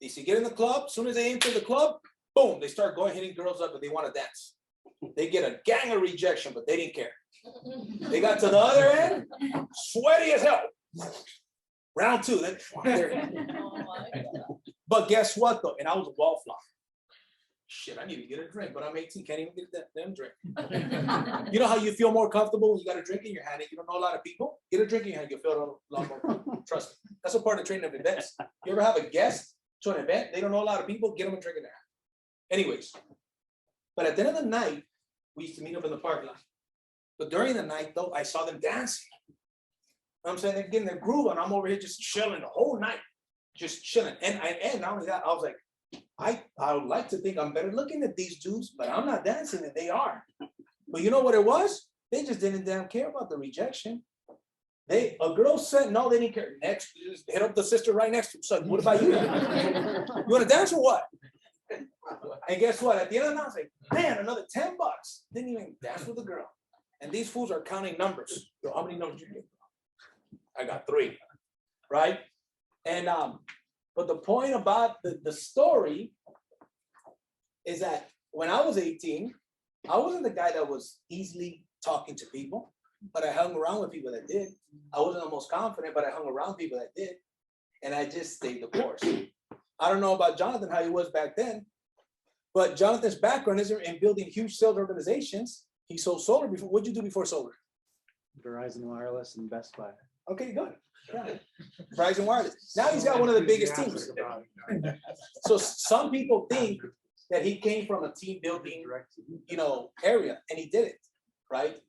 They used to get in the club. As soon as they enter the club, boom, they start going hitting girls up, but they want to dance. They get a gang of rejection, but they didn't care. They got to the other end, sweaty as hell. Round 2. But guess what though? And I was a wallflower. Shit, I need to get a drink, but I'm 18, can't even get that damn drink. You know how you feel more comfortable when you got a drink in your hand and you don't know a lot of people? Get a drink in your hand, you'll feel a lot more comfortable. Trust me. That's a part of training of events. You ever have a guest to an event, they don't know a lot of people, get them a drink in their hand. Anyways, but at the end of the night, we used to meet up in the parking lot. But during the night though, I saw them dancing. You know what I'm saying? They're getting their groove on. I'm over here just chilling the whole night. Just chilling. And not only that, I was like, I would like to think I'm better looking at these dudes, but I'm not dancing and they are. But you know what it was? They just didn't damn care about the rejection. A girl said no, they didn't care. Next, just hit up the sister right next to him. So what about you? You want to dance or what? And guess what? At the end of the night, I was like, man, another $10. Didn't even dance with a girl. And these fools are counting numbers. So how many numbers you get? I got 3, right? And but the point about the story is that when I was 18, I wasn't the guy that was easily talking to people, but I hung around with people that did. I wasn't the most confident, but I hung around people that did. And I just stayed the course. I don't know about Jonathan, how he was back then, but Jonathan's background is in building huge sales organizations. He sold solar before. What'd you do before solar? Verizon Wireless and Best Buy. Okay, good. Yeah. Verizon Wireless. Now he's got one of the biggest teams. So some people think that he came from a team building, area, and he didn't, right?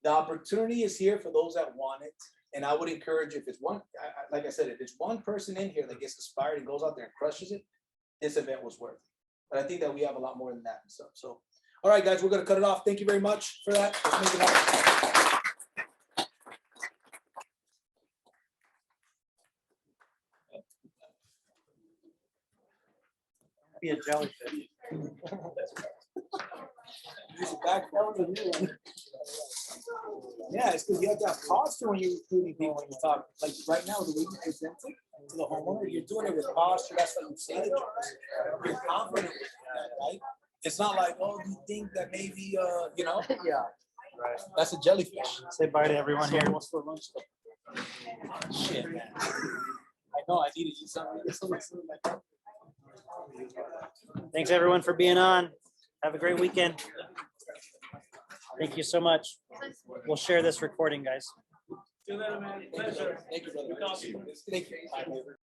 The opportunity is here for those that want it. And I would encourage, if it's like I said, if it's one person in here that gets inspired and goes out there and crushes it, this event was worth it. But I think that we have a lot more than that and stuff. So, all right, guys, we're going to cut it off. Thank you very much for that. Let's make it happen. Be a jellyfish. Yeah, it's because you have to have posture when you're recruiting people, when you talk. Like right now, the way you present it to the homeowner, you're doing it with posture. That's what you say to them. You're confident with that, right? It's not like, oh, you think that maybe, Yeah. Right. that's a jellyfish. Say bye to everyone here. What's for lunch? Shit, man. I know I need to use something. Thanks everyone for being on. Have a great weekend. Thank you so much. We'll share this recording, guys. Thank you, brother. Thank you.